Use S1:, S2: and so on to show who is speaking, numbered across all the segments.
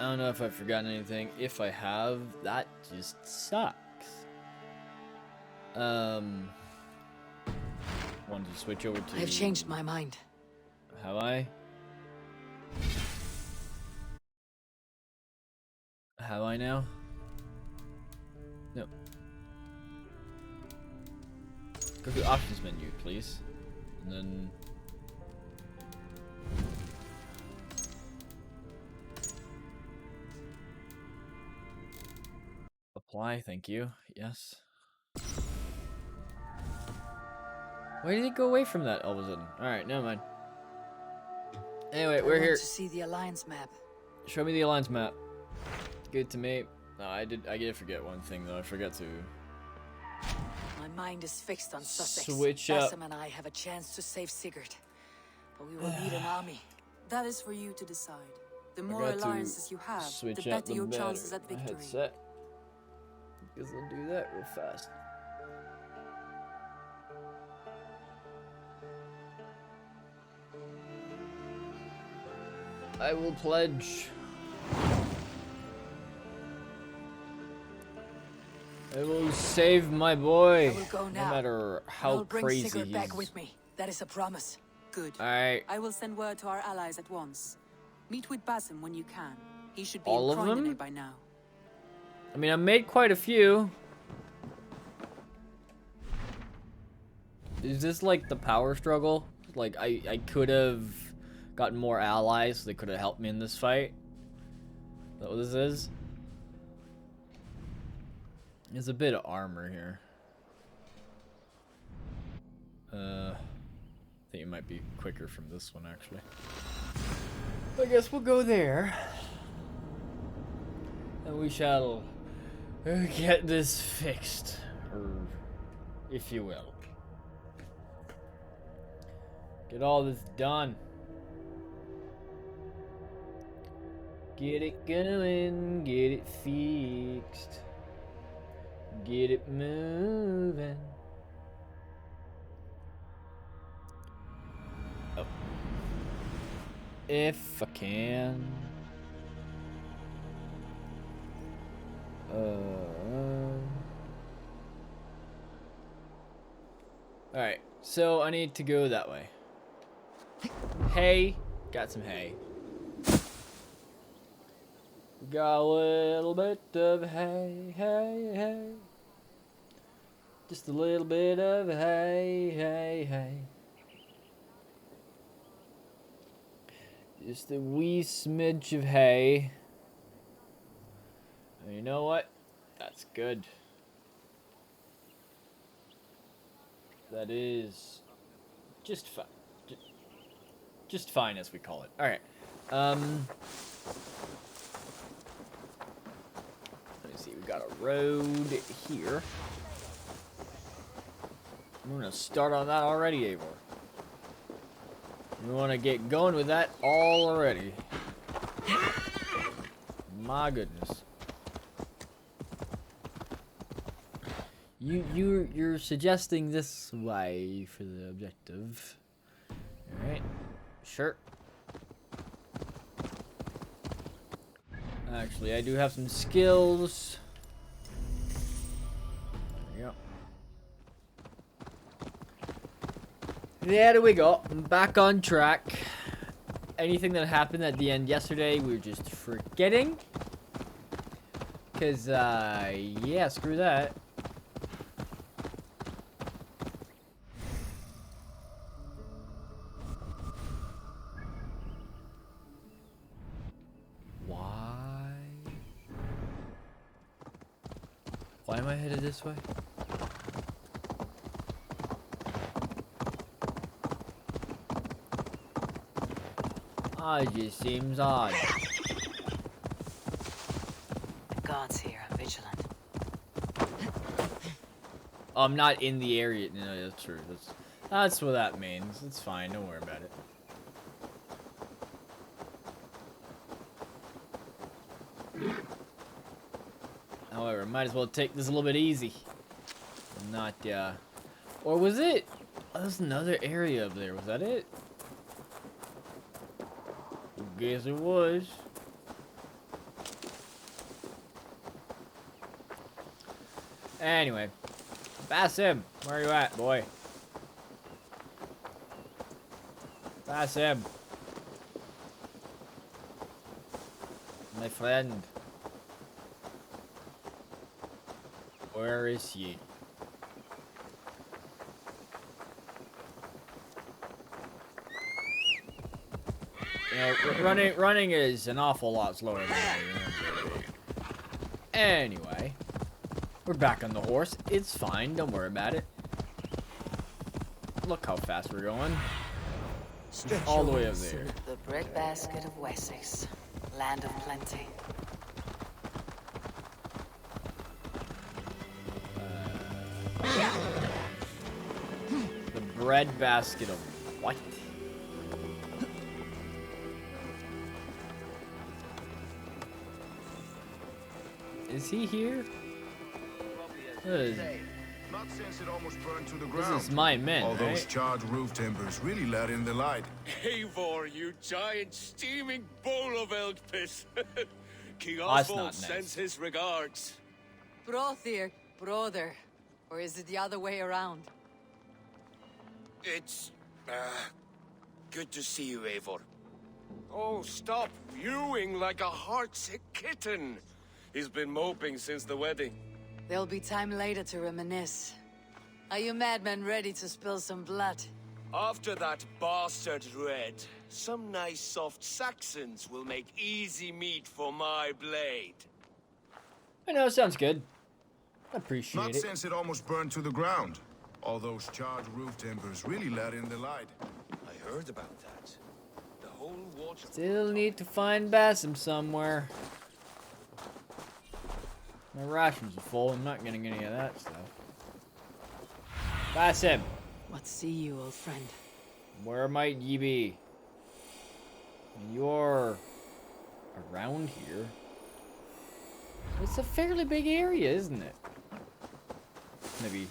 S1: I don't know if I've forgotten anything. If I have, that just sucks. Wanted to switch over to...
S2: I've changed my mind.
S1: Have I? Have I now? No. Go to the options menu, please. And then... apply, thank you. Yes. Why did it go away from that all of a sudden? Alright, never mind. Anyway, we're here.
S2: To see the Alliance map.
S1: Show me the Alliance map. Good to me. No, I did forget one thing though. I forgot to...
S2: My mind is fixed on Sussex.
S1: Switch up.
S2: Basim and I have a chance to save Sigurd. But we will need an army.
S3: That is for you to decide. The more alliances you have, the better your chances at victory.
S1: Headset. Because I'll do that real fast. I will pledge. I will save my boy.
S2: I will go now.
S1: No matter how
S2: I'll bring
S1: crazy
S2: Sigurd
S1: he
S2: back
S1: is.
S2: with me. That is a promise.
S3: Good.
S1: Alright.
S3: I will send word to our allies at once. Meet with Basim when you can. He should be
S1: All
S3: in
S1: of them?
S3: Croydon by now.
S1: I mean, I made quite a few. Is this like the power struggle? Like, I could have gotten more allies, so they could have helped me in this fight. Is that what this is? There's a bit of armor here. I think it might be quicker from this one, actually. I guess we'll go there. And we shall get this fixed. Or, if you will. Get all this done. Get it going, get it fixed. Get it moving. Oh. If I can. Alright, so I need to go that way. Hay. Got some hay. Got a little bit of hay, hay, hay. Just a little bit of hay, hay, hay. Just a wee smidge of hay. And you know what? That's good. That is just fine. Just fine, as we call it. All right. Let me see. We got a road here. I'm gonna start on that already, Eivor. We want to get going with that already. My goodness. You're suggesting this way for the objective. All right. Sure. Actually, I do have some skills. There we go. There we go. I'm back on track. Anything that happened at the end yesterday, we were just forgetting. Because, yeah, screw that. Why am I headed this way? It just seems odd.
S2: The gods here are vigilant.
S1: Oh, I'm not in the area. No, that's true. That's what that means. It's fine. Don't worry about it. However, might as well take this a little bit easy. Not, or was it? Oh, there's another area up there. Was that it? I guess it was. Anyway. Basim, where are you at, boy? Basim. My friend. Where is he? You know, running is an awful lot slower than that. Anyway, we're back on the horse. It's fine. Don't worry about it. Look how fast we're going. All the way up there.
S2: The breadbasket of Wessex, land of plenty.
S1: The breadbasket of what? Is he here?
S4: Not since it almost burned to the
S1: This
S4: ground.
S1: is my men,
S4: All those
S1: right?
S4: charred roof timbers really let in the light.
S5: Eivor, you giant steaming bowl of elk piss. King
S1: That's
S5: Oswald
S1: not nice.
S5: sends his regards.
S2: Brothir, brother. Or is it the other way around?
S5: It's good to see you, Eivor. Oh, stop mewing like a heartsick kitten. He's been moping since the wedding.
S2: There'll be time later to reminisce. Are you madmen ready to spill some blood?
S5: After that bastard Red, some nice soft Saxons will make easy meat for my blade.
S1: I know, sounds good. Appreciate
S4: Not
S1: it.
S4: since it almost burned to the ground. All those charred roof timbers really let in the light.
S5: I heard about that. The whole water...
S1: Still need to find Basim somewhere. My rations are full. I'm not getting any of that stuff. Basim,
S2: What see you, old friend?
S1: where might ye be? You're around here. It's a fairly big area, isn't it? Maybe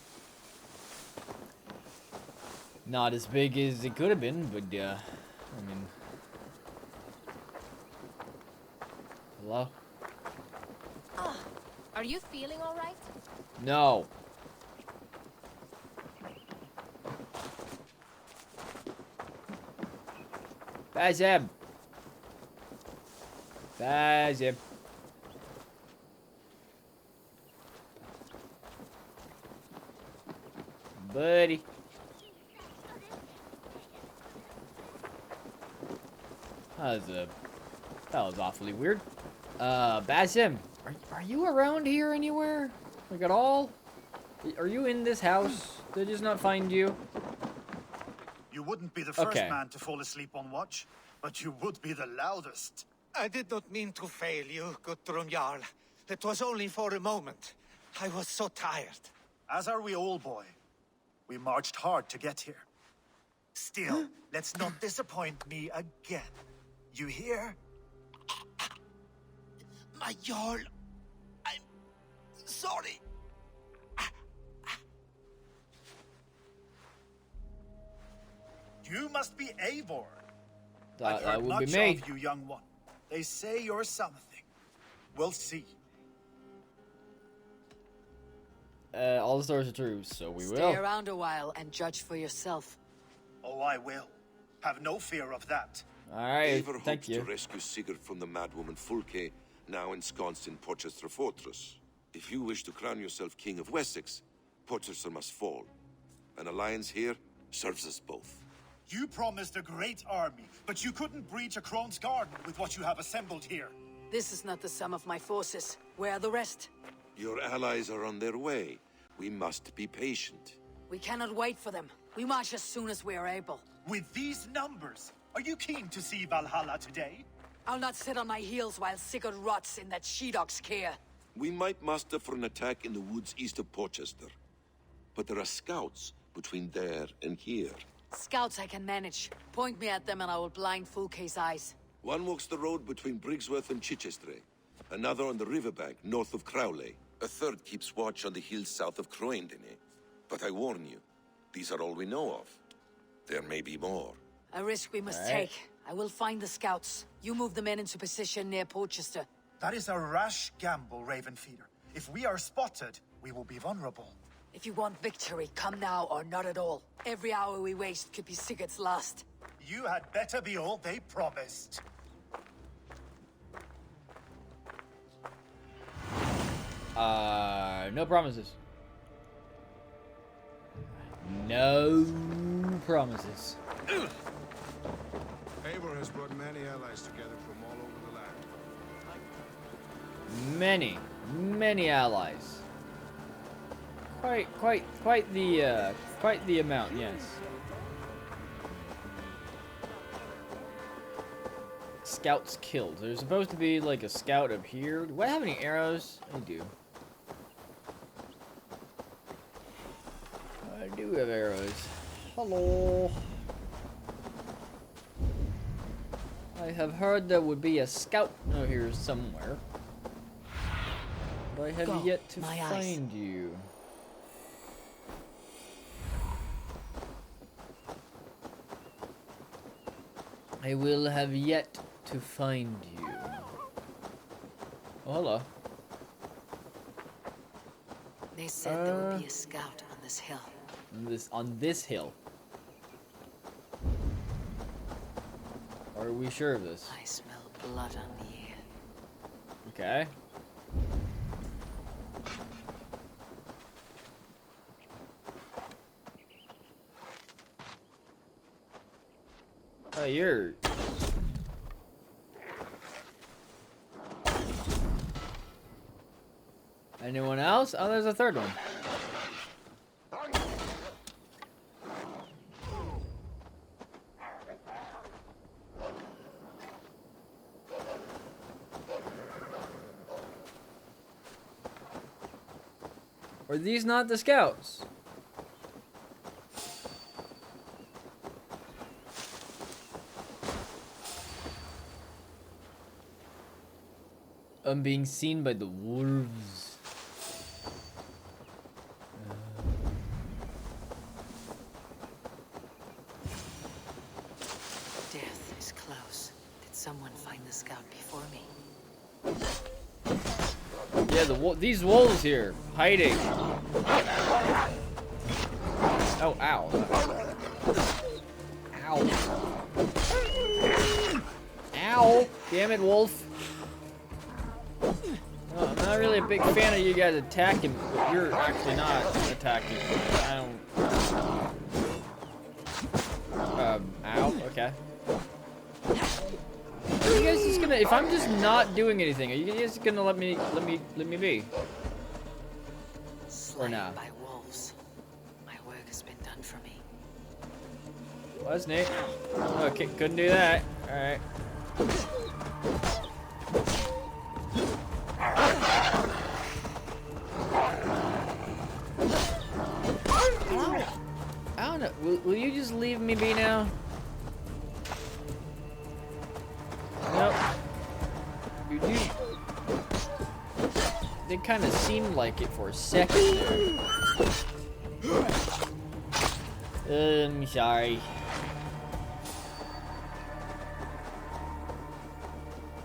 S1: not as big as it could have been, but I mean, hello?
S6: Are you feeling all right?
S1: No. Basim. Basim. Buddy. That was awfully weird. Basim, are you around here anywhere? Like at all? Are you in this house? Did I just not find you?
S7: You wouldn't be the first
S1: Okay.
S7: man to fall asleep on watch, but you would be the loudest.
S8: I did not mean to fail you, Guthrum Jarl. It was only for a moment. I was so tired.
S7: As are we all, boy. We marched hard to get here. Still, let's not disappoint me again. You hear?
S8: My Jarl, I'm sorry.
S7: You must be Eivor. I've
S1: That
S7: heard
S1: would be
S7: much
S1: me.
S7: of you, young one. They say you're something. We'll see.
S1: All the stories are true, so we
S2: Stay
S1: will.
S2: around a while and judge for yourself.
S7: Oh, I will. Have no fear of that.
S1: Alright,
S9: Eivor
S1: thank
S9: hopes
S1: you.
S9: to rescue Sigurd from the madwoman Fulke, now ensconced in Porchester Fortress. If you wish to crown yourself King of Wessex, Porchester must fall. An alliance here serves us both.
S7: You promised a great army, but you couldn't breach a Crone's garden with what you have assembled here.
S2: This is not the sum of my forces. Where are the rest?
S9: Your allies are on their way. We must be patient.
S2: We cannot wait for them. We march as soon as we are able.
S7: With these numbers, are you keen to see Valhalla today?
S2: I'll not sit on my heels while Sigurd rots in that she-dog's care.
S9: We might muster for an attack in the woods east of Porchester. But there are scouts between there and here.
S2: Scouts I can manage. Point me at them and I will blind Fulke's eyes.
S9: One walks the road between Briggsworth and Chichester. Another on the riverbank north of Crowley. A third keeps watch on the hills south of Croendene. But I warn you, these are all we know of. There may be more.
S2: A risk we must
S1: All right.
S2: take. I will find the scouts. You move the men into position near Porchester.
S7: That is a rash gamble, Ravenfeeder. If we are spotted, we will be vulnerable.
S2: If you want victory, come now or not at all. Every hour we waste could be Sigurd's last.
S7: You had better be all they promised.
S1: No promises. No promises.
S4: Eivor has brought many allies together from all over the land.
S1: Many allies. Quite the amount, yes. Scouts killed. There's supposed to be like a scout up here. Do I have any arrows? I do. I do have arrows. Hello. I have heard there would be a scout over here somewhere. But I have yet to find you. I will have yet to find you. Oh, hello.
S2: They said there would be a scout on this hill.
S1: On this hill. Are we sure of this?
S2: I smell blood on the air.
S1: Okay. Oh, you're... Anyone else? Oh, there's a third one. Are these not the scouts? I'm being seen by the wolves.
S2: Death is close. Did someone find the scout before me?
S1: Yeah, these wolves here, hiding. Oh, ow. Ow. Ow. Damn it, wolf. Oh, I'm not really a big fan of you guys attacking, but you're actually not attacking. I don't... ow, okay. Are you guys just gonna, if I'm just not doing anything, are you guys gonna let me be?
S2: Slain
S1: nah?
S2: by wolves. My work has been done for me.
S1: Well, that's neat. Okay, couldn't do that. Alright. I don't know. Will you just leave me be now? Nope. You do. They kind of seemed like it for a second there. I'm sorry.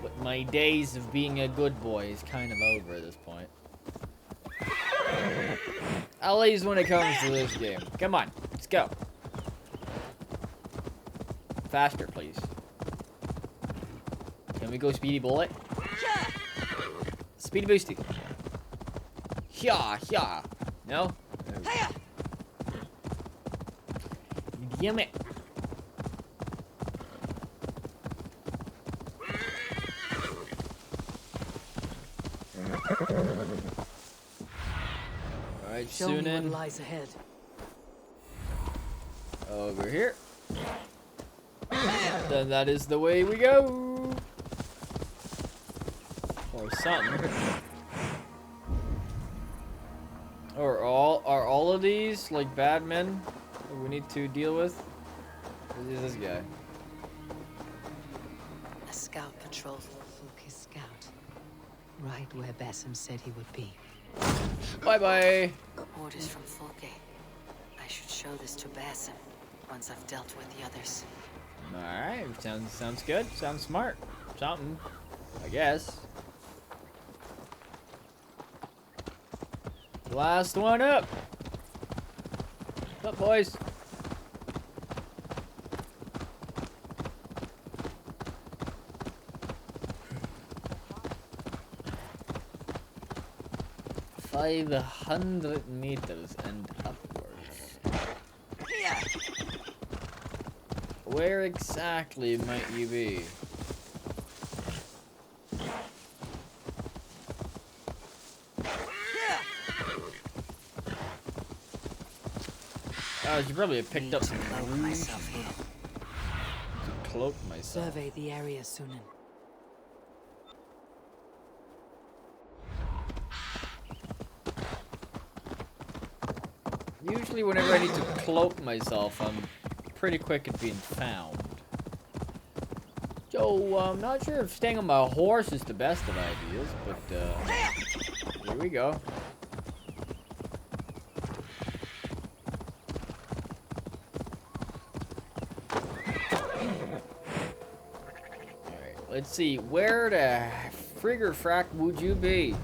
S1: But my days of being a good boy is kind of over at this point. At least when it comes to this game. Come on, let's go. Faster, please. Can we go speedy bullet? Speedy boosty. Yeah. No? Damn it. Alright, soon in.
S2: What lies ahead.
S1: Over here. Then that is the way we go. Or something. Or are all of these like bad men that we need to deal with? Or is this guy?
S2: A scout patrol for Fulke's scout. Right where Basim said he would be.
S1: Bye-bye.
S2: Orders from Fulke. I should show this to Basim once I've dealt with the others.
S1: Alright, sounds good. Sounds smart. Something, I guess. Last one up. Up, boys. $500 meters and upwards. Where exactly might you be? Oh, I should probably have picked up some
S2: myself here.
S1: to cloak myself.
S2: Survey the area, Sunan.
S1: Usually whenever I need to cloak myself, I'm pretty quick at being found. So, I'm not sure if staying on my horse is the best of ideas, but, here we go. Alright, let's see, where the frigger frack would you be?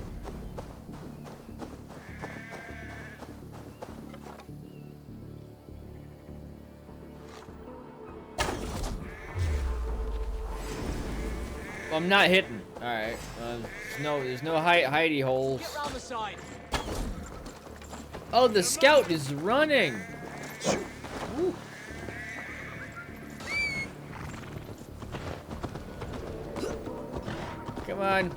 S1: I'm not hitting. All right. There's no hidey holes. Oh, the scout is running. Woo. Come on.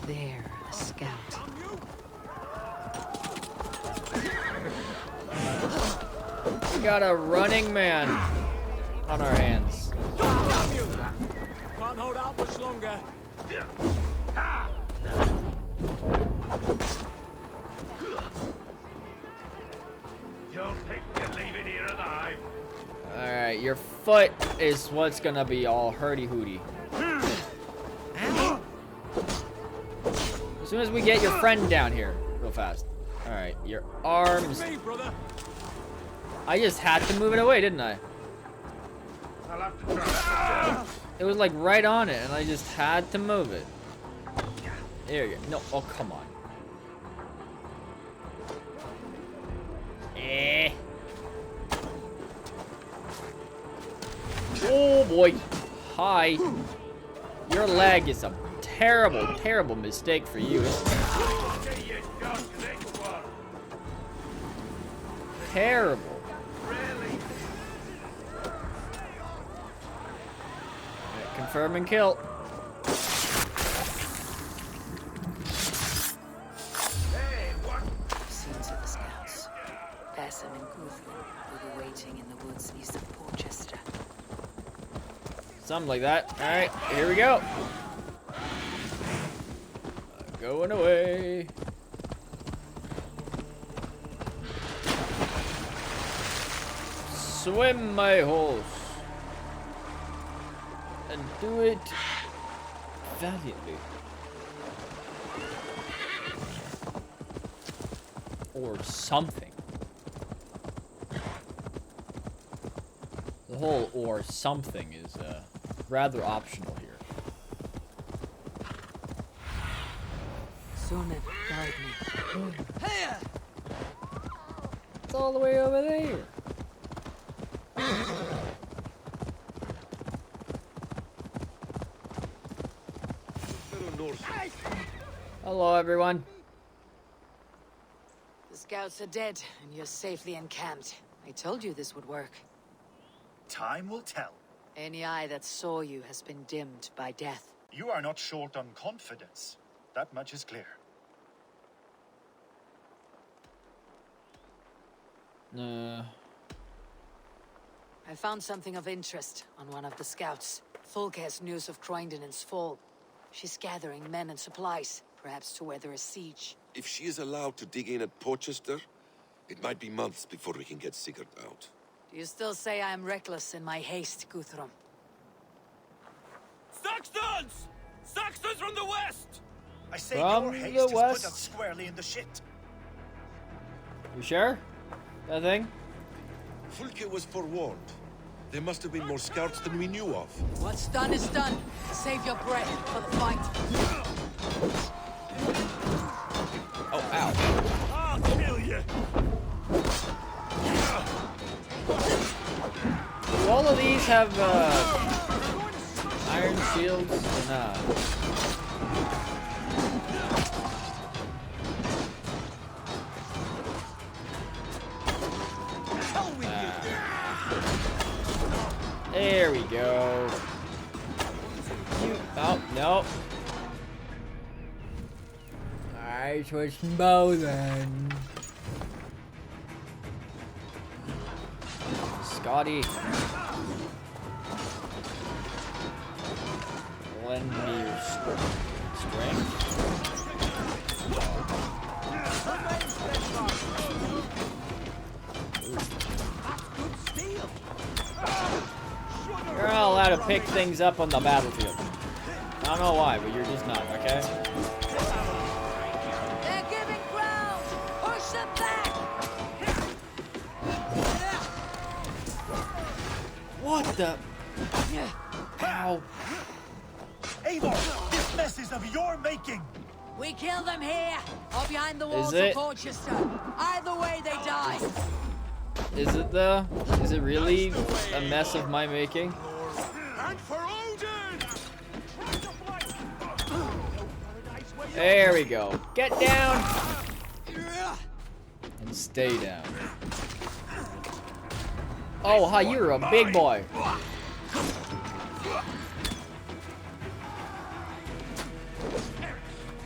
S2: There, a scout.
S1: We got a running man on our hands.
S6: Can't hold out much longer.
S5: Don't think you're leaving here alive.
S1: Alright, your foot is what's gonna be all hurdy-hooty. Ow. As soon as we get your friend down here, real fast. Alright, your arms. I just had to move it away, didn't I?
S5: I'll have to try.
S1: It was like right on it, and I just had to move it. There you go. No, oh, come on. Eh. Oh, boy. Hi. Your leg is a terrible, terrible mistake for you. Terrible. Confirm and kill.
S2: Scenes of the scouts. Bassam and Guthrum will be waiting in the woods east of Porchester.
S1: Something like that. Alright, here we go. Going away. Swim, my horse. And do it valiantly. Or something. The whole or something is rather optional here.
S2: Sunan, guide me.
S1: It's all the way over there. Hello, everyone.
S2: The scouts are dead, and you're safely encamped. I told you this would work.
S7: Time will tell.
S2: Any eye that saw you has been dimmed by death.
S7: You are not short on confidence. That much is clear.
S2: I found something of interest on one of the scouts. Fulke has news of Croydon's fall. She's gathering men and supplies, perhaps to weather a siege.
S9: If she is allowed to dig in at Porchester, it might be months before we can get Sigurd out.
S2: Do you still say I am reckless in my haste, Guthrum?
S6: Saxons! Saxons from the west!
S7: I say
S1: From
S7: your
S1: the
S7: haste is put
S1: west.
S7: us squarely in the shit.
S1: You sure? That thing?
S9: Fulke was forewarned. There must have been more scouts than we knew of.
S2: What's done is done. Save your breath for the fight.
S1: Oh, ow.
S6: I'll kill you.
S1: Do all of these have iron shields or not? There we go. Oh, no. I switched bow then. Scotty. Lend me your strength. You're not allowed to pick things up on the battlefield. I don't know why, but you're just not, okay?
S2: They're giving ground! Push them back!
S1: What the? Ow.
S7: Eivor, this mess is of your making.
S2: We kill them here, or behind the walls
S1: Is it?
S2: of Porchester. Either way, they die.
S1: Is it though? Is it really a mess of my making?
S6: And for Odin!
S1: There we go. Get down! And stay down. Oh, hi, you're a big boy.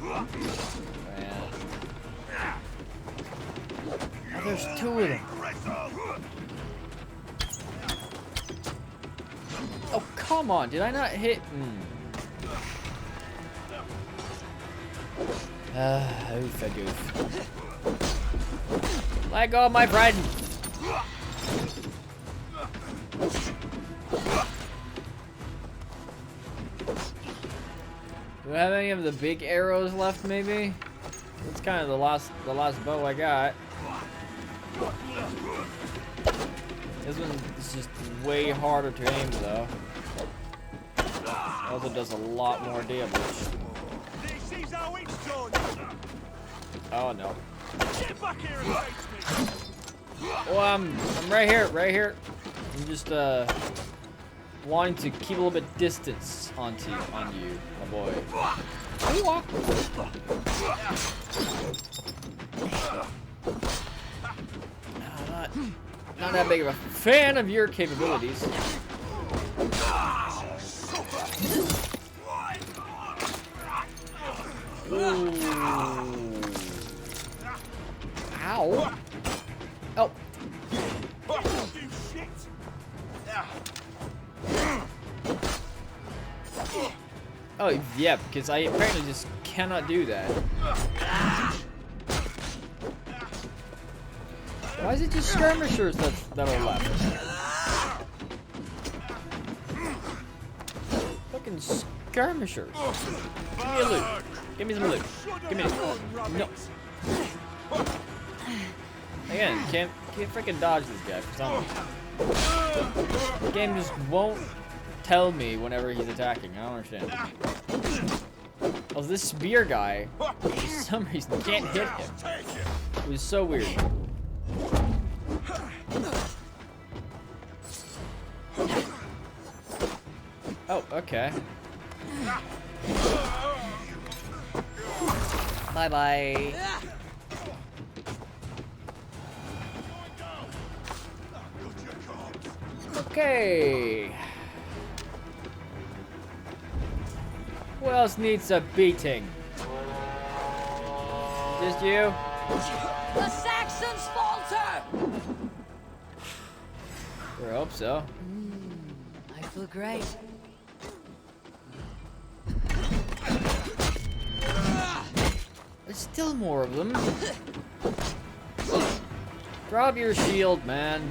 S1: Man. Oh, there's two of them. Oh, come on. Did I not hit? Oof, a goof. Let go of my friend. Do I have any of the big arrows left, maybe? That's kind of the last bow I got. This one is just way harder to aim, though. Also does a lot more damage.
S6: This is how it's done.
S1: Oh no.
S6: Get back here and face me.
S1: Oh, I'm right here, right here. I'm just wanting to keep a little bit distance on you, my boy. Not that big of a fan of your capabilities. Ooh. Ow. Oh. Oh, yeah, because I apparently just cannot do that. Why is it just skirmishers that are left? Fucking skirmishers. Give me a loot. Give me some loot. Give me it. No. Again, can't freaking dodge this guy for some reason. The game just won't tell me whenever he's attacking. I don't understand. Oh, this spear guy, for some reason, can't hit him. It was so weird. Oh, okay. Bye-bye. Okay. Who else needs a beating? Just you?
S2: The Saxons falter!
S1: I hope so.
S2: I feel great.
S1: There's still more of them. Drop your shield, man.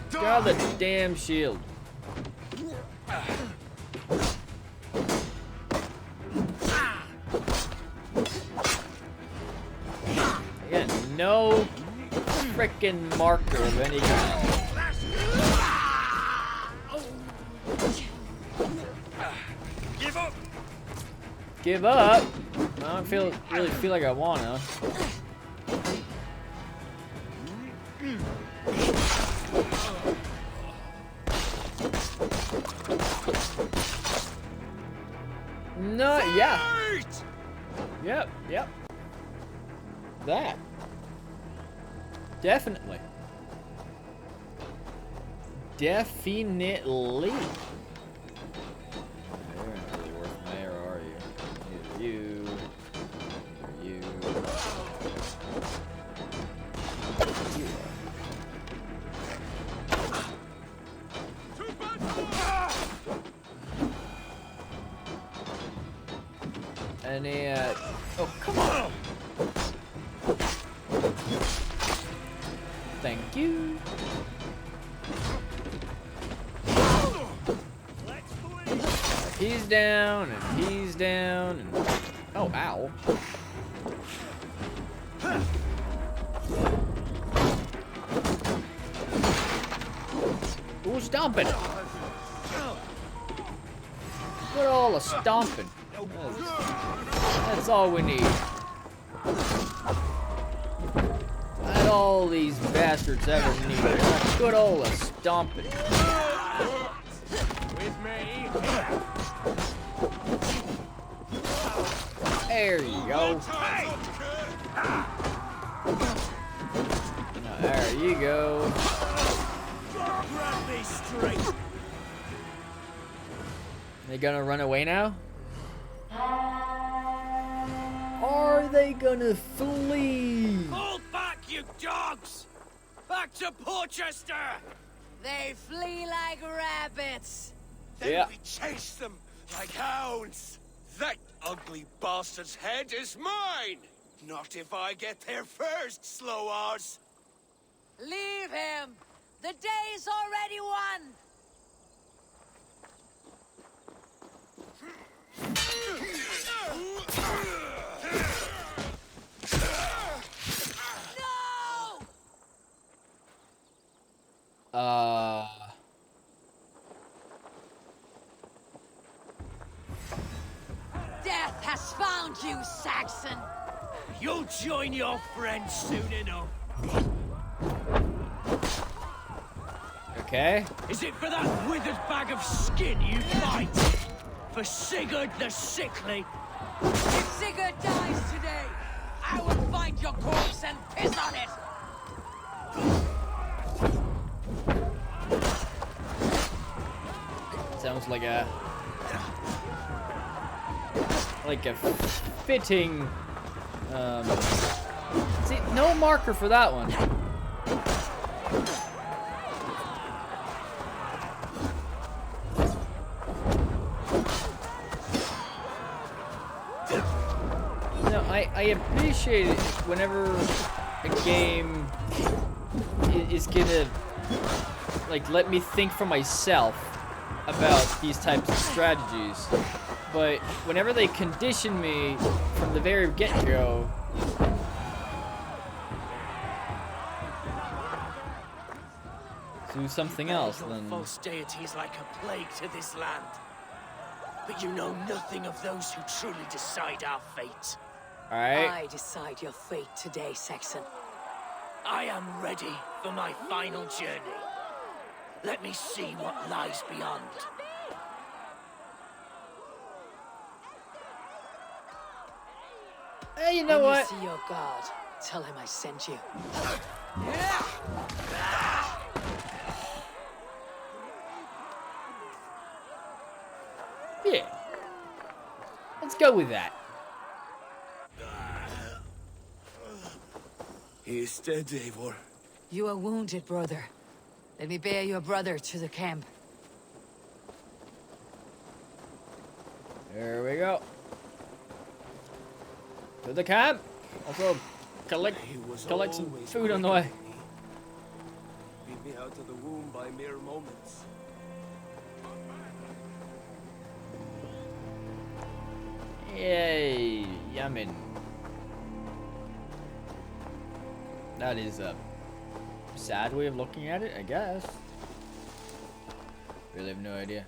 S1: Drop the damn shield. Again, no frickin' marker of any kind.
S6: Give up.
S1: give up. I don't really feel like I wanna. No, yeah. Yep. That. Definitely. Definitely. You're not really worth mayor, are you? Neither you. Neither you. You are. Any, oh, come on! Thank you. He's down, and he's down, and... Oh, ow. Ooh, stomping! Look at all the stomping. That's all we need. That's all these bastards ever need. Good old stomping.
S6: With me.
S1: There you go. Now, there you go.
S6: Grab me straight.
S1: They gonna run away now? Are they gonna flee?
S6: Hold back, you dogs! Back to Porchester!
S2: They flee like rabbits.
S5: Then
S1: Yeah.
S5: we chase them like hounds. That ugly bastard's head is mine! Not if I get there first, slow-arse!
S2: Leave him. The day's already won. No! Death has found you, Saxon.
S6: You'll join your friends soon enough.
S1: Okay.
S6: Is it for that withered bag of skin you fight? For Sigurd the Sickly?
S2: If Sigurd dies today, I will find your corpse and piss on it.
S1: Sounds like a fitting see, no marker for that one. No, I appreciate it whenever a game is gonna like let me think for myself about these types of strategies, but whenever they condition me from the very get-go, do something else,
S6: Your
S1: then
S6: false deities like a plague to this land. But you know nothing of those who truly decide our fate.
S1: alright.
S2: I decide your fate today, Saxon.
S6: I am ready for my final journey. Let me see what lies beyond.
S1: Hey, you know
S2: when
S1: what?
S2: you see your god, tell him I sent you.
S1: Yeah. Let's go with that.
S5: He is dead, Eivor.
S2: You are wounded, brother. Let me bear your brother to the camp.
S1: There we go. To the camp. Also, collect some food on the way.
S5: Beat me out of the womb by mere moments.
S1: Yay, yummin'. That is a sad way of looking at it, I guess. Really have no idea.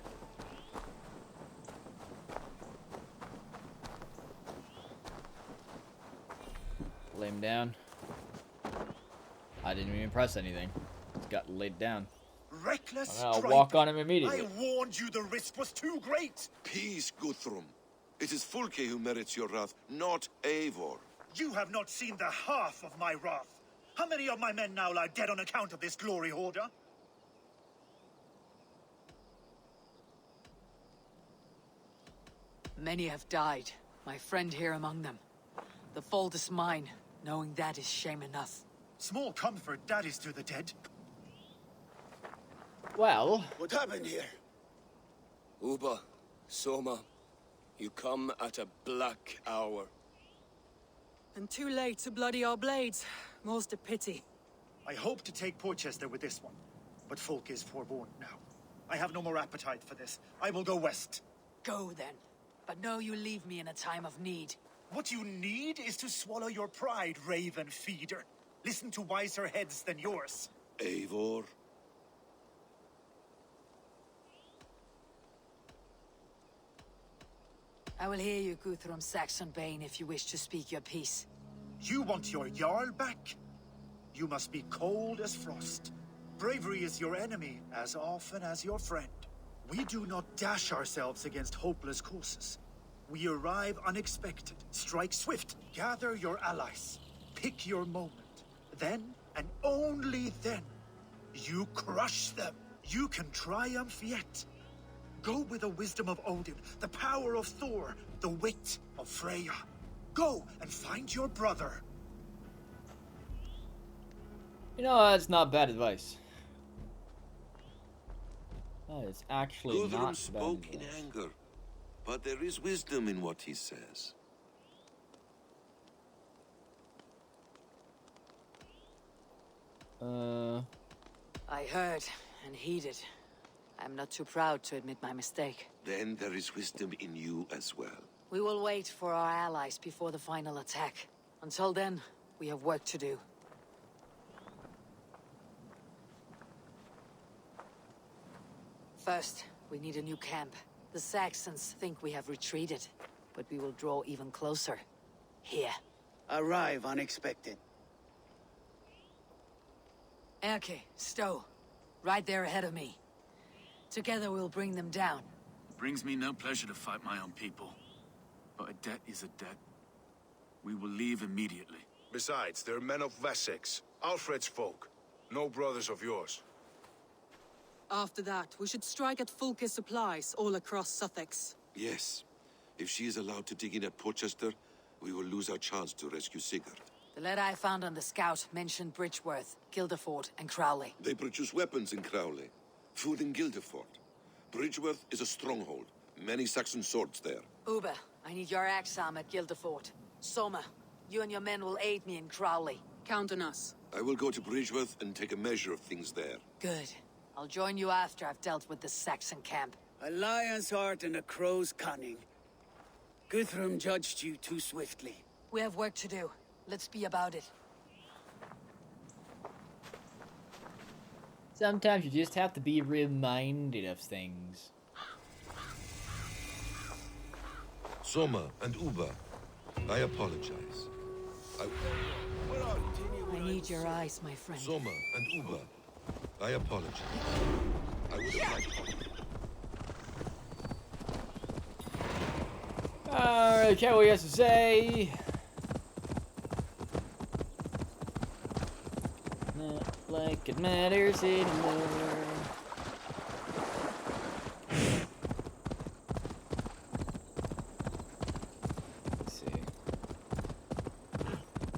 S1: Lay him down. I didn't even press anything. Just got laid down.
S7: Reckless
S1: I'll
S7: strike.
S1: walk on him immediately.
S7: I warned you the risk was too great.
S9: Peace, Guthrum. It is Fulke who merits your wrath, not Eivor.
S7: You have not seen the half of my wrath. How many of my men now lie dead on account of this glory hoarder?
S2: Many have died, my friend here among them. The fault is mine, knowing that is shame enough.
S7: Small comfort that is to the dead.
S1: Well,
S5: What happened here? Uba, Soma, you come at a black hour.
S3: And too late to bloody our blades. Most a pity.
S7: I hope to take Porchester with this one, but Folk is forewarned now. I have no more appetite for this. I will go west.
S2: Go then, but know you leave me in a time of need.
S7: What you need is to swallow your pride, raven feeder. Listen to wiser heads than yours.
S9: Eivor?
S2: I will hear you, Guthrum Saxon-Bane, if you wish to speak your piece.
S7: You want your Jarl back? You must be cold as frost. Bravery is your enemy as often as your friend. We do not dash ourselves against hopeless courses. We arrive unexpected, strike swift, gather your allies, pick your moment. Then, and only then, you crush them. You can triumph yet. Go with the wisdom of Odin, the power of Thor, the wit of Freya. Go and find your brother.
S1: you know, that's not bad advice. That is actually
S9: Guthrum
S1: not
S9: spoke
S1: bad
S9: in
S1: advice.
S9: anger, but there is wisdom in what he says.
S2: I heard and heeded. I'm not too proud to admit my mistake.
S9: Then there is wisdom in you as well.
S2: We will wait for our allies before the final attack. Until then, we have work to do. First, we need a new camp. The Saxons think we have retreated, but we will draw even closer. Here.
S6: Arrive unexpected.
S2: Erke, Stowe. Right there ahead of me. Together we'll bring them down.
S10: Brings me no pleasure to fight my own people. But a debt is a debt. We will leave immediately.
S4: Besides, they're men of Wessex, Alfred's folk. No brothers of yours.
S3: After that, we should strike at Fulke's supplies all across Sussex.
S9: Yes. If she is allowed to dig in at Porchester, we will lose our chance to rescue Sigurd.
S2: The letter I found on the scout mentioned Bridgeworth, Guildeford, and Crowley.
S9: They produce weapons in Crowley, food in Guildeford. Bridgeworth is a stronghold. Many Saxon swords there.
S2: Uber, I need your axe arm at Guildeford. Soma, you and your men will aid me in Crowley.
S3: Count on us.
S9: I will go to Bridgeworth and take a measure of things there.
S2: Good. I'll join you after I've dealt with the Saxon camp.
S6: A lion's heart and a crow's cunning. Guthrum judged you too swiftly.
S2: We have work to do. Let's be about it.
S1: Sometimes you just have to be reminded of things.
S9: Soma and Uba, I apologize.
S2: I need your eyes, my friend.
S9: Soma and Uba, I apologize. I would have liked...
S1: Alright, what he has to say. Not like it matters anymore. Let's see.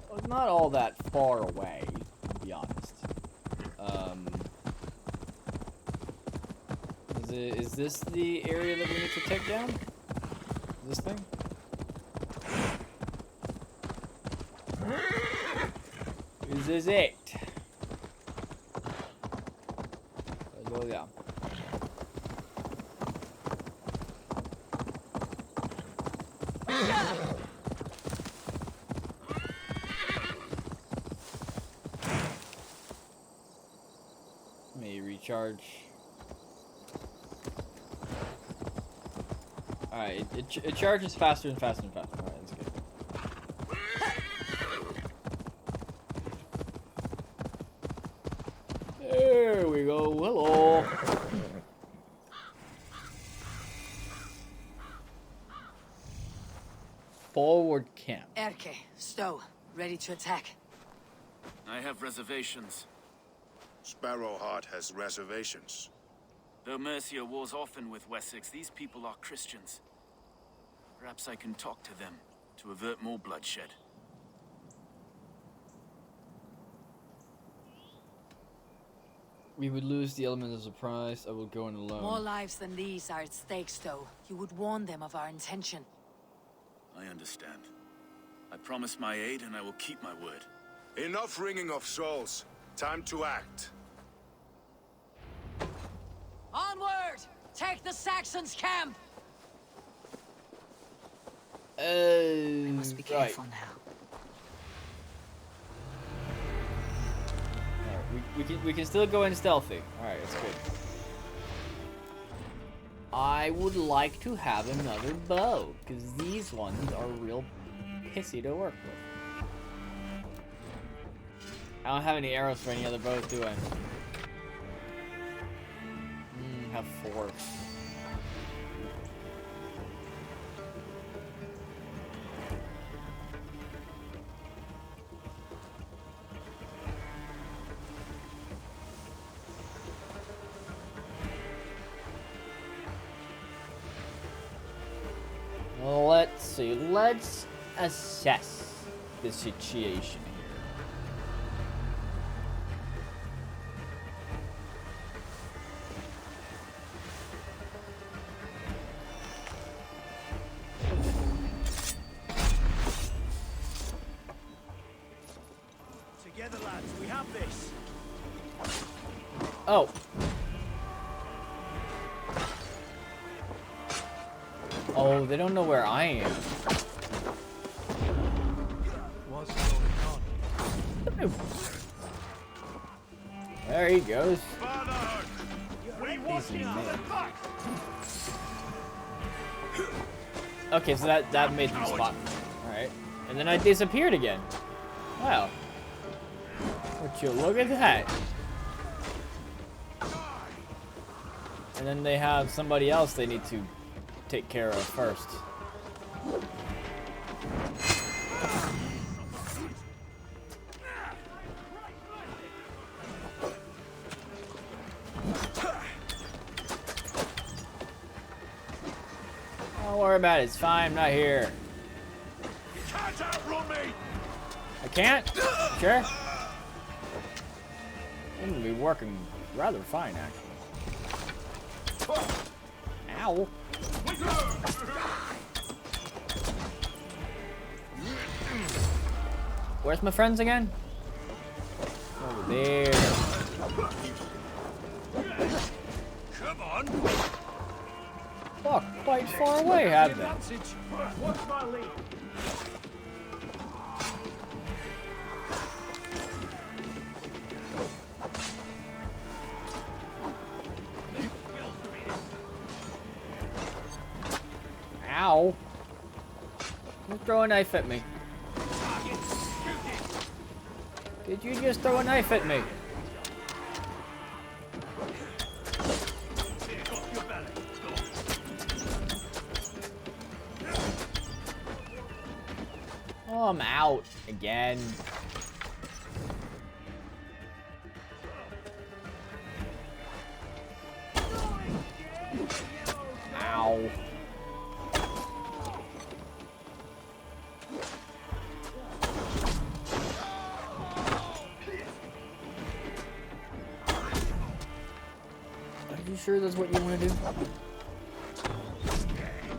S1: Well, it's not all that far away, to be honest. Is this the area that we need to take down? This thing? This is it. Let's go down. Let me recharge. Alright, it charges faster and faster and faster. Alright, that's good. we go. Hello. Forward camp.
S2: Erke, Stowe, ready to attack.
S10: I have reservations.
S4: Sparrowheart has reservations.
S10: Though Mercia wars often with Wessex, these people are Christians. Perhaps I can talk to them to avert more bloodshed.
S1: We would lose the element of surprise. I will go in alone.
S2: More lives than these are at stake, Stowe. You would warn them of our intention.
S10: I understand. I promise my aid and I will keep my word.
S4: Enough ringing of souls. Time to act.
S2: Onward! Take the Saxons' camp!
S1: We
S2: must be careful now.
S1: Alright, we can still go in stealthy. Alright, that's good. I would like to have another bow, because these ones are real pissy to work with. I don't have any arrows for any other bows, do I? Have 4. Well, let's see. Let's assess the situation.
S6: Together, lads, we have this.
S1: Oh. Oh, they don't know where I am.
S6: What's going on?
S1: There he goes.
S6: Easy,
S1: Okay, so that made them spot me. Alright. And then I disappeared again. Wow. Would you look at that? And then they have somebody else they need to take care of first. Don't worry about it, it's fine, I'm not here.
S6: You can't outrun me!
S1: I can't? Sure. Seems to be working rather fine, actually. Ow. Where's my friends again? Over there.
S6: Come on!
S1: Fuck, quite far away, have they?
S6: What's my lead?
S1: Ow. Don't throw a knife at me. Did you just throw a knife at me? Oh, I'm out again. Ow. Are you sure that's what you want to do?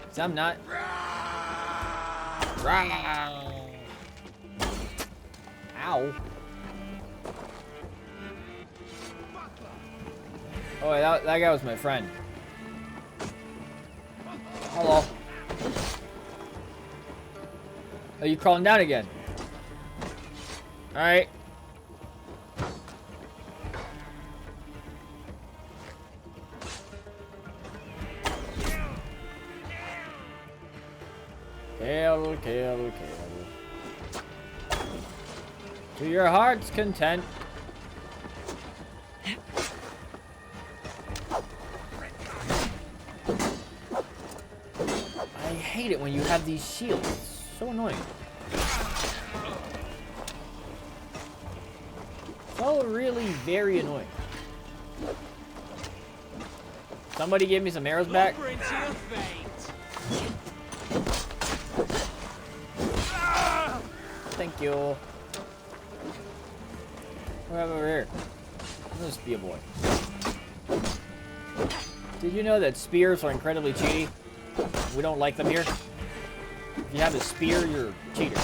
S1: 'Cause I'm not. Ow. Oh, wait, that guy was my friend. Hello. Oh, you crawling down again? Alright. Kill, kill, kill. To your heart's content. hate it when you have these shields. It's so annoying. So really very annoying. Somebody give me some arrows back. Thank you. What do we have over here? Let's be a boy. Did you know that spears are incredibly cheaty? We don't like them here. If you have a spear, you're a cheater.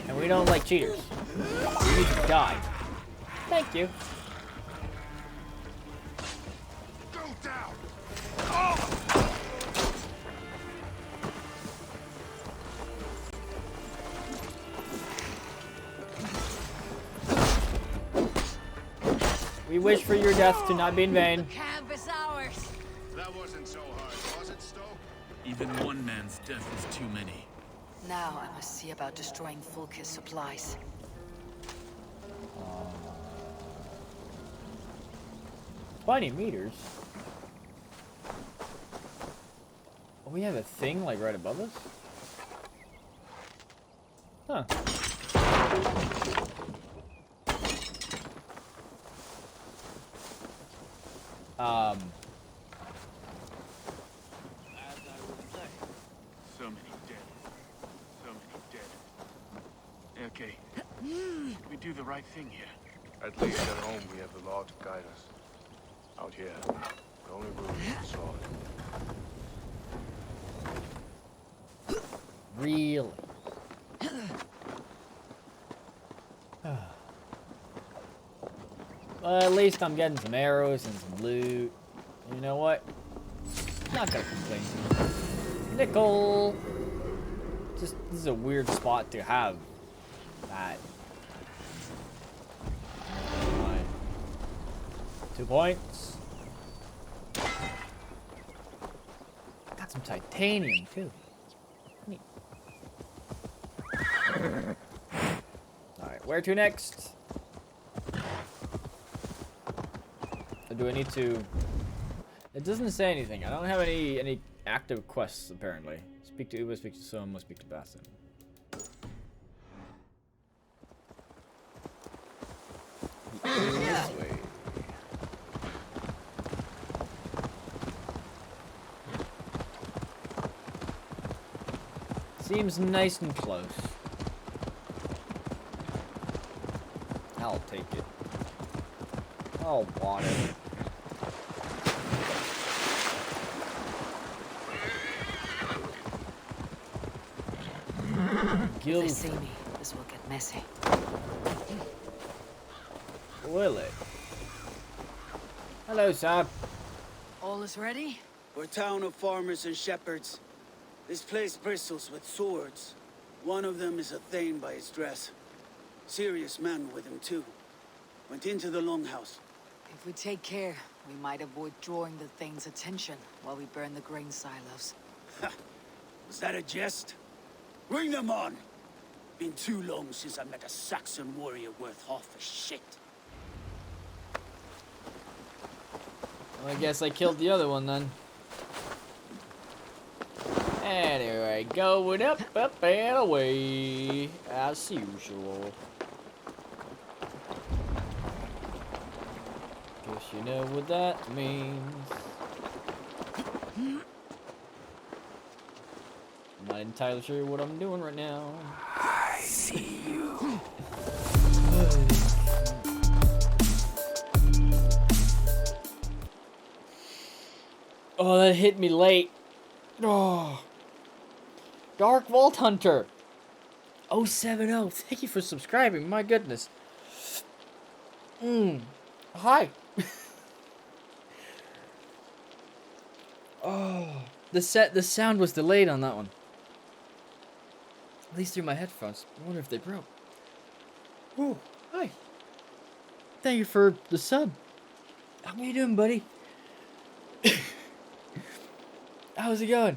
S1: And we don't like cheaters. You need to die. Thank you.
S4: Go down.
S1: We wish for your death to not be in vain.
S2: The camp is ours.
S4: That wasn't so hard, was it, Stoke?
S10: Even one man's death is too many.
S2: Now I must see about destroying Fulk's supplies.
S1: 20 meters? Oh, we have a thing like right above us? Huh.
S10: So many dead. So many dead. Okay. We do the right thing here.
S5: At least at home we have the law to guide us. Out here, the only rule is the sword.
S1: Really? Well, at least I'm getting some arrows and some loot. You know what? I'm not gonna complain. Nickel! Just, this is a weird spot to have that. 2 points. Got some titanium too. Neat. Alright, where to next? Or do I need to... It doesn't say anything. I don't have any active quests apparently. Speak to Uba, speak to Soma, speak to Basim. This way. Seems nice and close. I'll take it. I'll want it.
S2: If they see me, this will get messy.
S1: Will it? Hello, sir.
S2: All is ready?
S11: We're a town of farmers and shepherds. This place bristles with swords. One of them is a Thane by his dress. Serious man with him, too. Went into the longhouse.
S2: If we take care, we might avoid drawing the Thane's attention while we burn the grain silos.
S11: Was that a jest? Bring them on! Been too long since I met a Saxon warrior worth half a shit.
S1: Well, I guess I killed the other one then. Anyway, going up, up, and away, as usual. Guess you know what that means. I'm not entirely sure what I'm doing right now.
S11: I see you.
S1: Oh, that hit me late. Oh. Dark Vault Hunter 070. Thank you for subscribing. My goodness. Hi. Oh, the sound was delayed on that one. At least through my headphones. I wonder if they broke. Oh, hi. Thank you for the sub. How you doing, buddy? How's it going?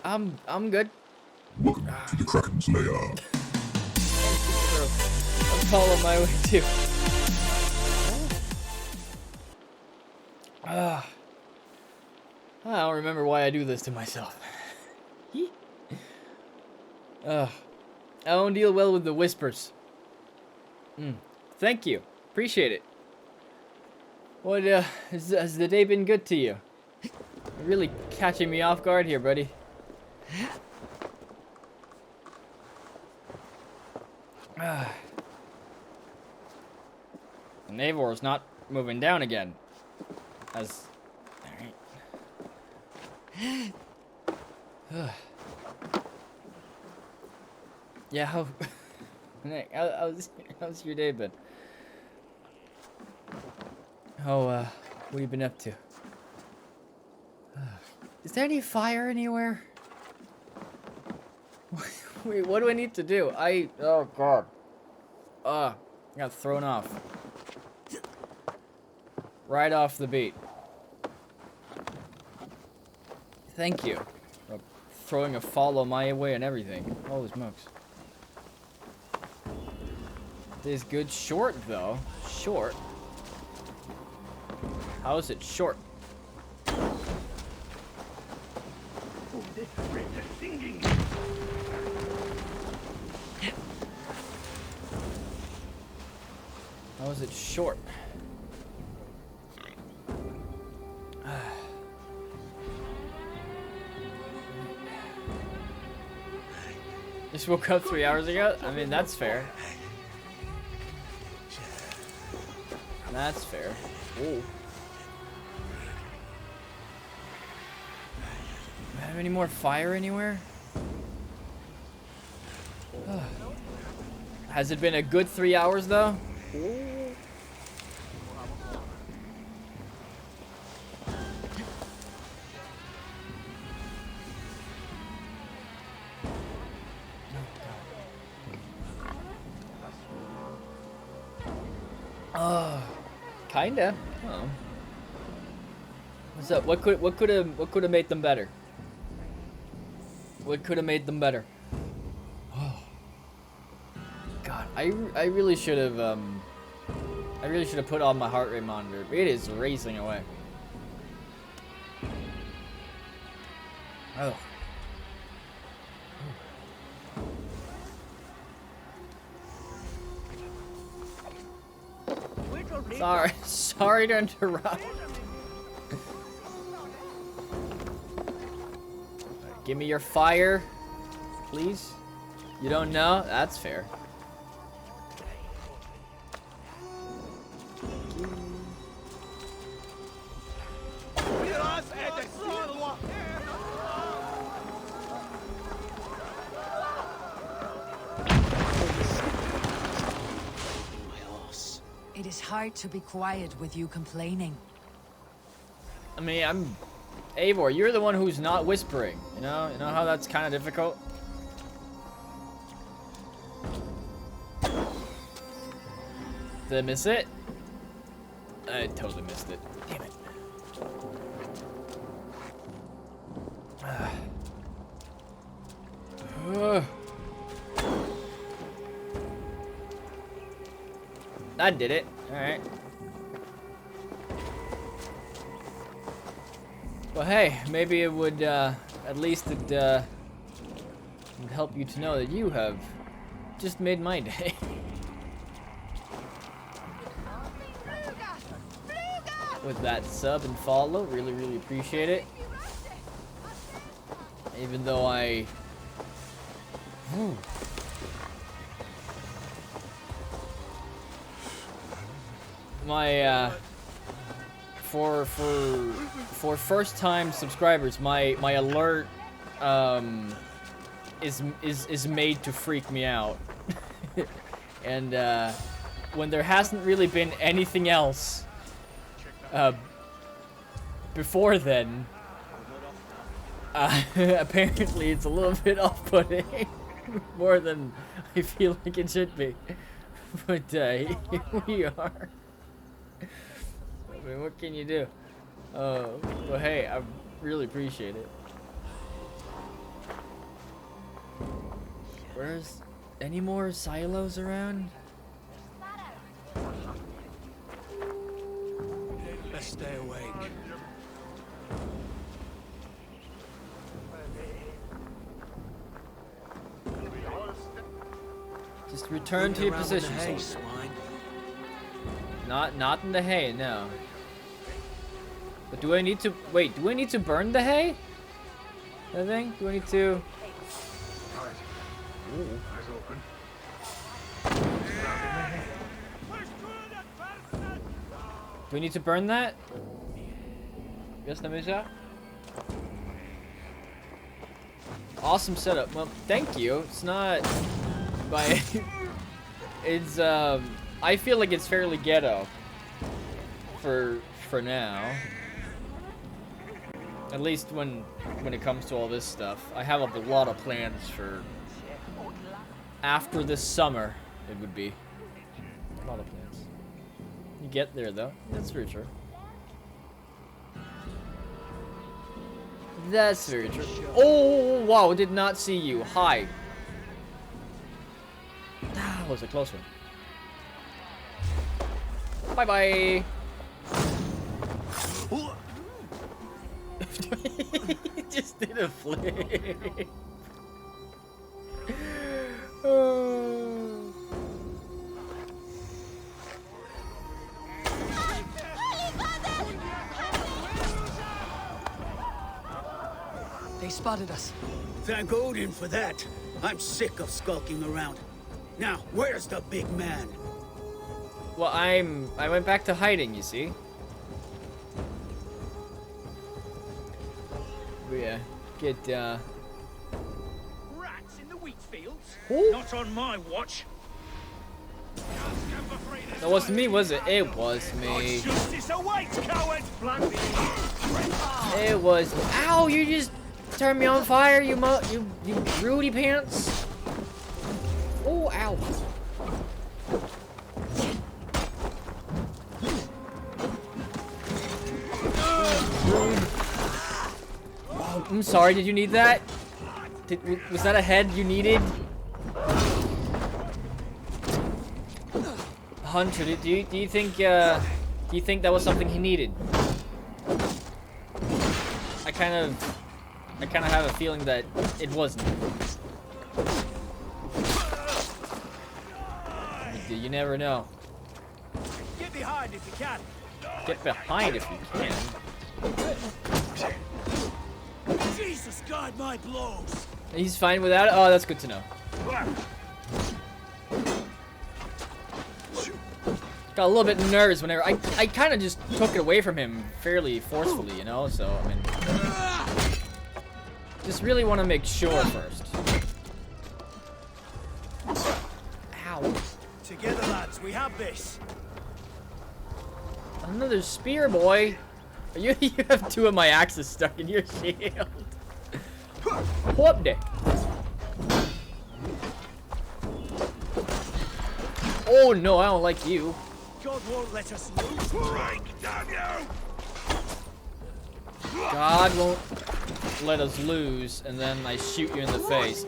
S1: I'm good.
S12: Welcome to the Kraken's lair.
S1: I'll follow my way too. I don't remember why I do this to myself. I don't deal well with the whispers. Thank you. Appreciate it. What, has the day been good to you? You're really catching me off guard here, buddy. Navor's not moving down again. As... Alright. Yeah, how's your day been? What have you been up to? Is there any fire anywhere? Wait, what do I need to do? Oh god. I got thrown off. Right off the beat. Thank you. Throwing a follow my way and everything. Holy smokes. This is good. Short though. Short. How is it short? How is it short? Just woke up 3 hours ago? I mean, that's fair. That's fair. Ooh. Have any more fire anywhere? Has it been a good 3 hours though? Kinda. Oh. What's up? What could have made them better? What could have made them better? Oh. God, I really should have put on my heart rate monitor. It is racing away. Oh. Sorry to interrupt. Give me your fire, please. You don't know? That's fair.
S2: It is hard to be quiet with you complaining.
S1: I mean, Eivor, you're the one who's not whispering. You know how that's kind of difficult? Did I miss it? I totally missed it. Damn it. I did it. Alright. Well, hey, maybe it would, at least it, would help you to know that you have just made my day. With that sub and follow, really appreciate it. Even though I... My, for first time subscribers, my alert is made to freak me out. And when there hasn't really been anything else before then, apparently it's a little bit off-putting. More than I feel like it should be. But here we are. I mean, what can you do? Well, hey, I really appreciate it. Where's Any more silos around?
S6: Let's stay awake.
S1: Just return to your position. Not in the hay, no. But do I need to wait? Do I need to burn the hay? I think. Do I need to? Ooh. Do we need to burn that? Yes, Namisha. Awesome setup. Well, thank you. It's not by. It's I feel like it's fairly ghetto. For now. At least when it comes to all this stuff. I have a lot of plans for after this summer. It would be a lot of plans. You get there though. That's very true. That's very true. Oh wow! Did not see you. Hi. That was a close one. Bye bye. He just did a flip. Oh.
S2: They spotted us.
S11: Thank Odin for that. I'm sick of skulking around. Now, where's the big man?
S1: Well, I went back to hiding, you see. Yeah, get
S6: Rats in the wheat fields?
S1: Ooh.
S6: Not on my watch.
S1: That wasn't me, was it? It was me.
S6: Justice awaits, coward!
S1: It was. Ow! You just turned me on fire, you Rudy pants. Oh, ow! Oh, I'm sorry. Did you need that? Was that a head you needed? Hunter, do you think that was something he needed? I kind of have a feeling that it wasn't. You never know.
S6: Get behind if you can.
S1: Get behind if you can.
S6: Jesus, guide my blows.
S1: He's fine without it? Oh, that's good to know. Got a little bit nervous whenever I kind of just took it away from him fairly forcefully, you know. So I mean, just really want to make sure first. Ow!
S6: Together, lads, we have this.
S1: Another spear, boy. You have two of my axes stuck in your shield. Whoop day. Oh no, I don't like you.
S6: God won't let us lose. Right, damn you!
S1: God won't let us lose, and then I shoot you in the face.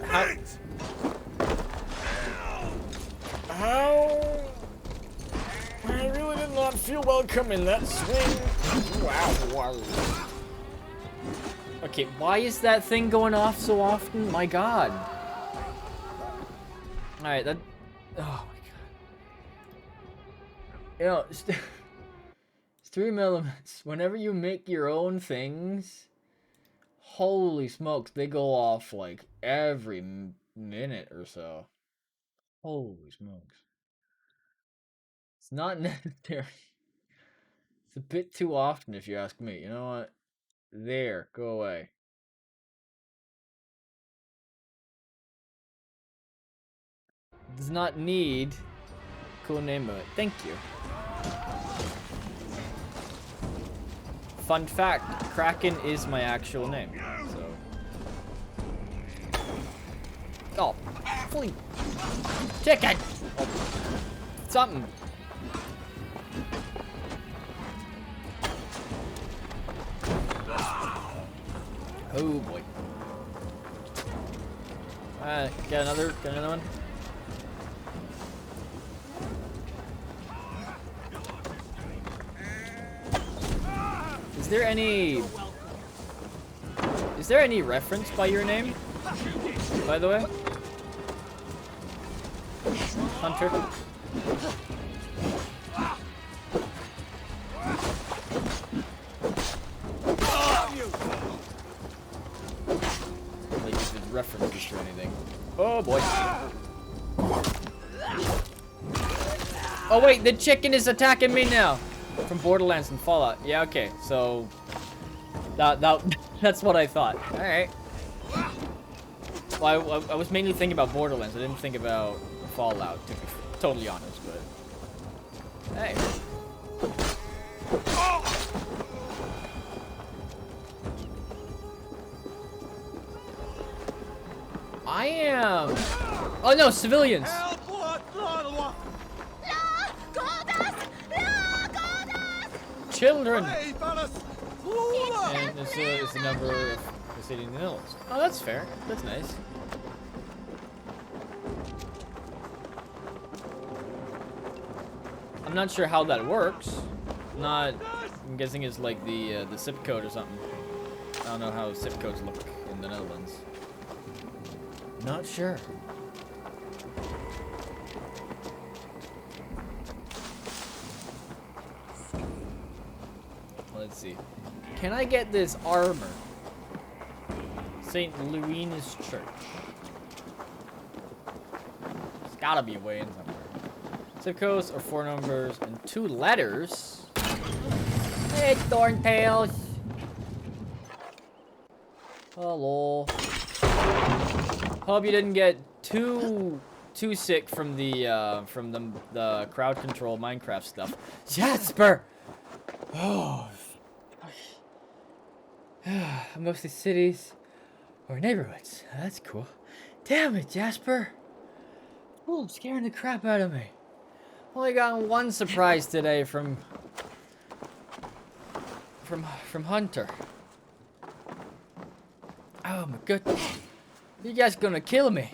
S1: How? I really did not feel welcome in that swing. Wow. Okay, why is that thing going off so often? My God. Alright, that... Oh my God. You know, stream elements, whenever you make your own things, holy smokes, they go off like every minute or so. Holy smokes. It's not necessary. It's a bit too often if you ask me. You know what? There, go away. Does not need cool name of it. Thank you. Fun fact, Kraken is my actual name. So. Oh, flea. Chicken! Oh, something. Oh boy. Get another one. there any reference by your name, by the way? Hunter? Like if there's references to anything. Oh boy. Oh wait, the chicken is attacking me now. From Borderlands and Fallout. Yeah, okay, so that's what I thought. All right. Well, I was mainly thinking about Borderlands. I didn't think about Fallout, to be totally honest. But hey. I am. Oh no, civilians. Children. And this is the number of Crusading Hills. Oh, that's fair. That's nice. I'm not sure how that works. I'm guessing it's like the zip code or something. I don't know how zip codes look in the Netherlands. Not sure. Let's see. Can I get this armor? St. Louis Church. There's gotta be a way in somewhere. Zip codes are 4 numbers and 2 letters. Hey, Thorntails. Hello. Hope you didn't get too sick from the crowd control Minecraft stuff. Jasper. Oh. Mostly cities or neighborhoods. That's cool. Damn it, Jasper. Ooh, scaring the crap out of me. Only got one surprise today from Hunter. Oh my goodness. You guys gonna kill me.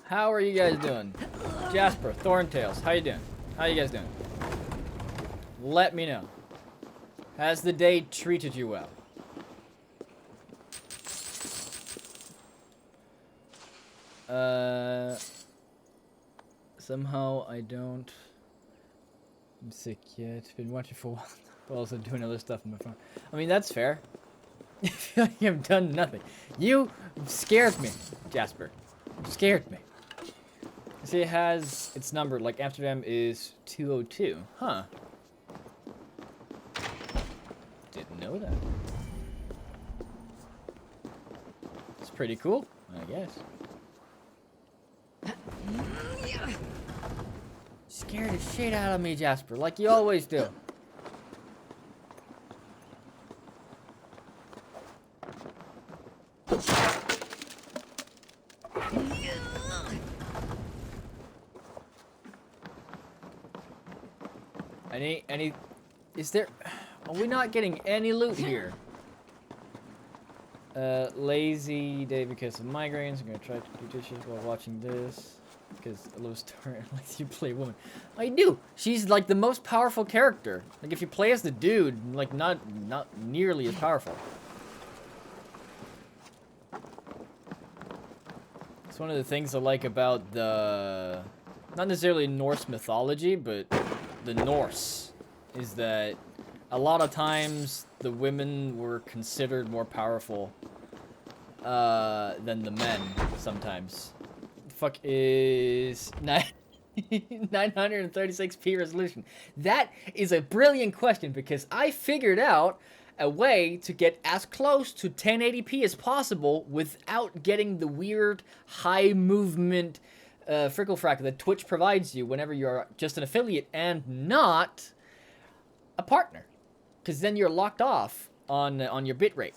S1: How are you guys doing? Jasper, Thorntails, how you doing? How you guys doing? Let me know. Has the day treated you well? Somehow I don't. I'm sick yet. Been watching for a while, but also doing other stuff on my phone. I mean, that's fair. I feel like I've done nothing. You scared me, Jasper. You scared me. See, it has its number. Like Amsterdam is 202. Huh. Didn't know that. It's pretty cool, I guess. Scared the shit out of me, Jasper, like you always do. Any, is there, are we not getting any loot here? Lazy day because of migraines. I'm gonna try to do dishes while watching this. Because I love story lets you play woman. I do. She's like the most powerful character. Like if you play as the dude, like not nearly as powerful. It's one of the things I like about the, not necessarily Norse mythology, but the Norse, is that a lot of times the women were considered more powerful than the men sometimes. Fuck is 936p resolution? That is a brilliant question because I figured out a way to get as close to 1080p as possible without getting the weird high movement frickle frack that Twitch provides you whenever you're just an affiliate and not a partner, because then you're locked off on your bitrate.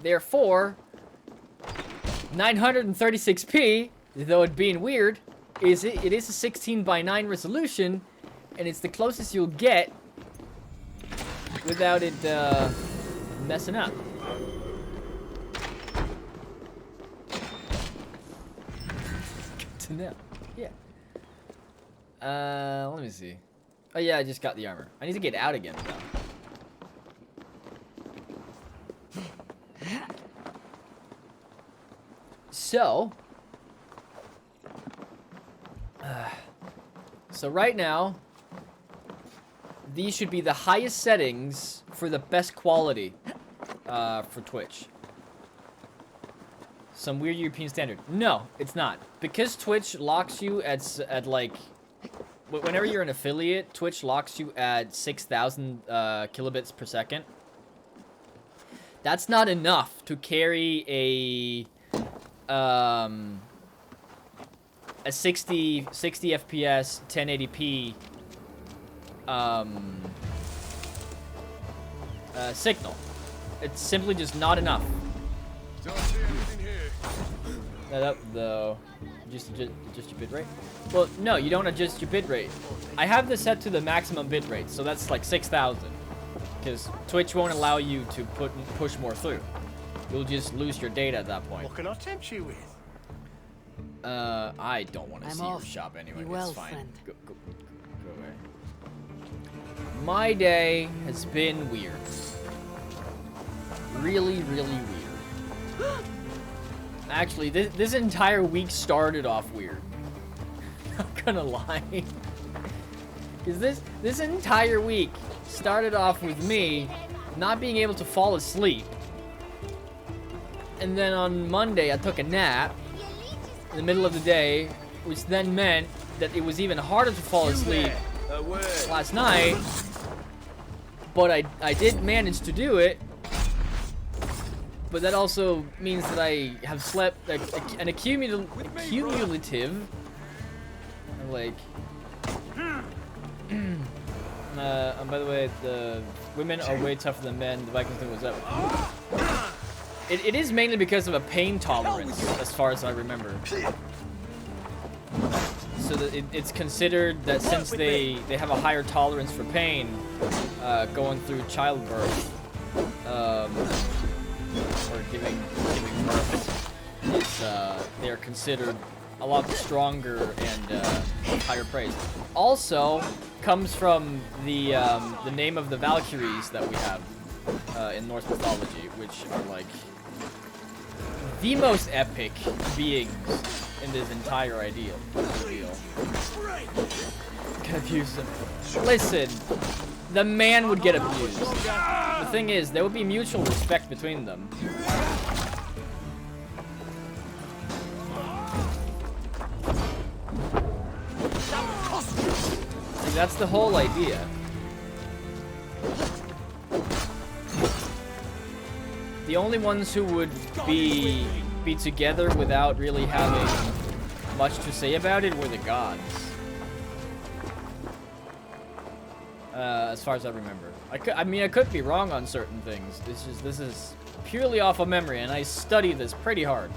S1: Therefore, 936p, though it being weird, it is a 16:9 resolution, and it's the closest you'll get without it messing up. Good to know. Yeah. Let me see. Oh yeah, I just got the armor. I need to get out again though. So right now, these should be the highest settings for the best quality for Twitch. Some weird European standard. No, it's not. Because Twitch locks you at like, whenever you're an affiliate, Twitch locks you at 6,000 kilobits per second. That's not enough to carry a 60 FPS 1080p signal. It's simply just not enough.
S5: Don't see anything here.
S1: That up though. Just your bitrate? Well, no, you don't adjust your bitrate. I have this set to the maximum bitrate, so that's like 6,000. Because Twitch won't allow you to push more through. You'll just lose your data at that point.
S6: What can I tempt you with?
S1: I don't want to see your shop anyway.
S2: Well,
S1: it's fine.
S2: friend.
S1: Go away. My day has been weird. Really, really weird. Actually, this entire week started off weird. Not gonna lie. Because this entire week started off with me not being able to fall asleep. And then on Monday, I took a nap in the middle of the day, which then meant that it was even harder to fall asleep last night. But I did manage to do it. But that also means that I have slept like an cumulative, like. And by the way, the women are way tougher than men. The Vikings thing was up. It is mainly because of a pain tolerance, as far as I remember. So that it's considered that since they have a higher tolerance for pain, going through childbirth, or giving birth, they are considered a lot stronger and higher praise. Also, comes from the name of the Valkyries that we have in Norse mythology, which are like the most epic beings in this entire ideal. Confuse them. Listen, the man would get abused. The thing is, there would be mutual respect between them. See, that's the whole idea. The only ones who would be together without really having much to say about it were the gods. As far as I remember. I mean, I could be wrong on certain things. This is purely off of memory, and I study this pretty hard.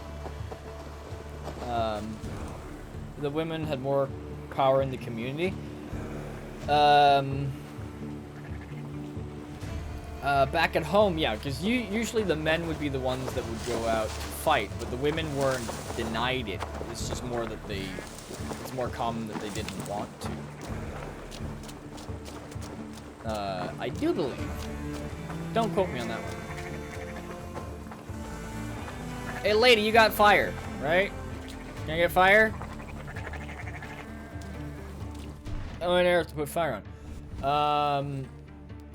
S1: The women had more power in the community. Back at home, yeah, because usually the men would be the ones that would go out to fight, but the women weren't denied it. It's just more that it's more common that they didn't want to. I do believe. Don't quote me on that one. Hey, lady, you got fire, right? Can I get fire? Oh, and arrows to put fire on.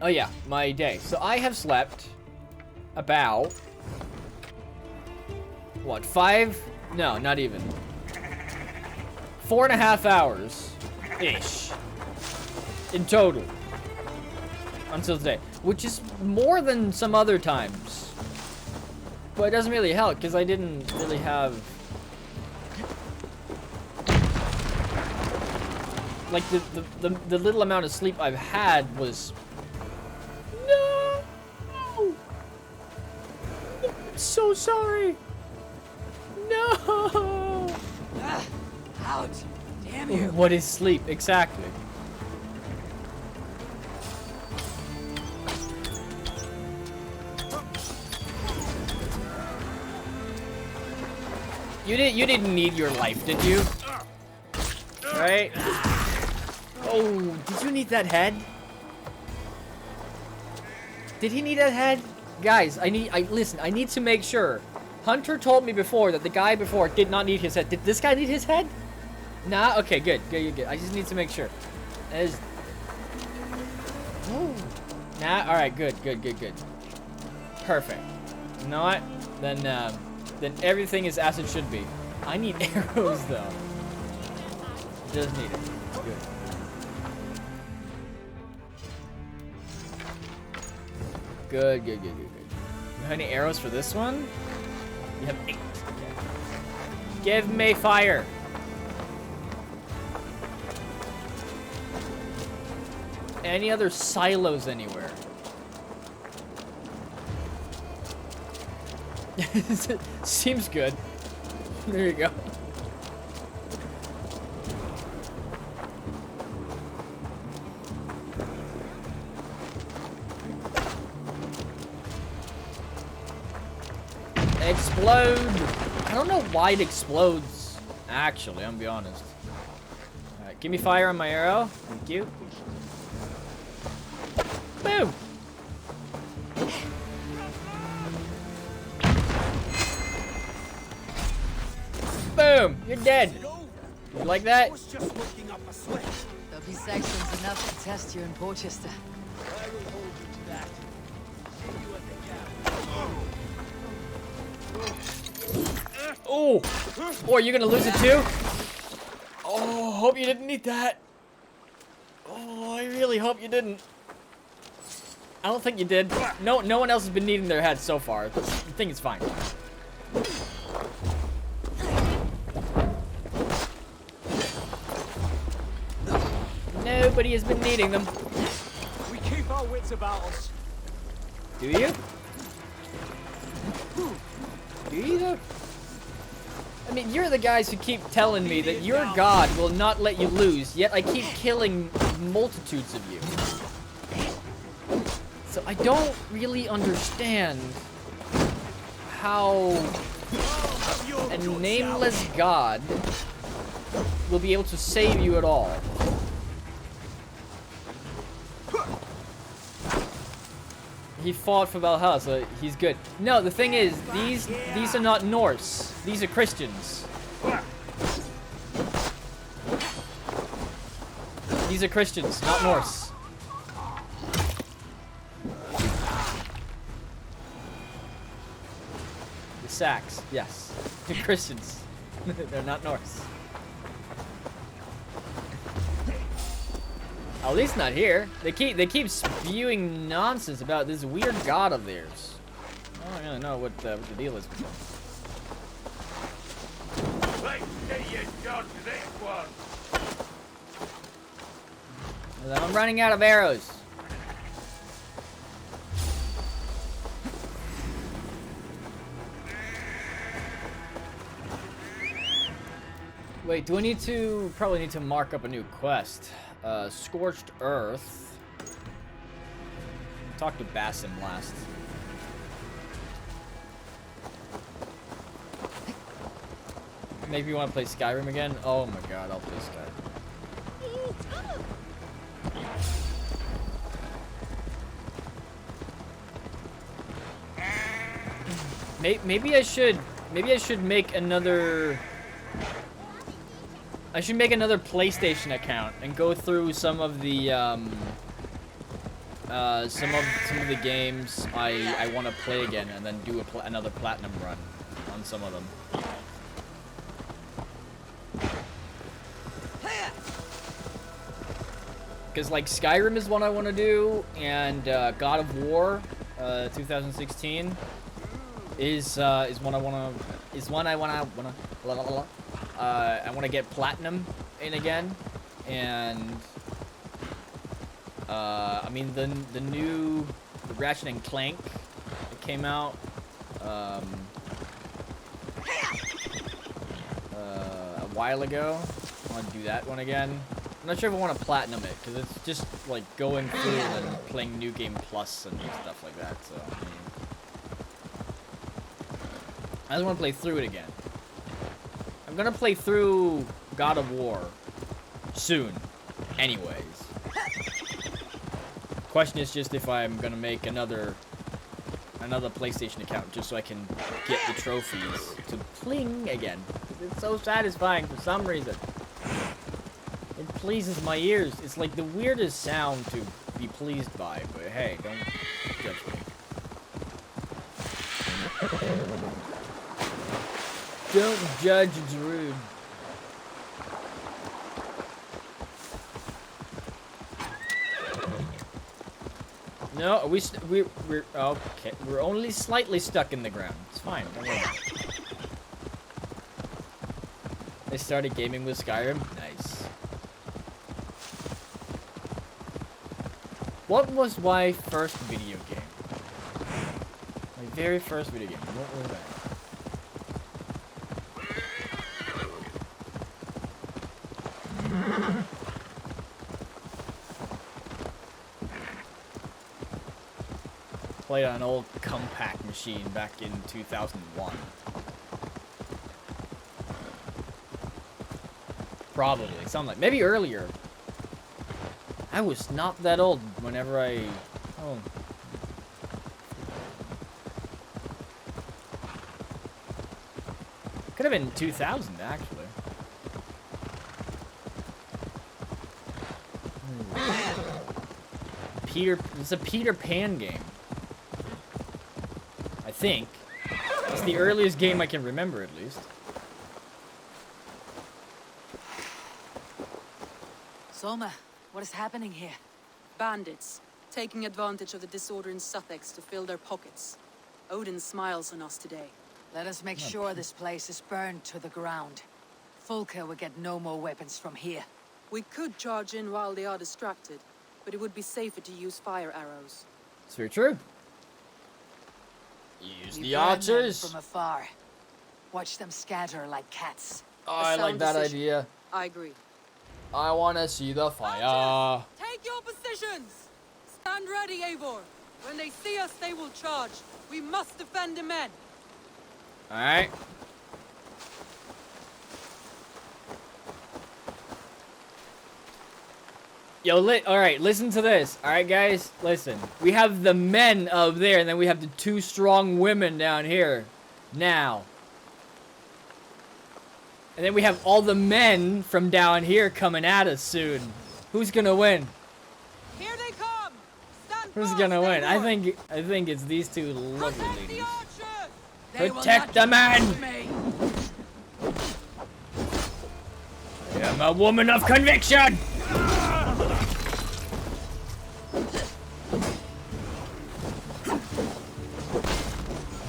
S1: Oh yeah, my day. So I have slept about, what, 5? No, not even. 4.5 hours-ish in total until today, which is more than some other times. But it doesn't really help because I didn't really have, like, the little amount of sleep I've had was. No! I'm so sorry. No!
S2: Ouch! Damn you!
S1: What is sleep exactly? You didn't need your life, did you? Right? Oh, did you need that head? Did he need that head? Guys, listen, I need to make sure. Hunter told me before that the guy before did not need his head. Did this guy need his head? Nah? Okay, good. I just need to make sure. Nah? Alright, good. Perfect. You know what? Then everything is as it should be. I need arrows, though. Just need it. Good. You have any arrows for this one? You have 8. Give me fire. Any other silos anywhere? Seems good. There you go. Explode! I don't know why it explodes, actually, I'm gonna be honest. Alright, give me fire on my arrow. Thank you. Boom! Boom! You're dead! You like that?
S2: There'll be sections enough to test you in Porchester.
S6: I will hold you to that. See you at the camp.
S1: Oh! Oh, are you gonna lose it too? Oh, hope you didn't need that. Oh, I really hope you didn't. I don't think you did. No one else has been needing their heads so far. I think it's fine. Nobody has been needing them.
S6: We keep our wits about us.
S1: Do you? Do you though? I mean, you're the guys who keep telling me that your god will not let you lose, yet I keep killing multitudes of you. So I don't really understand how a nameless god will be able to save you at all. He fought for Valhalla, so he's good. No, the thing is, these are not Norse. These are Christians. These are Christians, not Norse. The Sacs, yes. They're Christians. They're not Norse. At least not here. They keep spewing nonsense about this weird god of theirs. I don't really know what the deal is with them.
S5: Let's get you done to this one.
S1: I'm running out of arrows. Wait, do I need to... Probably need to mark up a new quest. Scorched Earth. Talk to Basim last. Maybe you want to play Skyrim again? Oh my god, I'll play Skyrim. Maybe I should make another... I should make another PlayStation account and go through some of the some of the games I want to play again, and then do another platinum run on some of them. Because like Skyrim is one I want to do, and God of War 2016 is one I want to get platinum in again, and I mean the new Ratchet and Clank that came out a while ago. I want to do that one again. I'm not sure if I want to platinum it, because it's just like going through and playing New Game Plus and stuff like that. So I mean, I just want to play through it again. I'm gonna play through God of War soon, anyways. Question is just if I'm gonna make another PlayStation account just so I can get the trophies to pling again. It's so satisfying for some reason. It pleases my ears. It's like the weirdest sound to be pleased by, but hey, don't judge me. Don't judge, it's rude. No, we're okay. We're only slightly stuck in the ground. It's fine. Don't worry. They started gaming with Skyrim. Nice. What was my first video game? My very first video game. What was that? Played on an old compact machine back in 2001. Probably. Something like, maybe earlier. I was not that old whenever I... Oh. Could have been 2000, actually. It's a Peter Pan game. I think. It's the earliest game I can remember, at least.
S2: Soma, what is happening here?
S3: Bandits, taking advantage of the disorder in Sussex to fill their pockets. Odin smiles on us today.
S2: Let us make sure this place is burned to the ground. Fulka will get no more weapons from here.
S3: We could charge in while they are distracted, but it would be safer to use fire arrows.
S1: It's very true. Use the archers
S2: from afar. Watch them scatter like cats.
S1: Oh, I like that idea.
S3: I agree.
S1: I want to see the fire.
S3: Take your positions! Stand ready, Eivor. When they see us, they will charge. We must defend the men.
S1: Alright. Yo, alright, listen to this. Alright, guys, listen. We have the men up there, and then we have the two strong women down here. Now. And then we have all the men from down here coming at us soon. Who's gonna win?
S3: Here they come. Stand
S1: Who's gonna win? I think it's these two lovely ladies. Protect the men! I am a woman of conviction!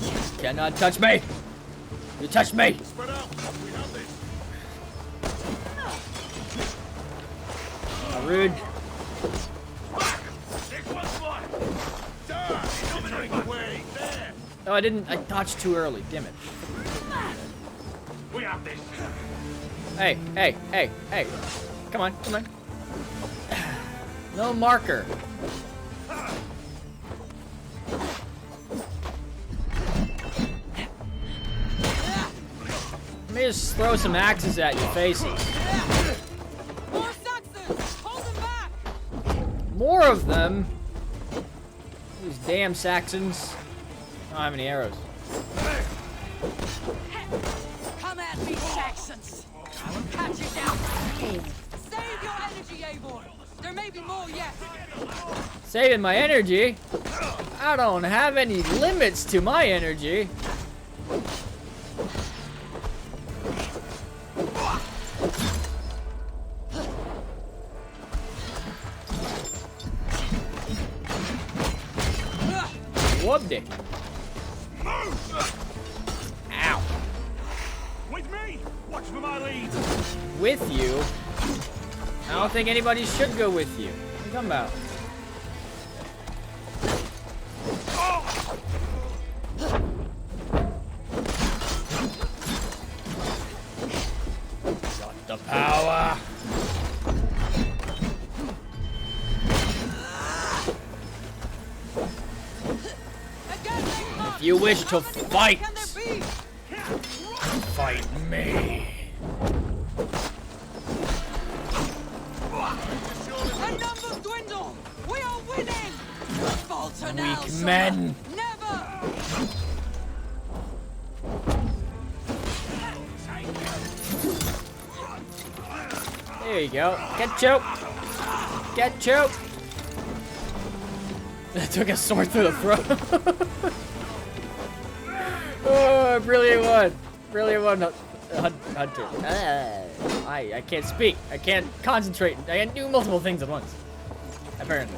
S1: You cannot touch me! You touched me! Rude. Oh, I didn't. I dodged too early. Damn it.
S10: We have this.
S1: Hey, hey, hey, hey. Come on, come on. No marker. Let me just throw some axes at your faces.
S3: More Saxons! Hold them back!
S1: More of them? These damn Saxons. I don't have any arrows.
S2: Come at me, Saxons! I will cut you down.
S3: Save your energy, Eivor! There may be more yet!
S1: Saving my energy? I don't have any limits to my energy. Whooped it. Ow.
S10: With me! Watch for my lead!
S1: With you? I don't think anybody should go with you. What are you talking about? Got the power. If you wish to fight, fight me.
S2: The numbers dwindle! We are winning! Falter now,
S1: Weak
S2: son.
S1: men.
S2: Never!
S1: There you go. Get choked. Get choked. That took a sword through the throat. Oh, brilliant one. Brilliant one, Hunter. I can't speak. I can't concentrate. I can't do multiple things at once. Apparently.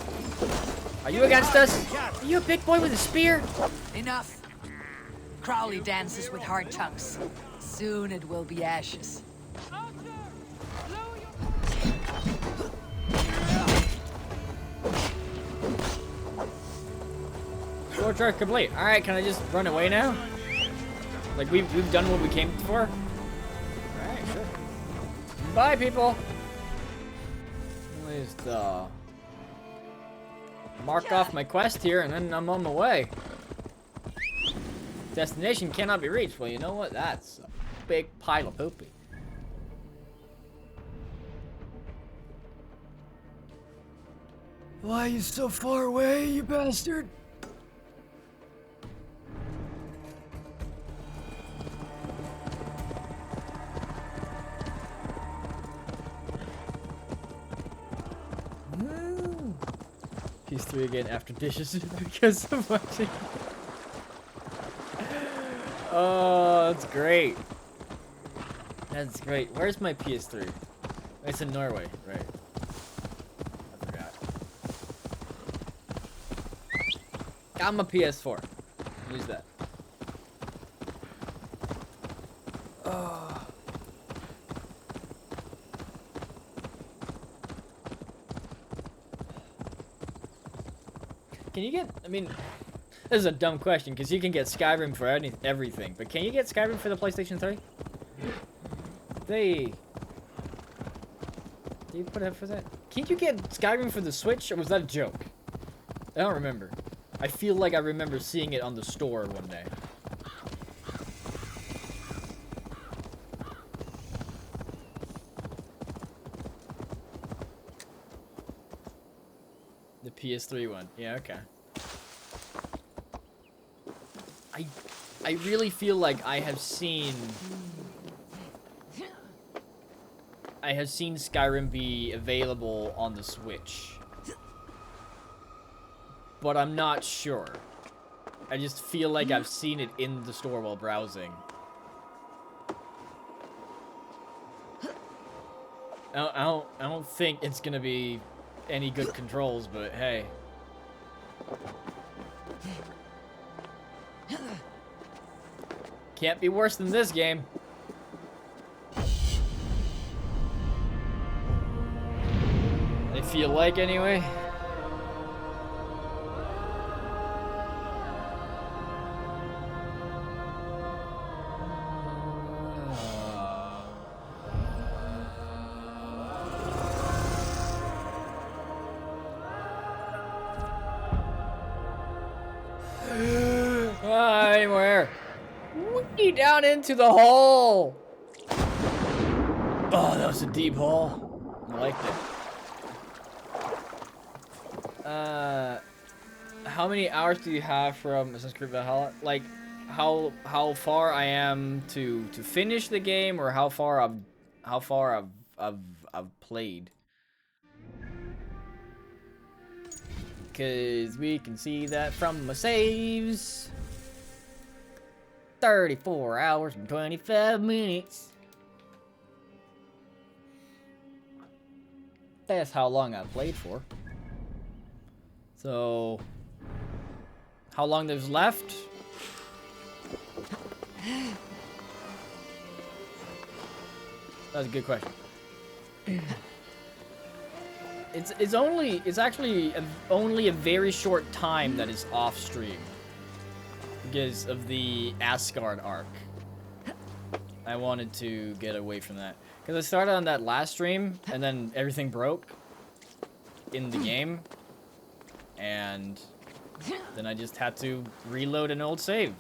S1: Are you against us? Are you a big boy with a spear?
S2: Enough. Crowley dances with hard chunks. Soon it will be ashes.
S1: Sword charge complete. Alright, can I just run away now? Like, we've done what we came for? Alright, sure. Bye, people! At least, mark off my quest here, and then I'm on my way. Destination cannot be reached. Well, you know what? That's a big pile of poopy. Why are you so far away, you bastard? PS3 again after dishes because of watching. Oh, that's great. That's great. Where's my PS3? It's in Norway, right? I forgot. I'm a PS4. Use that. Oh. Can you get, I mean, this is a dumb question, because you can get Skyrim for everything, but can you get Skyrim for the PlayStation 3? Do you put up for that? Can't you get Skyrim for the Switch, or was that a joke? I don't remember. I feel like I remember seeing it on the store one day. The PS3 one. Yeah, okay. I really feel like I have seen Skyrim be available on the Switch. But I'm not sure. I just feel like I've seen it in the store while browsing. I don't think it's gonna be any good controls, but hey. Can't be worse than this game. I feel like anyway. Anywhere. Whee, down into the hole. Oh, that was a deep hole. I liked it. How many hours do you have from Assassin's Creed Valhalla? Like, how far I am to finish the game, or how far I've played? Cause we can see that from my saves. 34 hours and 25 minutes. That's how long I played for. So, how long there's left? That's a good question. It's actually only a very short time that is off stream because of the Asgard arc. I wanted to get away from that because I started on that last stream and then everything broke in the game, and then I just had to reload an old save.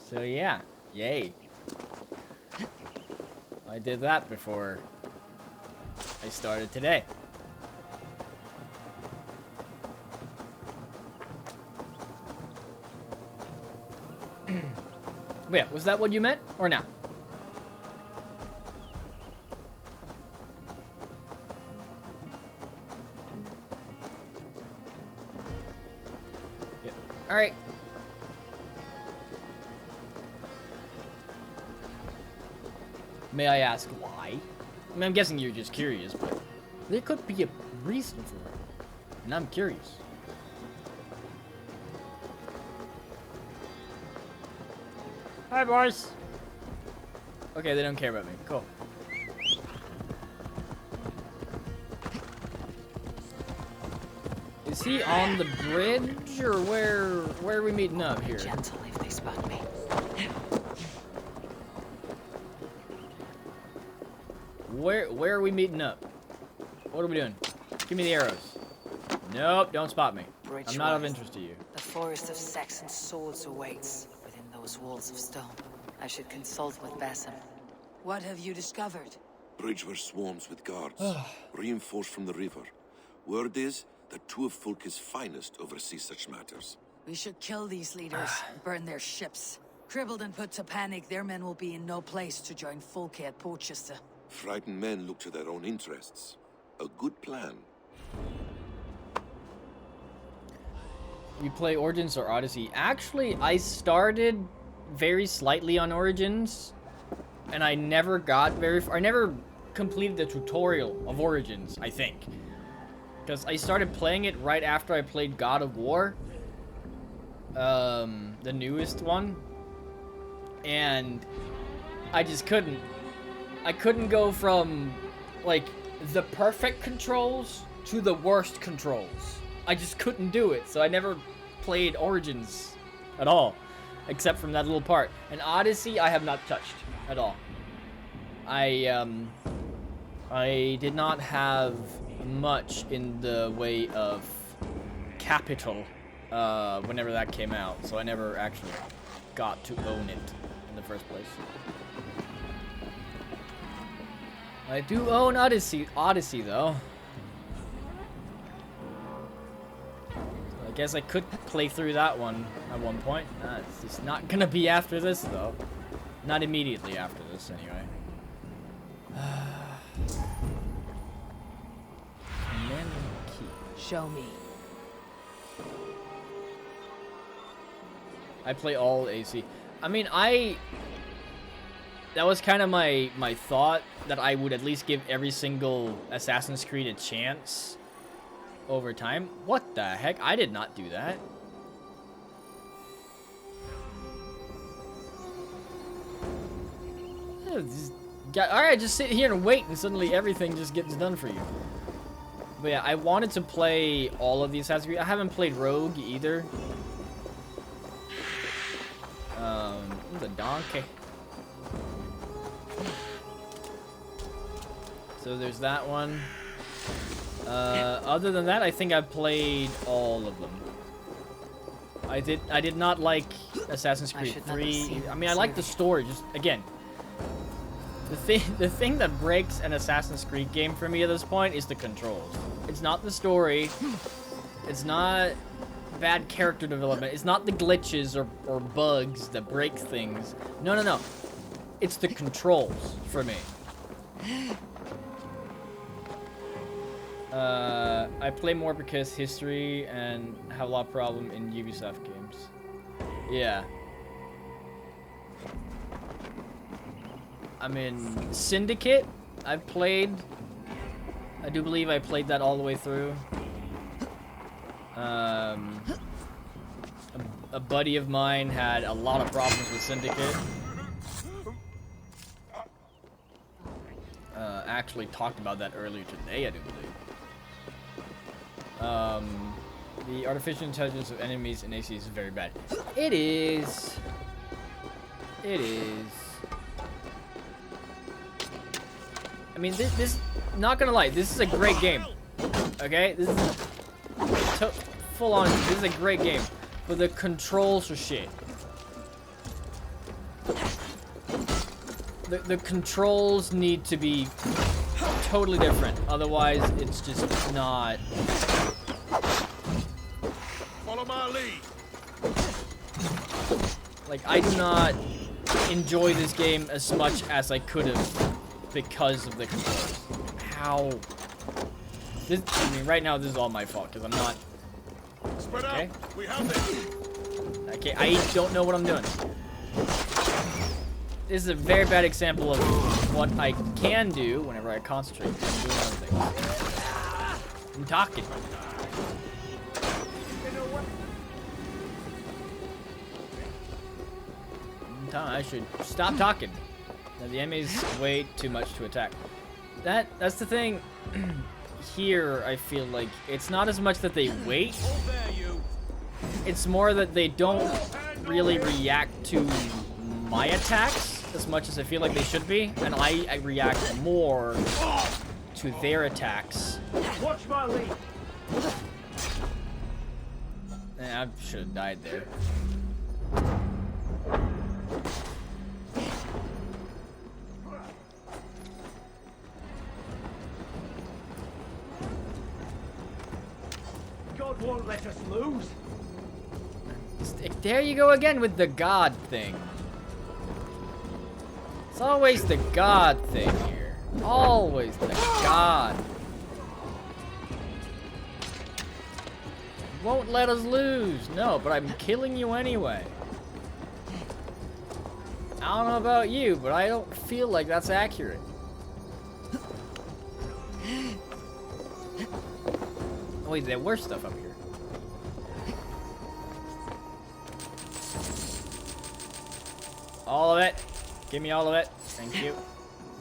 S1: So yeah, yay. I did that before I started today. Yeah, was that what you meant or not? Yeah. All right. May I ask why? I mean, I'm guessing you're just curious, but there could be a reason for it, and I'm curious. Hi, boys. Okay, they don't care about me. Cool. Is he on the bridge, or where are we meeting up here?
S2: Gentle if they spot me.
S1: Where are we meeting up? What are we doing? Give me the arrows. Nope, don't spot me. I'm not of interest to you.
S2: The forest of Saxon swords awaits within those walls of stone. I should consult with Basim. What have you discovered?
S9: Bridge were swarms with guards, reinforced from the river. Word is that two of Fulke's finest oversee such matters.
S2: We should kill these leaders and burn their ships. Crippled and put to panic, their men will be in no place to join Fulke at Portchester.
S9: Frightened men look to their own interests. A good plan.
S1: You play Origins or Odyssey? Actually, I started very slightly on Origins, and I never got very far. I never completed the tutorial of Origins, I think. Because I started playing it right after I played God of War. The newest one. And I just couldn't. I couldn't go from, like, the perfect controls to the worst controls. I just couldn't do it, so I never played Origins at all. Except from that little part. And Odyssey, I have not touched at all. I did not have much in the way of capital whenever that came out, so I never actually got to own it in the first place. I do own Odyssey though. I guess I could play through that one at one point. It's just not gonna be after this though. Not immediately after this anyway. Command key.
S2: Show me.
S1: I play all AC. I mean, that was kind of my thought, that I would at least give every single Assassin's Creed a chance over time. What the heck? I did not do that. Alright, just sit here and wait, and suddenly everything just gets done for you. But yeah, I wanted to play all of the Assassin's Creed. I haven't played Rogue either. The donkey. So there's that one. Other than that, I think I've played all of them. I did not like Assassin's Creed 3. I mean, I like the story. Just again, the thing that breaks an Assassin's Creed game for me at this point is the controls. It's not the story. It's not bad character development. It's not the glitches or bugs that break things. No. It's the controls for me. I play more because history and have a lot of problem in Ubisoft games. Yeah. I mean, Syndicate, I've played. I do believe I played that all the way through. A buddy of mine had a lot of problems with Syndicate. Actually talked about that earlier today, I do believe. The artificial intelligence of enemies in AC is very bad. It is. It is. I mean, this not gonna lie, this is a great game. Okay, this is full on. This is a great game, but the controls are shit. the controls need to be totally different. Otherwise, it's just not.
S4: Follow my lead.
S1: Like, I do not enjoy this game as much as I could have because of the controls. How? This, I mean, right now this is all my fault because I'm not.
S4: Spread
S1: Okay.
S4: out. We have this.
S1: Okay, I don't know what I'm doing. This is a very bad example of what I can do whenever I concentrate on doing other things. I'm talking. I should stop talking. Now, the enemy's way too much to attack. That's the thing. Here, I feel like it's not as much that they wait. It's more that they don't really react to my attacks as much as I feel like they should be, and I react more to their attacks.
S6: Watch my lead.
S1: I should have died there.
S6: God won't let us lose.
S1: There you go again with the God thing. It's always the God thing here. Always the God. Won't let us lose. No, but I'm killing you anyway. I don't know about you, but I don't feel like that's accurate. Oh, wait, there was stuff up here. All of it. Give me all of it. Thank you.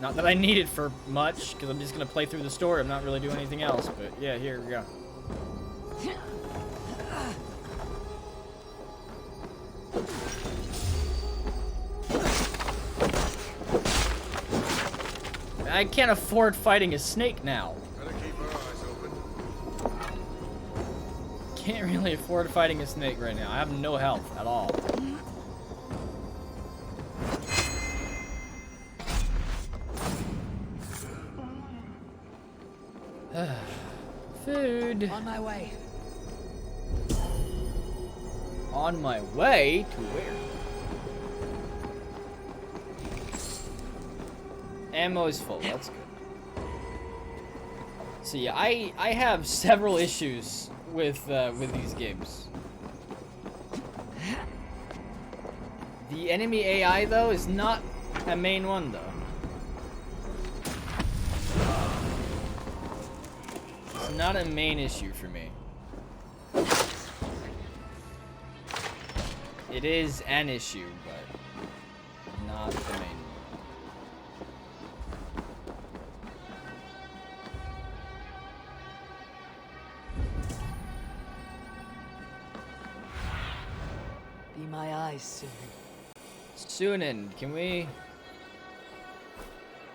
S1: Not that I need it for much, because I'm just going to play through the story. I'm not really doing anything else, but yeah, here we go. I can't afford fighting a snake now.
S4: Better keep our eyes open.
S1: Can't really afford fighting a snake right now. I have no health at all. Food.
S2: On my way.
S1: On my way to where? Ammo is full. That's good. See, I have several issues with these games. The enemy AI though is not a main one though. It's not a main issue for me. It is an issue, but not the main one.
S2: Be my eyes soon.
S1: Sunan, can we...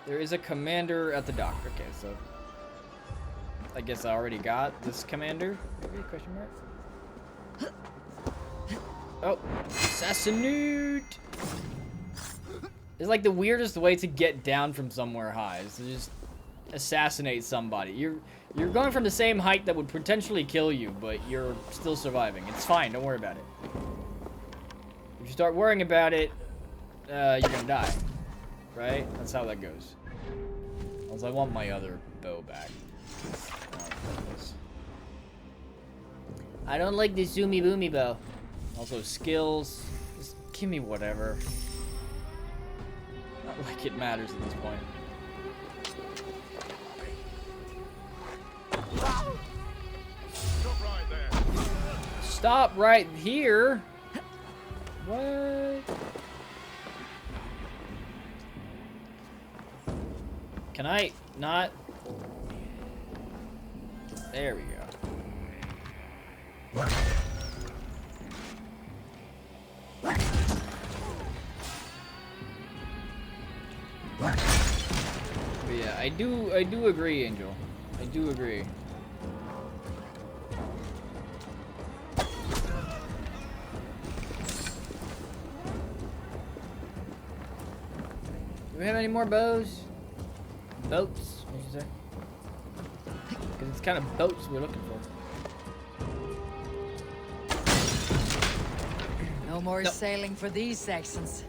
S1: There is a commander at the dock. Okay, so... I guess I already got this commander. Maybe? Question mark? Oh, assassinate! It's like the weirdest way to get down from somewhere high is to just assassinate somebody. You're going from the same height that would potentially kill you, but you're still surviving. It's fine, don't worry about it. If you start worrying about it, you're gonna die. Right? That's how that goes. Also, I want my other bow back. I don't like the zoomy boomy bow. Also, skills. Just give me whatever. Not like it matters at this point.
S4: Stop right there.
S1: Stop right here? What? Can I not? There we go. But yeah, I do agree, Angel. I do agree. we have any more bows? Boats, I should say. Because it's kind of boats we're looking for.
S2: No more sailing for these sections.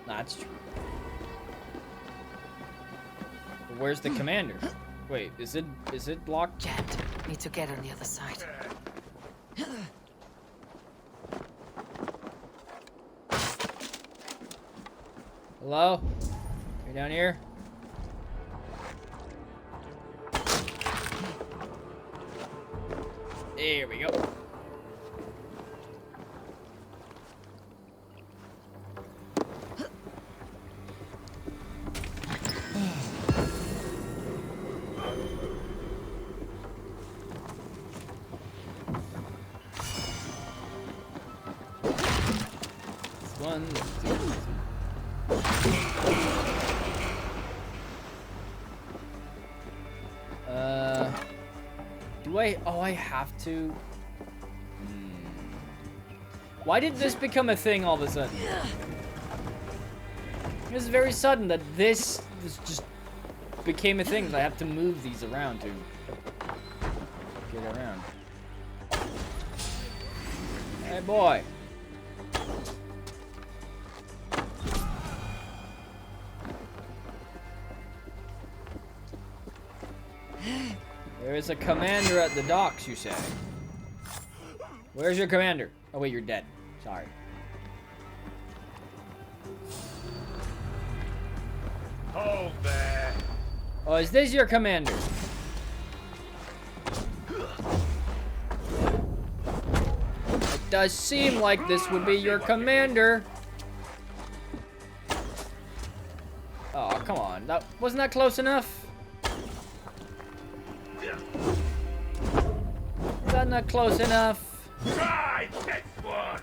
S1: That's true. But where's the commander? Wait, is it blocked?
S2: Can't. Need to get on the other side.
S1: Hello? You down here? There we go. One, two. Do I? Oh, I have to. Why did this become a thing all of a sudden? It was very sudden that this just became a thing that I have to move these around to get around. Hey, boy. There is a commander at the docks, you say? Where's your commander? Oh wait, you're dead. Sorry.
S5: Hold there.
S1: Oh, is this your commander? It does seem like this would be your commander. Oh, come on. Wasn't that close enough? Is that not close enough?
S5: Try this one.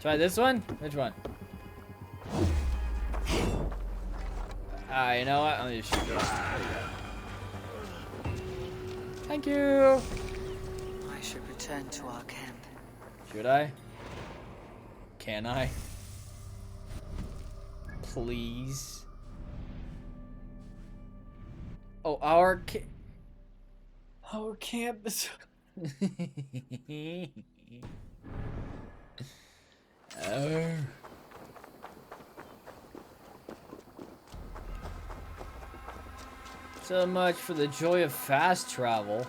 S1: Try this one? Which one? You know what? I'm gonna shoot this. Thank you.
S2: I should return to our camp.
S1: Should I? Can I? Please. Oh, our camp is. Oh. So much for the joy of fast travel.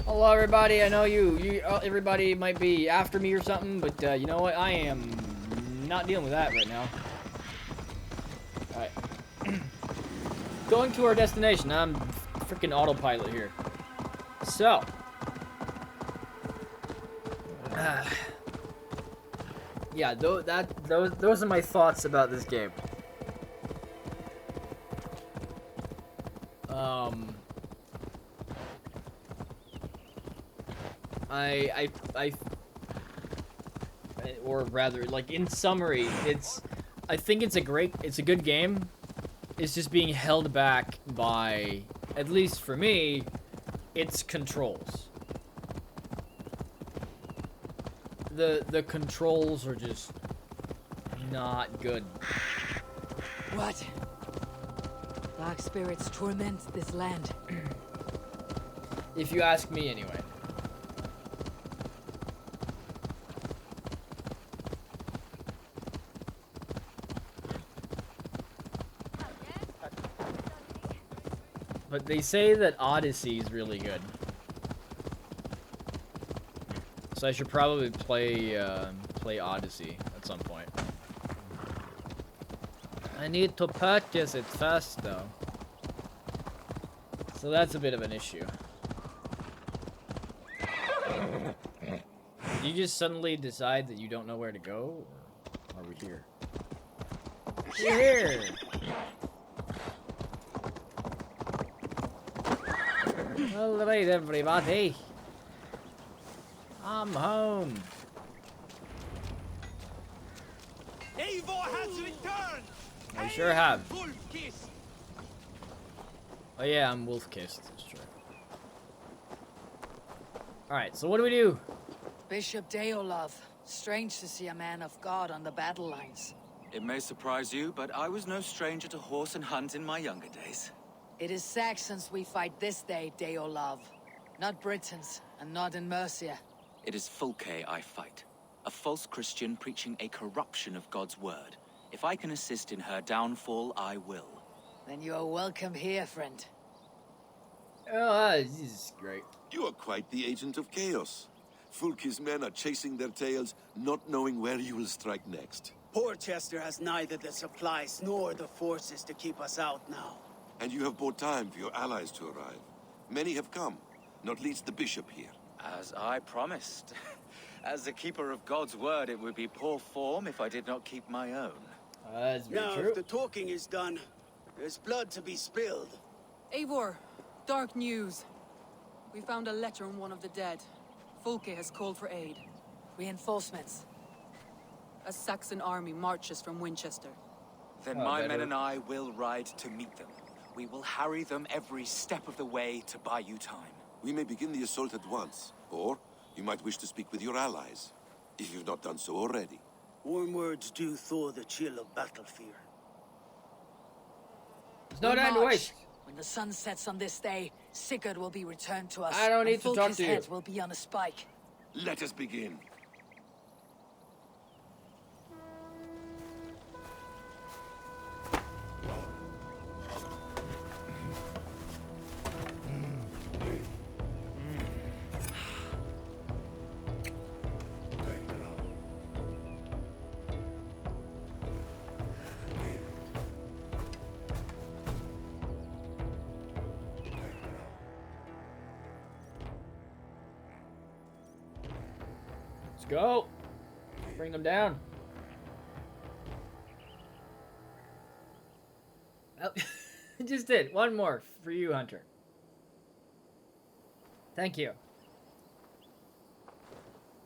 S1: Hello, everybody. I know everybody might be after me or something, but you know what? I am not dealing with that right now. All right. Going to our destination. I'm freaking autopilot here. So. Yeah, those are my thoughts about this game. Or rather, like in summary, I think it's a good game. It's just being held back by, at least for me, its controls. The controls are just not good.
S2: What? Dark spirits torment this land.
S1: If you ask me, anyway. But they say that Odyssey is really good. So I should probably play Odyssey at some point. I need to purchase it first, though. So that's a bit of an issue. Did you just suddenly decide that you don't know where to go? Or are we here? We're here! Alright, everybody. I'm home.
S6: Eivor has returned.
S1: I sure have.
S6: Full kiss.
S1: Oh yeah, I'm wolf-kissed. That's true. Alright, so what do we do?
S2: Bishop Deolov. Strange to see a man of God on the battle lines.
S12: It may surprise you, but I was no stranger to horse and hunt in my younger days.
S2: It is Saxons we fight this day, Deolov. Not Britons, and not in Mercia.
S12: It is Fulke I fight. A false Christian preaching a corruption of God's word. If I can assist in her downfall, I will.
S2: Then you are welcome here, friend.
S1: Oh, this is great.
S9: You are quite the agent of chaos. Fulke's men are chasing their tails, not knowing where you will strike next.
S11: Porchester has neither the supplies nor the forces to keep us out now.
S9: And you have bought time for your allies to arrive. Many have come, not least the bishop here.
S12: As I promised. As the keeper of God's word, it would be poor form if I did not keep my own.
S1: That's very
S11: now,
S1: true.
S11: if the talking is done, there's blood to be spilled.
S3: Eivor, dark news. We found a letter on one of the dead. Fulke has called for aid.
S2: Reinforcements.
S3: A Saxon army marches from Winchester.
S12: Then my men and I will ride to meet them. We will harry them every step of the way to buy you time.
S9: We may begin the assault at once, or you might wish to speak with your allies, if you've not done so already.
S11: Warm words do thaw the chill of battle fear.
S1: There's no time to waste.
S2: When the sun sets on this day, Sigurd will be returned to us.
S1: I don't need to talk
S2: Fulke's
S1: to you.
S2: head will be on a spike.
S9: Let us begin.
S1: Let's go. Bring them down. Oh, I just did. One more for you, Hunter. Thank you.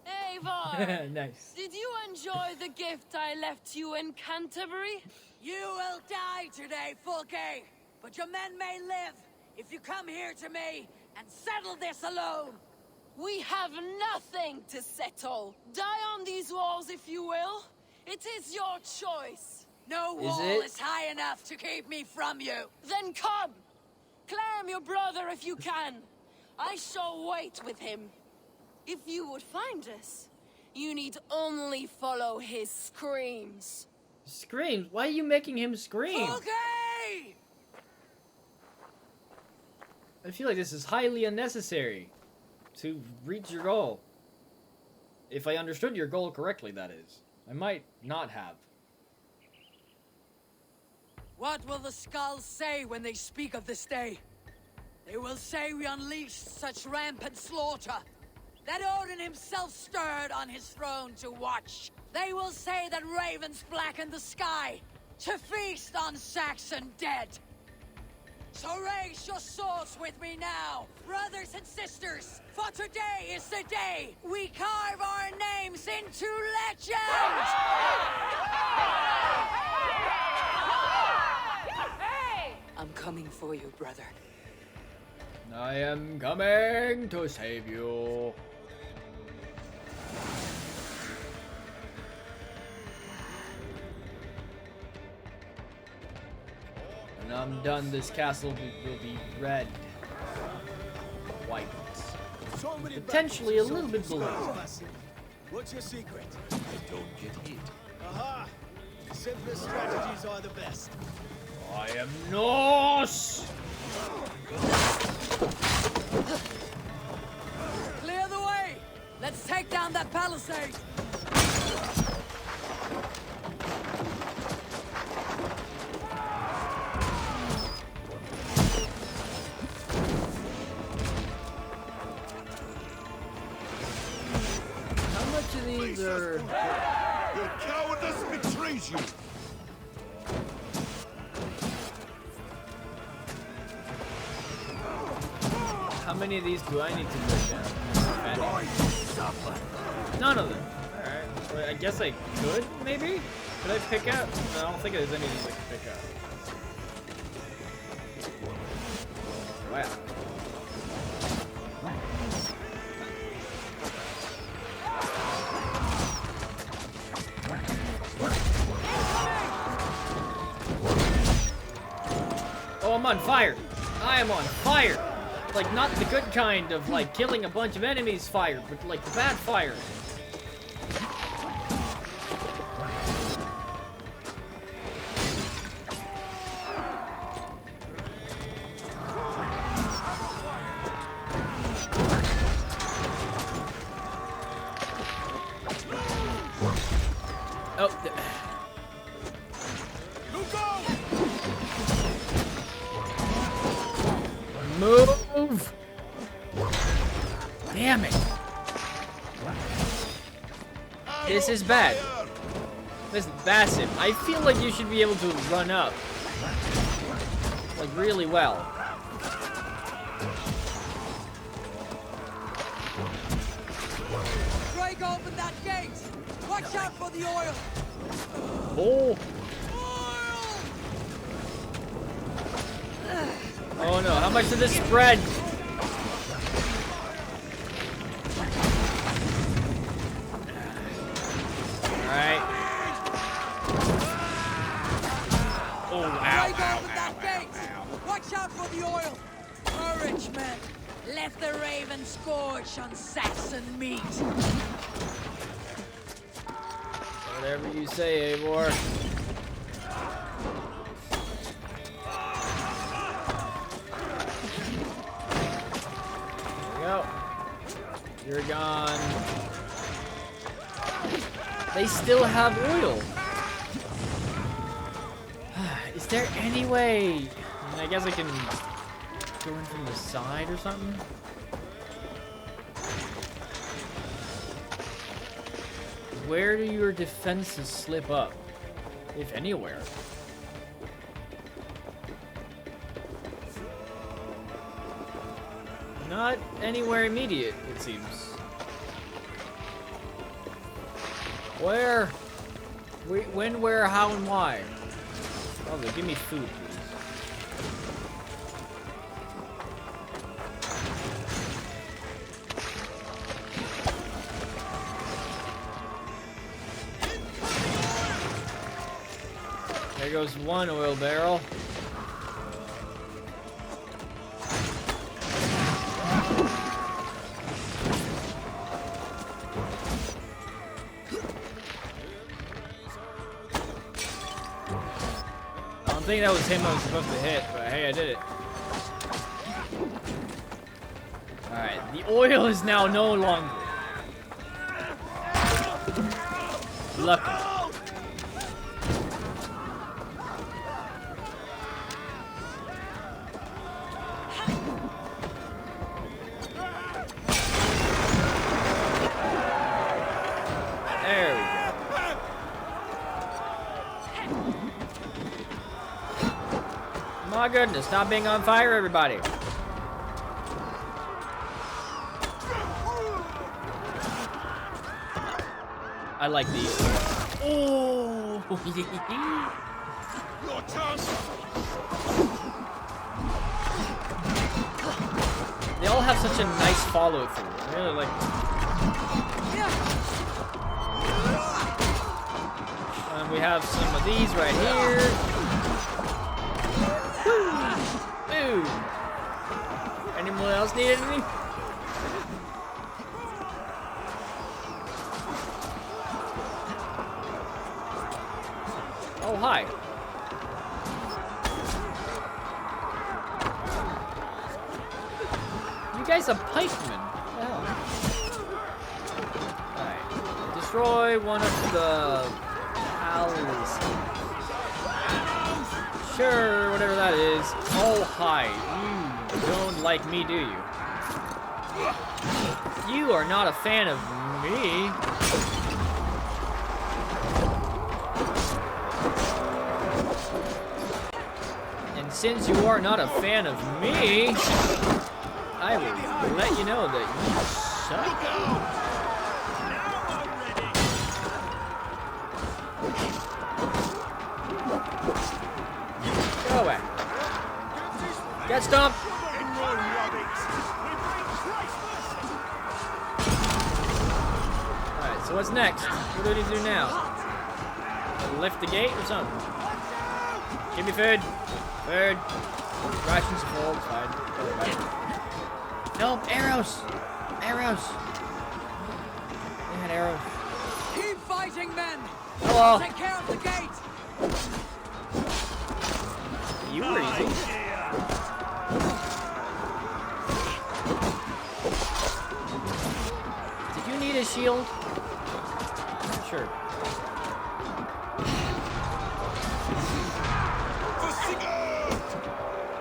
S13: Eivor!
S1: Nice.
S13: Did you enjoy the gift I left you in Canterbury?
S2: You will die today, Fulke! But your men may live if you come here to me and settle this alone!
S13: We have nothing to settle. Die on these walls if you will. It is your choice.
S2: No wall is high enough to keep me from you.
S13: Then come. Claim your brother if you can. I shall wait with him. If you would find us, you need only follow his screams.
S1: Screams? Why are you making him scream?
S2: Okay!
S1: I feel like this is highly unnecessary to reach your goal. If I understood your goal correctly, that is. I might not have.
S2: What will the skulls say when they speak of this day? They will say we unleashed such rampant slaughter, that Odin himself stirred on his throne to watch. They will say that ravens blackened the sky, to feast on Saxon dead. So raise your swords with me now, brothers and sisters, for today is the day we carve our names into legend! I'm coming for you, brother.
S1: I am coming to save you. When I'm done, this castle will be red, white, potentially a little bit blue.
S14: What's your secret?
S9: I don't get hit.
S14: Aha! Simplest strategies are the best.
S1: I am Norse!
S2: Clear the way! Let's take down that palisade!
S1: How much of these are...
S4: Your cowardice betrays you!
S1: How many of these do I need to put down? None of them. Alright. Well, I guess I could, maybe? Could I pick up? No, I don't think there's any of these I can pick up. Wow. Oh, I'm on fire. I am on fire. Like, not the good kind of, like, killing a bunch of enemies fire, but, like, the bad fire. Oh, move! Damn it! This is bad. Listen, Basim, I feel like you should be able to run up. Like, really well.
S2: Break open that gate! Watch out for the oil!
S1: Oh! Oh no, how much did this spread? Alright. Oh, ow,
S2: Break open that gate! Watch out for the oil! Courage, men! Let the raven scorch on Saxon meat!
S1: Whatever you say, Eivor. There we go. You're gone. They still have oil. Is there any way? I mean, I guess I can go in from the side or something. Where do your defenses slip up, if anywhere? Not anywhere immediate, it seems. Where? When, where, how, and why? Oh, give me food, please. There goes one oil barrel. I don't think that was him I was supposed to hit, but hey, I did it. Alright, the oil is now no longer. Lucky. There we go. My goodness, stop being on fire, everybody. I like these. Oh!
S5: Your turn.
S1: They all have such a nice follow through. I really like them. And we have some of these right here. Woo! Anyone else need anything? Oh, hi. You guys are pikemen. What the hell? Alright. Destroy one of the palaces. Sure, whatever that is. Oh, hi. You don't like me, do you? You are not a fan of me. And since you are not a fan of me, I will let you know that you suck. Go away. Get stomped. what's next? What do we need to do now? Lift the gate or something? Give me food. Food. Rations full. It's fine. Help! Arrows! Arrows! They had arrows.
S2: Keep fighting, men!
S1: Hello.
S2: Take care of the gate!
S1: You were easy. Did you need a shield? Sure.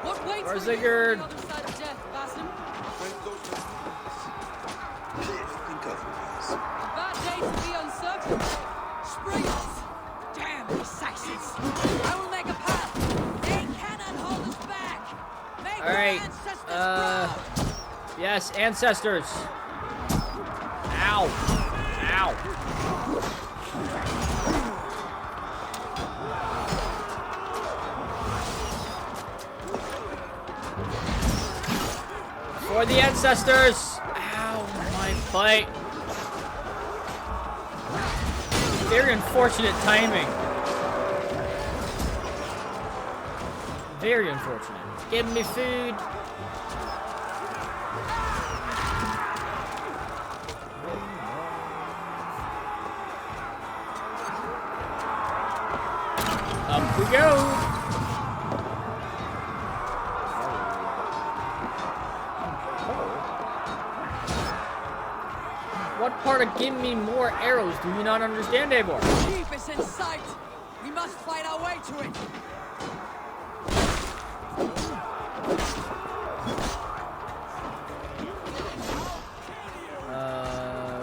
S2: What waits
S1: For
S2: for you
S1: Sigurd.
S2: on the other side of death, Basim? Bad day to be uncertain. Springs! Damn these Saxons! I will make a path! They cannot hold us back! Make our
S1: Alright.
S2: ancestors proud!
S1: Yes, ancestors. Ow. Ow. For the ancestors. Ow, my butt. Very unfortunate timing. Very unfortunate. Give me food. Up we go. What part of give me more arrows do you not understand, Eivor?
S2: Keep us in sight! We must fight our way to it!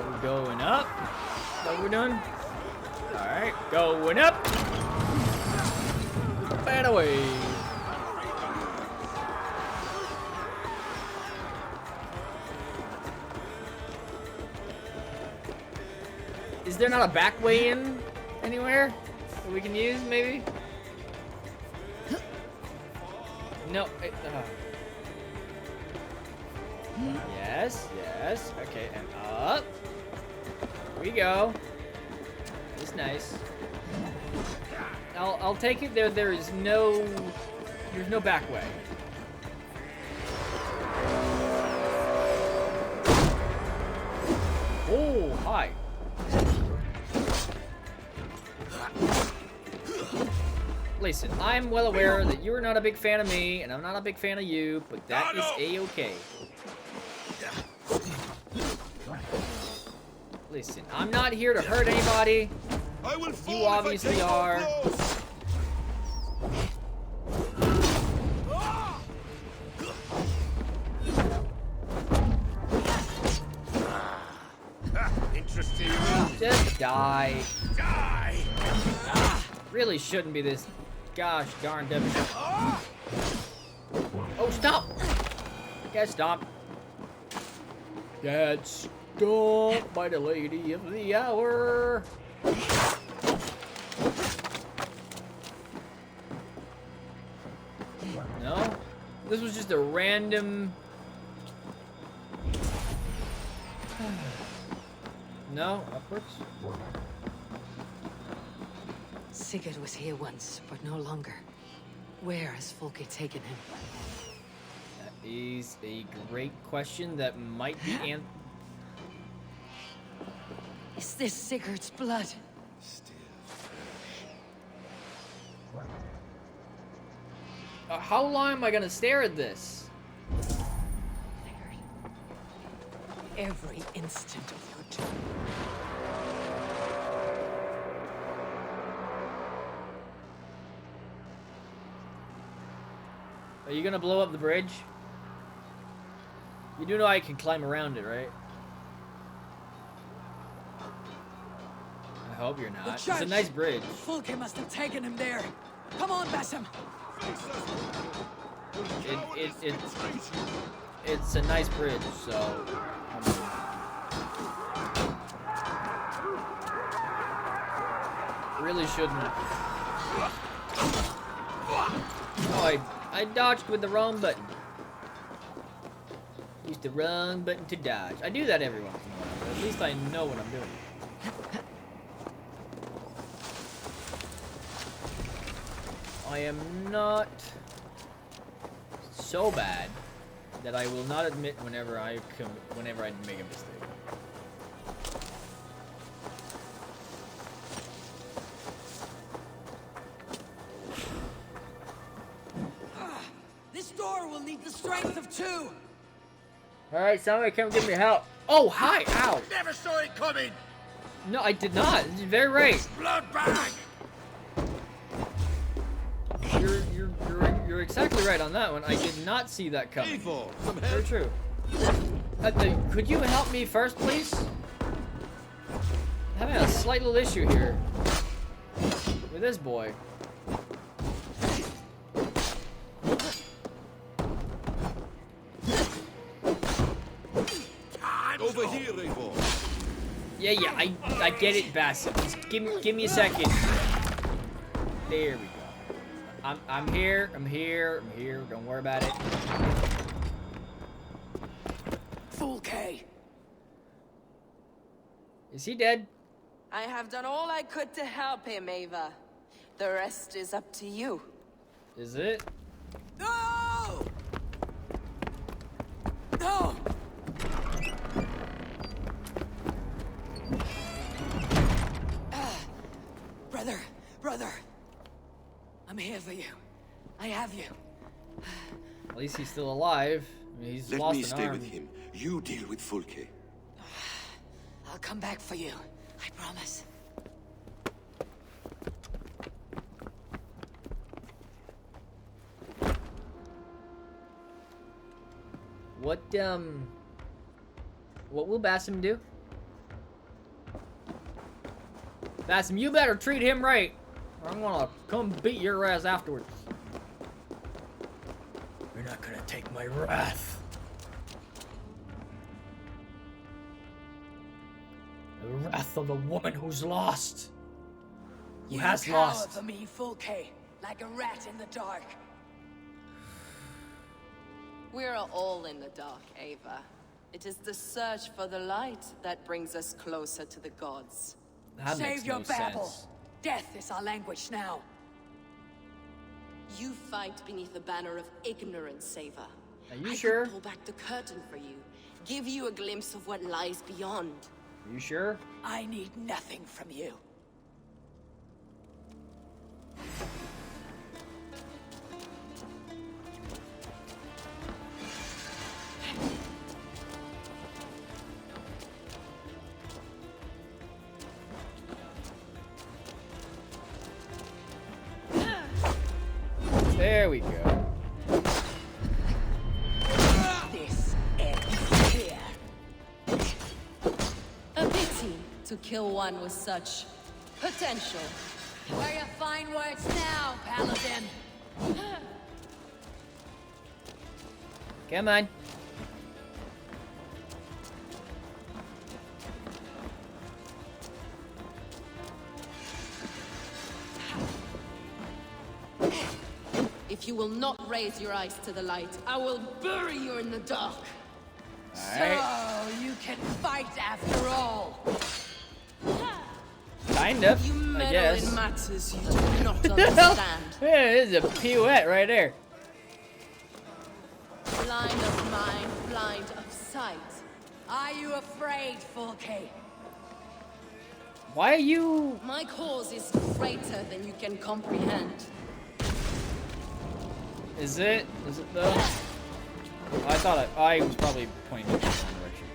S1: We're going up. What we're doing? Alright, going up. And away. Is there not a back way in anywhere that we can use, maybe? No. Yes, yes. Okay, and up. Here we go. It's nice. I'll take it there. There's no back way. Oh, hi. Listen, I'm well aware that you're not a big fan of me, and I'm not a big fan of you, but that is a-okay. Listen, I'm not here to hurt anybody. You obviously are.
S5: Interesting.
S1: Just die.
S5: Die!
S1: Really shouldn't be this gosh darn difficult. Oh, stop! Get stopped. Get stopped by the lady of the hour. No? This was just a random... No? Upwards?
S2: Sigurd was here once, but no longer. Where has Folke taken him?
S1: That is a great question that might be
S2: Is this Sigurd's blood?
S1: how long am I gonna stare at this?
S2: Every instant of your time.
S1: Are you gonna blow up the bridge? You do know I can climb around it, right? I hope you're not. It's a nice bridge.
S2: Folke must have taken him there. Come on, Basim.
S1: It's a nice bridge, so... really shouldn't. Oh, I dodged with the wrong button. Used the wrong button to dodge. I do that every once in a while, but at least I know what I'm doing. I am not so bad that I will not admit whenever I make a mistake.
S2: This door will need the strength of two.
S1: All right, somebody come give me help. Oh, hi! Ow!
S6: Never saw it coming.
S1: No, I did not. You're very right.
S6: Blood bag.
S1: You're exactly right on that one. I did not see that coming. Very true. Could you help me first, please? I'm having a slight little issue here with this boy.
S9: Over here, Eivor.
S1: Yeah, I get it, Bassett. Just give me a second. There we go. I'm here. Don't worry about it.
S2: Fool K.
S1: Is he dead?
S13: I have done all I could to help him, Ava. The rest is up to you.
S1: Is it?
S2: No! No! Brother. I'm here for you. I have you.
S1: At least he's still alive. I mean, he's
S9: Let
S1: lost
S9: me
S1: an
S9: stay
S1: arm.
S9: with him. You deal with Fulke.
S2: I'll come back for you. I promise.
S1: What will Bassam do? Bassam, you better treat him right, or I'm gonna come beat your ass afterwards. You're not gonna take my wrath. The wrath of a woman who's lost. Who has lost.
S2: You cower for me, Full K, like a rat in the dark.
S13: We're all in the dark, Ava. It is the search for the light that brings us closer to the gods.
S1: That
S2: Save
S1: makes
S2: your
S1: no
S2: babble.
S1: sense.
S2: Death is our language now.
S13: You fight beneath the banner of ignorance, Ava.
S1: Are you
S13: I
S1: sure?
S13: could pull back the curtain for you, give you a glimpse of what lies beyond.
S1: Are you sure?
S2: I need nothing from you.
S1: There we go.
S2: This ends here.
S13: A pity to kill one with such potential.
S2: Where your fine words now, Paladin?
S1: Come on.
S13: If you will not raise your eyes to the light, I will bury you in the dark.
S2: So you can fight after all.
S1: Kind of,
S13: You
S1: I
S13: meddle
S1: guess.
S13: in matters you do not understand.
S1: Yeah, it is a pirouette right there.
S13: Blind of mind, blind of sight.
S2: Are you afraid, Full K?
S1: Why are you...
S13: My cause is greater than you can comprehend.
S1: Is it? Is it though? I thought I was probably pointing in the wrong direction.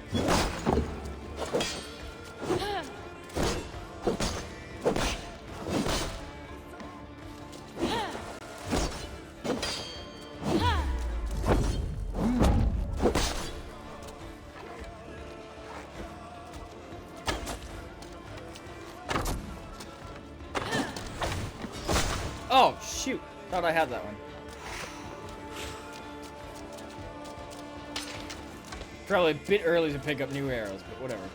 S1: Oh, shoot. Thought I had that one. Probably a bit early to pick up new arrows, but whatever.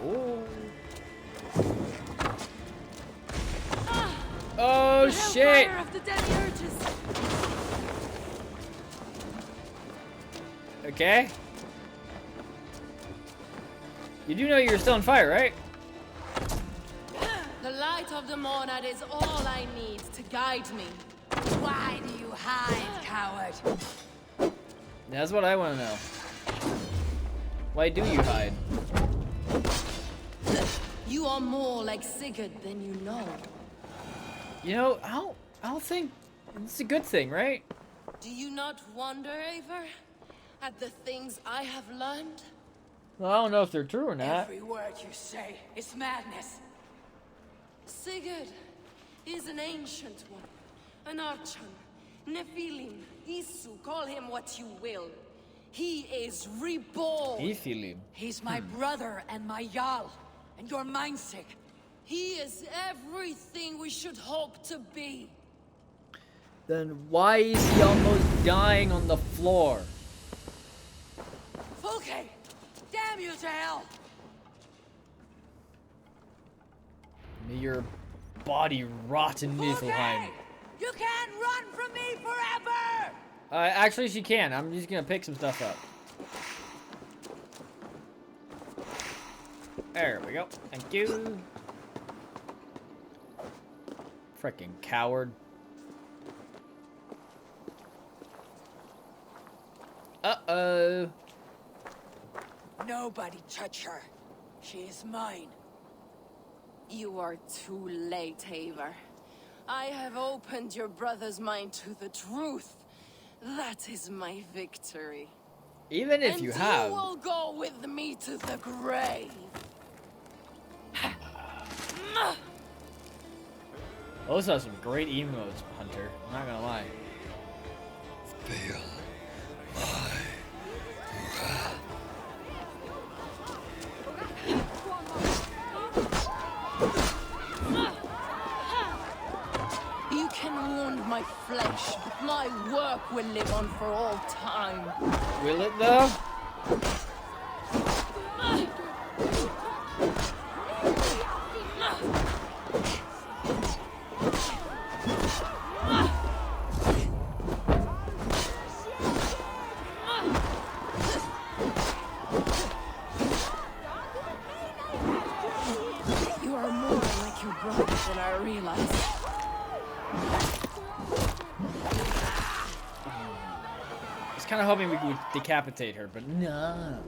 S1: Oh. Oh, shit!
S13: Of the demiurges.
S1: Okay? You do know you're still on fire, right?
S13: The light of the Monad is all I need to guide me.
S2: Why do you hide, coward?
S1: That's what I want to know. Why do you hide?
S13: You are more like Sigurd than you know.
S1: You know, I don't think it's a good thing, right?
S13: Do you not wonder, Eivor, at the things I have learned?
S1: Well, I don't know if they're true or not.
S2: Every word you say is madness.
S13: Sigurd is an ancient one. An Archon, Nephilim, Isu, call him what you will. He is reborn.
S1: Nephilim.
S2: He's my brother and my Jarl, and you're mine, Sig.
S13: He is everything we should hope to be.
S1: Then why is he almost dying on the floor?
S2: Fulke, damn you to hell!
S1: May your body rot in Niflheim.
S2: You can't run from me forever!
S1: Actually, she can. I'm just gonna pick some stuff up. There we go. Thank you. Frickin' coward. Uh-oh.
S2: Nobody touch her. She is mine.
S13: You are too late, Eivor. I have opened your brother's mind to the truth. That is my victory.
S1: Even if you have.
S13: You will go with me to the grave.
S1: Those are some great emotes, Hunter. I'm not gonna lie.
S9: Fail.
S13: You can wound my flesh, but my work will live on for all time.
S1: Will it though?
S13: You are more like your brother than I realized.
S1: I was kind of hoping we could decapitate her, but no.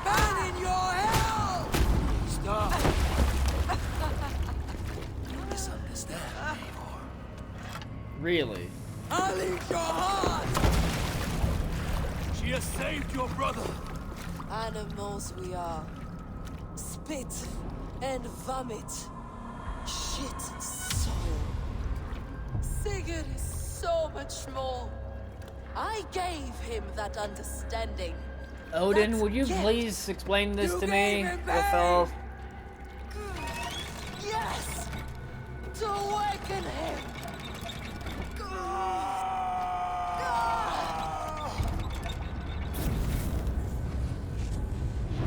S2: Burn in your hell!
S6: Stop! You misunderstand, Eivor.
S1: Really?
S2: I'll eat your heart!
S6: She has saved your brother!
S13: Animals we are. Spit and vomit. Shit soul. Sigurd is so much more. I gave him that understanding.
S1: Odin,
S13: That
S1: would you
S13: gift.
S1: please explain this
S2: You
S1: to
S2: gave
S1: me,
S2: it
S1: little
S2: back.
S1: fellow?
S13: Yes! To awaken him!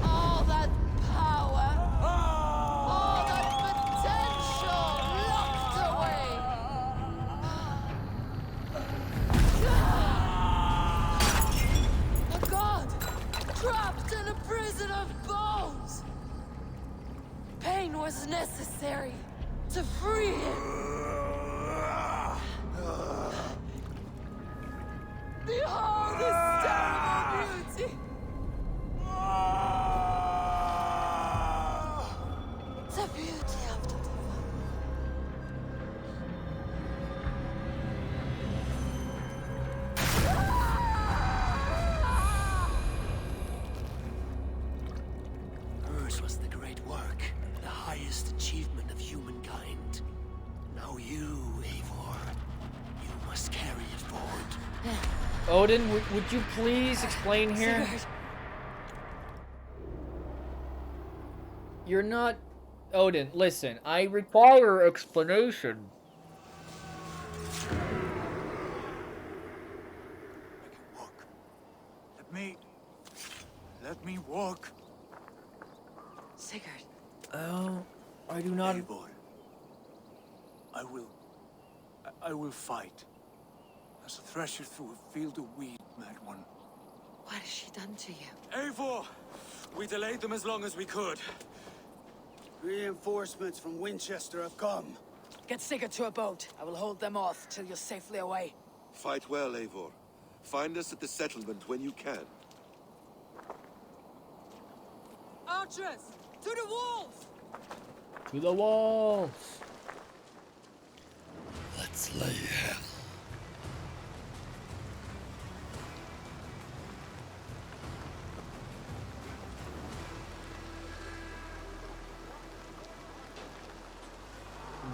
S13: All that power, all that potential locked away. A god trapped in a prison of bones. Pain was necessary to free him. Behold his terrible beauty. The beauty of the divine.
S6: Hers was the great work, the highest achievement of humankind. Now you, Eivor, you must carry it forward.
S1: Odin, would you please explain here?
S2: Sigurd.
S1: You're not... Odin, listen, I require explanation.
S7: I can walk. Let me walk.
S2: Sigurd.
S1: Oh, I do not...
S7: Eivor.
S8: I will fight. As a thresher through a field of wheat, mad one.
S2: What has she done to you?
S12: Eivor! We delayed them as long as we could.
S11: Reinforcements from Winchester have come.
S2: Get Sigurd to a boat. I will hold them off till you're safely away.
S9: Fight well, Eivor. Find us at the settlement when you can.
S2: Archers! To the walls!
S1: To the walls!
S9: Let's lay hell.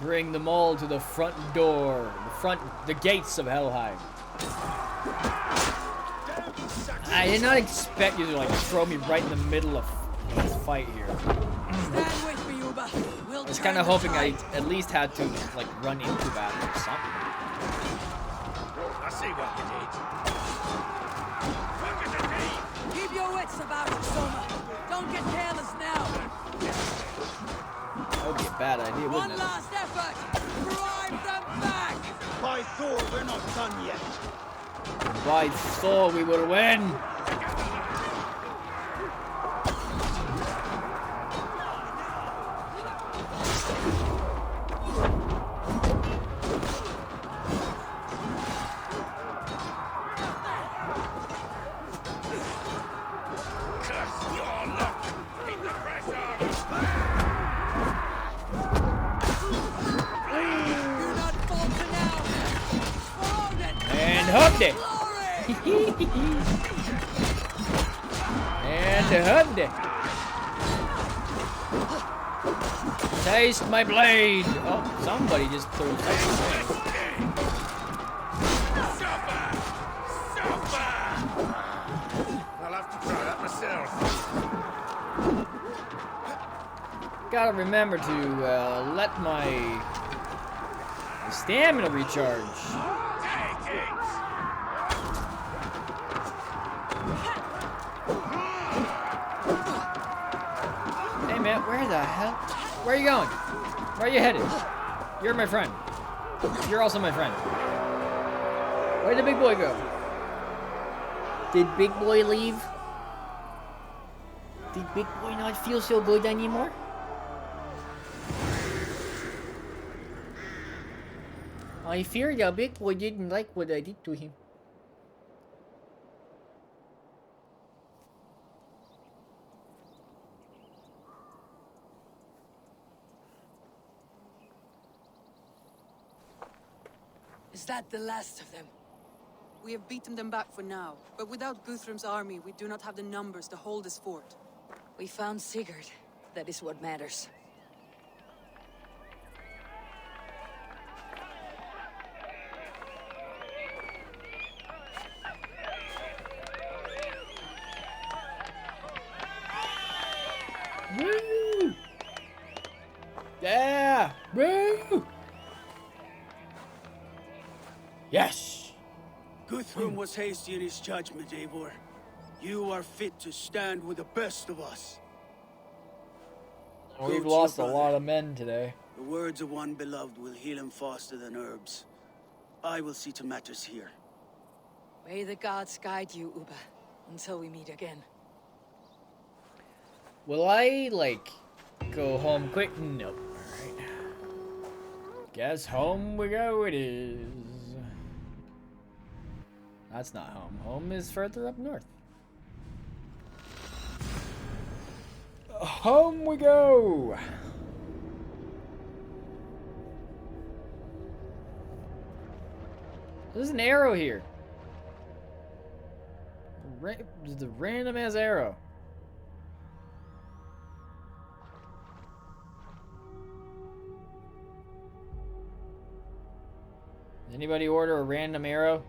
S1: Bring them all to the front door, the gates of Helheim. I did not expect you to like throw me right in the middle of a fight here.
S2: Stand with me, Uba. We'll
S1: I was kind of hoping I at least had to like run into that or something.
S14: I see what you did.
S2: Keep your wits about you, Soma. Don't get careless now.
S1: That would be a bad idea, wouldn't
S2: One
S1: it?
S2: last effort. Drive them back.
S11: By Thor, we're not done yet.
S1: By Thor, we will win. And hubbed it. And hubbed it. Taste my blade. Oh, somebody just threw something.
S14: I'll have to try that myself.
S1: Gotta remember to let my stamina recharge. Hey man, where the hell? Where are you going? Where are you headed? You're my friend. You're also my friend. Where did the big boy go? Did big boy leave? Did big boy not feel so good anymore? I fear the big boy didn't like what I did to him.
S2: Is that the last of them?
S3: We have beaten them back for now, but without Guthrum's army, we do not have the numbers to hold this fort.
S2: We found Sigurd. That is what matters.
S1: Woo! Yeah! Woo! Yes!
S11: Guthrum was hasty in his judgment, Eivor. You are fit to stand with the best of us.
S1: We've
S11: Go to
S1: lost a
S11: your
S1: lot
S11: brother.
S1: of men today.
S11: The words of one beloved will heal him faster than herbs. I will see to matters here.
S2: May the gods guide you, Uba, until we meet again.
S1: Will I, like, go home quick? No. Alright. Guess home we go it is. That's not home. Home is further up north. Home we go! There's an arrow here. Just a random ass arrow. Does anybody order a random arrow?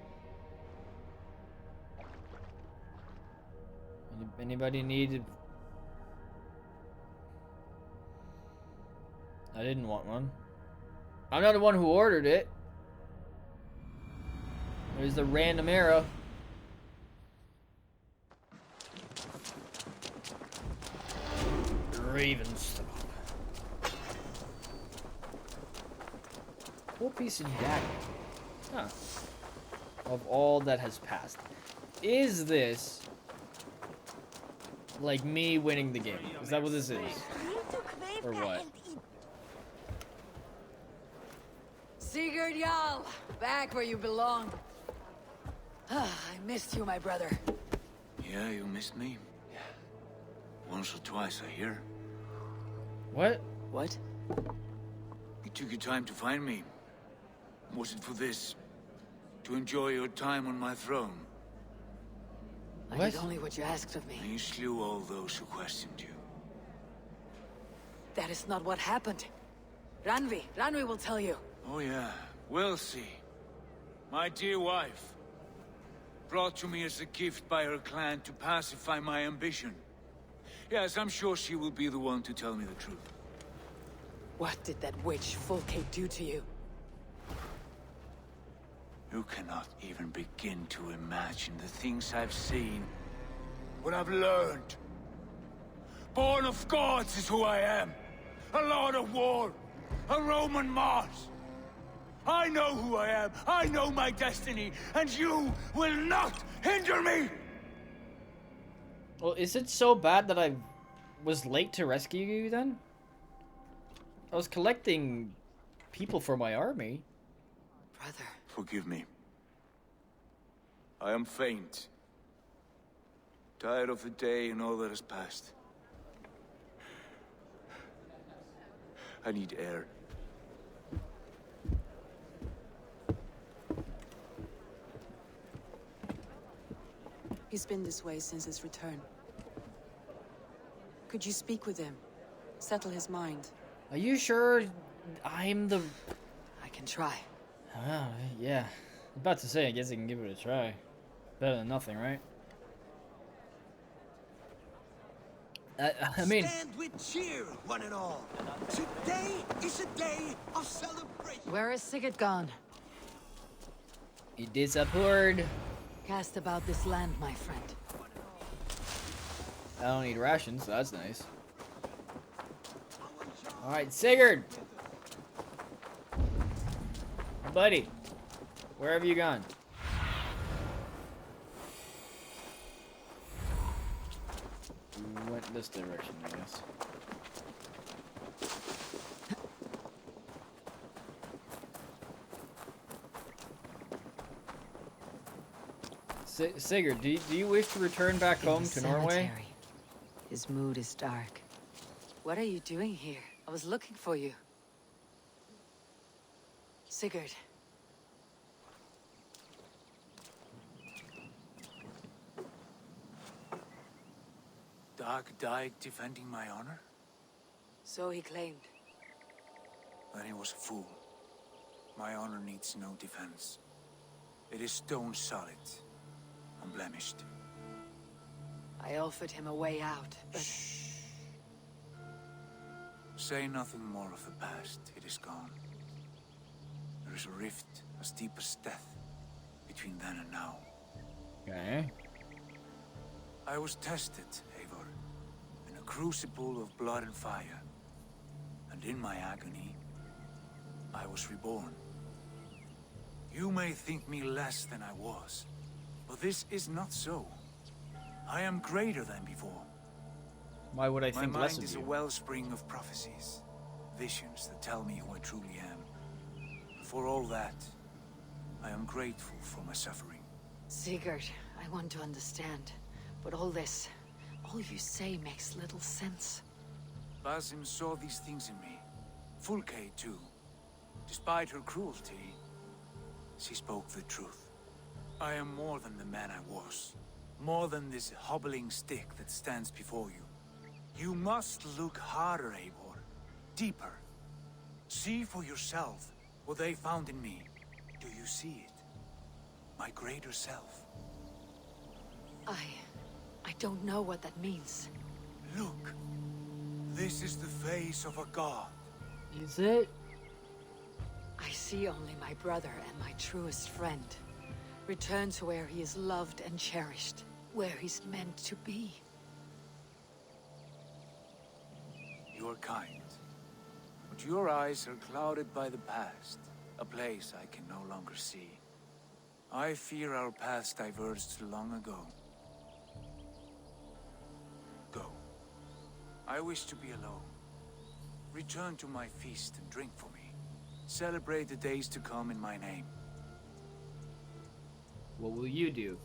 S1: Anybody need? I didn't want one. I'm not the one who ordered it. There's the random arrow. Ravenstone. Cool piece of dagger. Huh. Of all that has passed. Is this like me winning the game? Is that what this is? Or what?
S2: Sigurd Jarl, back where you belong. I missed you, my brother.
S10: Yeah, you missed me. Yeah. Once or twice, I hear.
S1: What?
S3: What?
S10: You took your time to find me. Was it for this? To enjoy your time on my throne?
S2: I did only what you asked of me.
S10: And you slew all those who questioned you.
S2: That is not what happened. Ranvi will tell you.
S10: Oh yeah, we'll see. My dear wife, brought to me as a gift by her clan to pacify my ambition. Yes, I'm sure she will be the one to tell me the truth.
S2: What did that witch Fulke do to you?
S10: You cannot even begin to imagine the things I've seen. What I've learned. Born of gods is who I am. A lord of war. A Roman Mars. I know who I am. I know my destiny. And you will not hinder me!
S1: Well, is it so bad that I was late to rescue you then? I was collecting people for my army.
S2: Brother.
S10: Forgive me. I am faint. Tired of the day and all that has passed. I need air.
S3: He's been this way since his return. Could you speak with him? Settle his mind.
S1: Are you sure I'm the...
S2: I can try.
S1: Oh, yeah. I'm about to say, I guess I can give it a try. Better than nothing, right? I mean...
S6: Stand with cheer, one and all. Today is a day of celebration.
S2: Where is Sigurd gone?
S1: He disappeared.
S2: Cast about this land, my friend.
S1: I don't need rations, so that's nice. Alright, Sigurd! Buddy, where have you gone? You went this direction, I guess. Sigurd, do you wish to return back home to Norway?
S2: His mood is dark. What are you doing here? I was looking for you. Sigurd.
S10: Dag died defending my honor?
S2: So he claimed.
S10: Then he was a fool. My honor needs no defense. It is stone solid, unblemished.
S2: I offered him a way out, but...
S10: Shh. Say nothing more of the past. It is gone. There is a rift as deep as death between then and now.
S1: Okay.
S10: I was tested, Eivor, in a crucible of blood and fire. And in my agony, I was reborn. You may think me less than I was, but this is not so. I am greater than before.
S1: Why would I think
S10: My
S1: less
S10: mind
S1: of
S10: is
S1: you?
S10: a wellspring of prophecies, visions that tell me who I truly am. For all that, I am grateful for my suffering.
S2: Sigurd, I want to understand. But all this, all you say makes little sense.
S10: Basim saw these things in me. Fulke, too. Despite her cruelty, she spoke the truth. I am more than the man I was. More than this hobbling stick that stands before you. You must look harder, Eivor. Deeper. See for yourself what they found in me. Do you see it? My greater self.
S2: I don't know what that means.
S10: Look. This is the face of a god.
S1: Is it?
S2: I see only my brother and my truest friend. Return to where he is loved and cherished. Where he's meant to be.
S10: You are kind. But your eyes are clouded by the past. A place I can no longer see. I fear our paths diverged long ago. Go. I wish to be alone. Return to my feast and drink for me. Celebrate the days to come in my name.
S1: What will you do?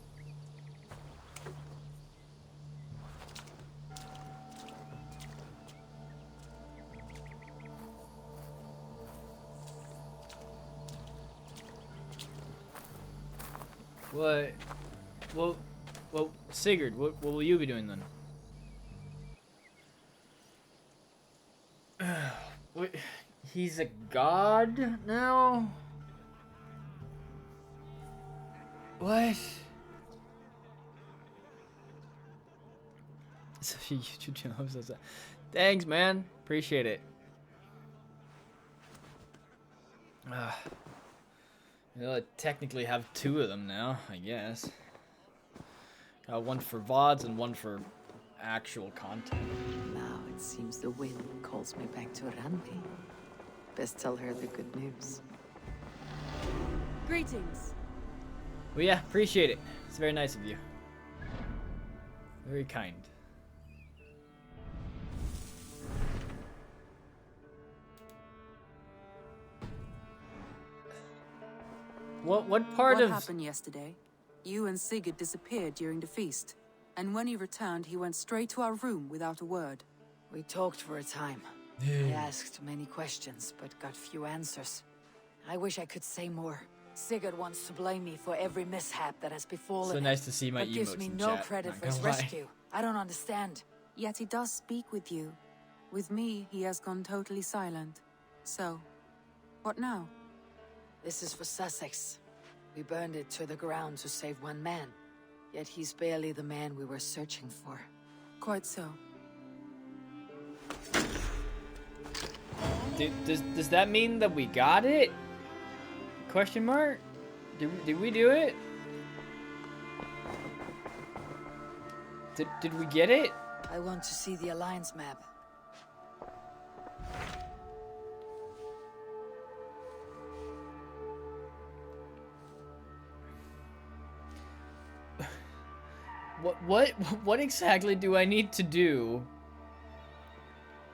S1: What? Well, Sigurd, what will you be doing then? What? He's a god now? What? YouTube channel. Thanks, man. Appreciate it. Well, I technically have two of them now, I guess. Got one for VODs and one for actual content.
S15: Now it seems the wind calls me back to Randi. Best tell her the good news.
S13: Greetings.
S1: Well, yeah, appreciate it. It's very nice of you. Very kind. What part of...
S3: What happened yesterday? You and Sigurd disappeared during the feast. And when he returned, he went straight to our room without a word.
S15: We talked for a time. I asked many questions, but got few answers. I wish I could say more. Sigurd wants to blame me for every mishap that has befallen
S1: So
S15: him,
S1: nice to see my
S15: but gives
S1: emotes
S15: me
S1: in
S15: no
S1: chat,
S15: credit
S1: not
S15: for his
S1: gonna lie.
S15: rescue. I don't understand.
S3: Yet he does speak with you. With me, he has gone totally silent. So, what now?
S15: This is for Sussex. We burned it to the ground to save one man. Yet he's barely the man we were searching for.
S3: Quite so.
S1: Does that mean that we got it? Question mark? Did we do it? Did we get it?
S15: I want to see the Alliance map.
S1: What exactly do I need to do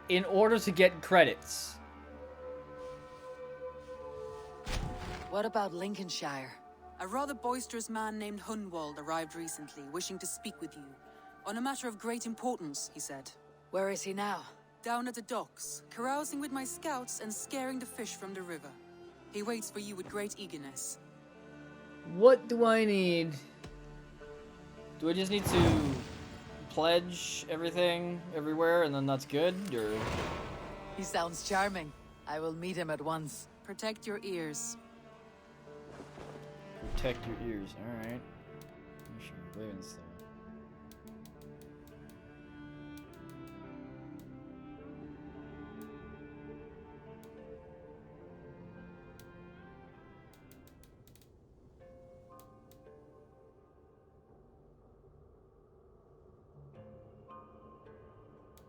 S1: in order to get credits?
S15: What about Lincolnshire?
S3: A rather boisterous man named Hunwald arrived recently, wishing to speak with you. On a matter of great importance, he said.
S15: Where is he now?
S3: Down at the docks, carousing with my scouts and scaring the fish from the river. He waits for you with great eagerness.
S1: What do I need? Do I just need to pledge everything everywhere and then that's good, or?
S15: He sounds charming. I will meet him at once.
S3: Protect your ears.
S1: Protect your ears, alright. Ravens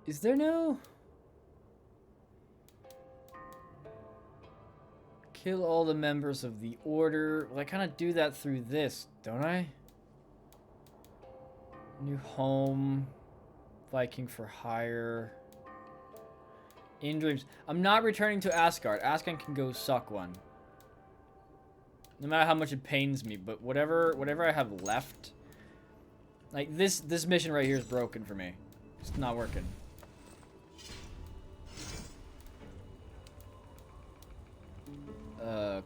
S1: Is there no... Kill all the members of the Order. Well, I kind of do that through this, don't I? New home. Viking for hire. In dreams. I'm not returning to Asgard. Asgard can go suck one. No matter how much it pains me, but whatever I have left. Like this mission right here is broken for me. It's not working.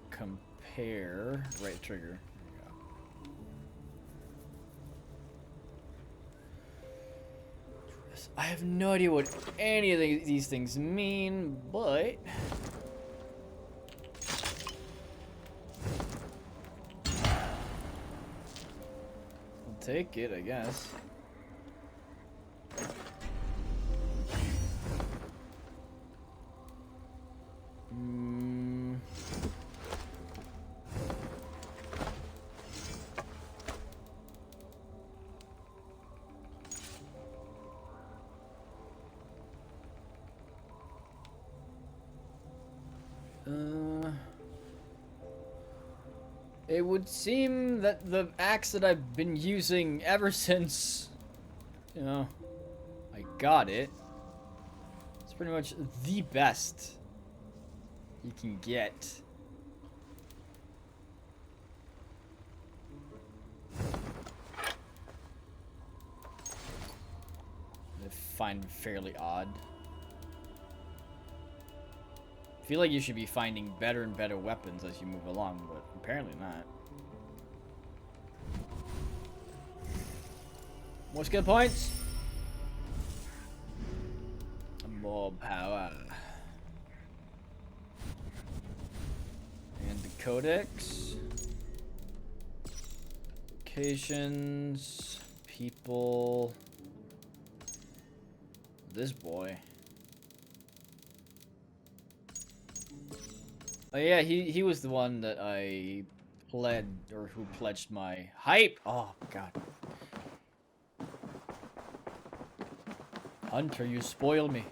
S1: Compare. Right trigger. There we go. I have no idea what any of these things mean, but... I'll take it, I guess. It would seem that the axe that I've been using ever since, you know, I got it, it's pretty much the best you can get. I find fairly odd. I feel like you should be finding better and better weapons as you move along, but apparently not. More skill points. More power. And the codex. Locations. People. This boy. Oh yeah, he was the one that I pled, or who pledged my hype. Oh god. Hunter, you spoil me.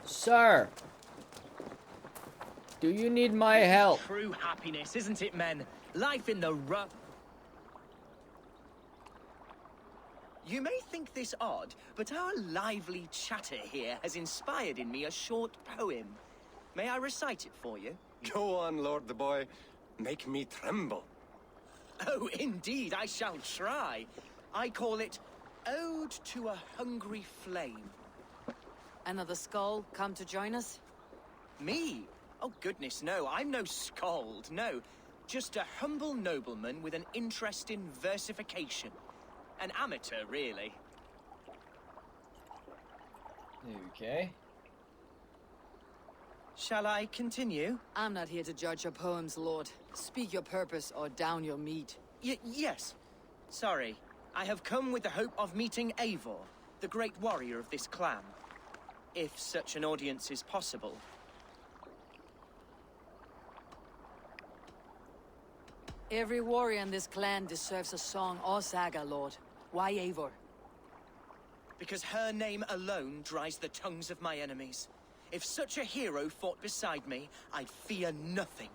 S1: Sir, do you need my help?
S16: True happiness, isn't it, men? Life in the rough. You may think this odd, but our lively chatter here has inspired in me a short poem. May I recite it for you?
S5: Go on, Lord the Boy. Make me tremble.
S16: Oh, indeed, I shall try. I call it Ode to a Hungry Flame.
S15: Another skull come to join us?
S16: Me? Oh, goodness, no. I'm no skald, no. Just a humble nobleman with an interest in versification. An amateur, really.
S1: Okay.
S16: Shall I continue?
S15: I'm not here to judge your poems, Lord. Speak your purpose or down your meat.
S16: Yes. Sorry. I have come with the hope of meeting Eivor, the great warrior of this clan. If such an audience is possible.
S15: Every warrior in this clan deserves a song or saga, Lord. Why Eivor?
S16: Because her name alone dries the tongues of my enemies. If such a hero fought beside me, I'd fear nothing.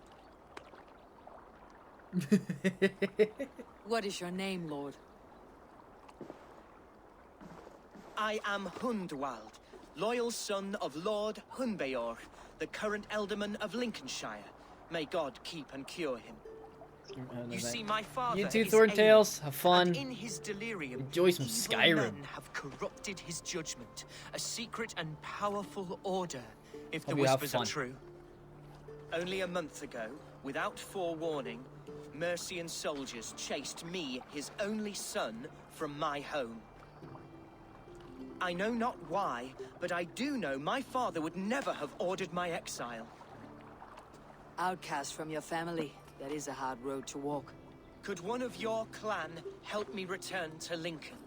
S15: What is your name, Lord?
S16: I am Hundwald, loyal son of Lord Hunbeor, the current alderman of Lincolnshire. May God keep and cure him. You see, my father.
S1: You two Thorntails, have fun.
S16: And in his delirium,
S1: enjoy some
S16: evil
S1: Skyrim.
S16: men have corrupted his judgment. A secret and powerful order, if the
S1: Hope you have
S16: whispers are
S1: fun.
S16: true. Only a month ago, without forewarning, Mercian soldiers chased me, his only son, from my home. I know not why, but I do know my father would never have ordered my exile.
S15: Outcast from your family. That is a hard road to walk.
S16: Could one of your clan help me return to Lincoln?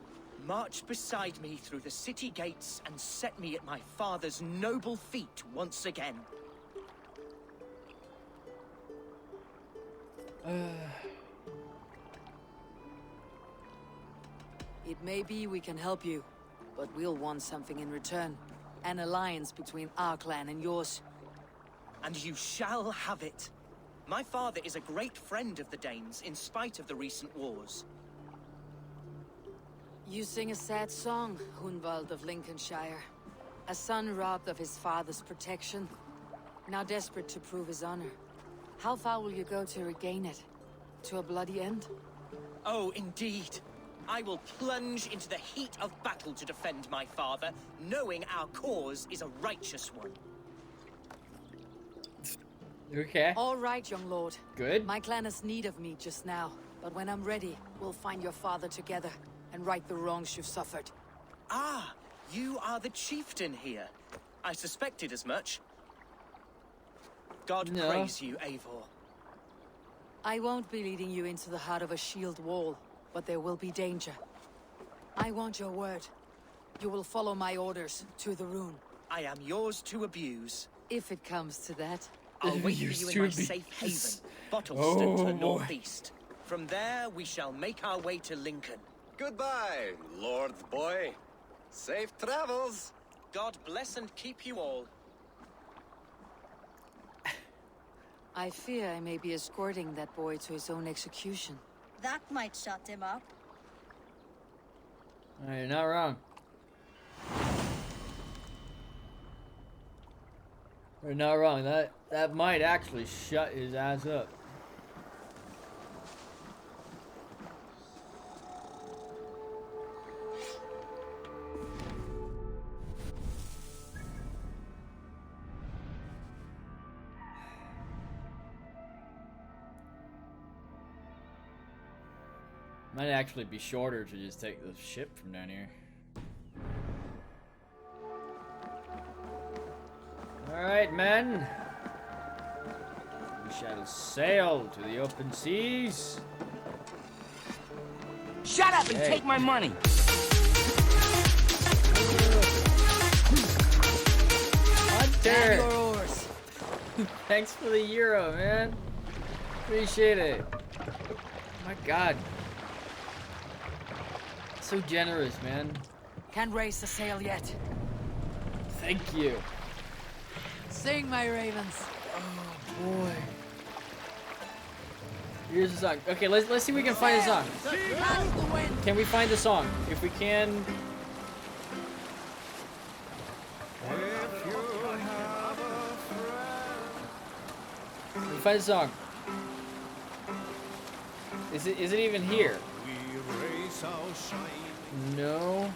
S16: March beside me through the city gates and set me at my father's noble feet once again.
S15: It may be we can help you, but we'll want something in return. An alliance between our clan and yours.
S16: And you shall have it. My father is a great friend of the Danes, in spite of the recent wars.
S15: You sing a sad song, Hunwald of Lincolnshire. A son robbed of his father's protection, now desperate to prove his honor. How far will you go to regain it? To a bloody end?
S16: Oh, indeed. I will plunge into the heat of battle to defend my father, knowing our cause is a righteous one.
S1: Okay.
S15: All right, young lord.
S1: Good.
S15: My clan has need of me just now, but when I'm ready, we'll find your father together and right the wrongs you've suffered.
S16: Ah, you are the chieftain here. I suspected as much. God praise you, Eivor.
S15: I won't be leading you into the heart of a shield wall, but there will be danger. I want your word. You will follow my orders to the rune.
S16: I am yours to abuse.
S15: If it comes to that.
S16: I'll wait for you in my safe haven, Bottleston to the northeast. From there, we shall make our way to Lincoln.
S5: Goodbye, Lord Boy. Safe travels.
S16: God bless and keep you all.
S15: I fear I may be escorting that boy to his own execution.
S17: That might shut him up.
S1: You're not wrong. You're not wrong. That might actually shut his ass up. Might actually be shorter to just take the ship from down here. Alright, men. We shall sail to the open seas.
S18: Shut up and take my money!
S1: Hunter!
S2: Your oars.
S1: Thanks for the euro, man. Appreciate it. My God. So generous, man.
S15: Can't raise the sail yet.
S1: Thank you.
S2: Sing, my ravens.
S1: Oh boy. Here's the song. Okay, let's see if we can find the song. Can we find the song? If we can. We find the song. Is it even here? No.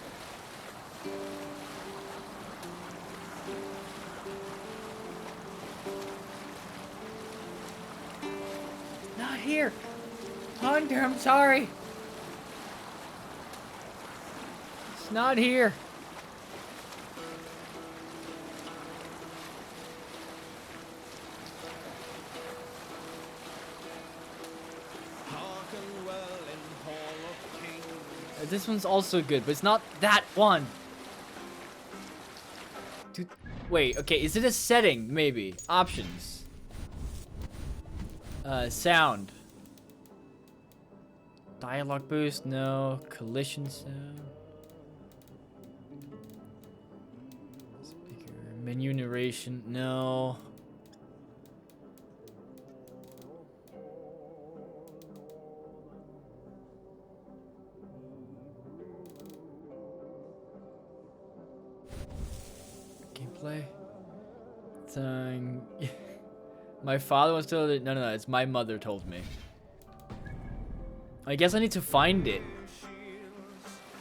S1: Not here. Hunter, I'm sorry. It's not here. This one's also good, but it's not that one. Dude, wait, okay, is it a setting, maybe? Options. Sound. Dialogue boost, no. Collision sound. Speaker. Menu narration, no. Gameplay. My father wants to. No, it's my mother told me. I guess I need to find it.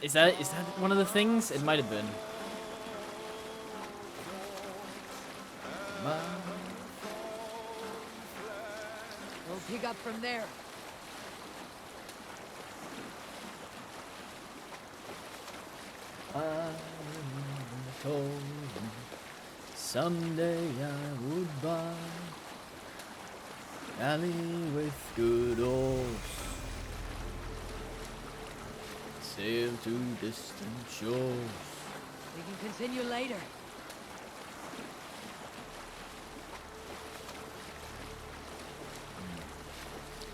S1: Is that one of the things? It might have been.
S2: We'll pick up from there.
S1: I told him someday I would buy alley with good oars, sail to distant shores.
S2: We can continue later.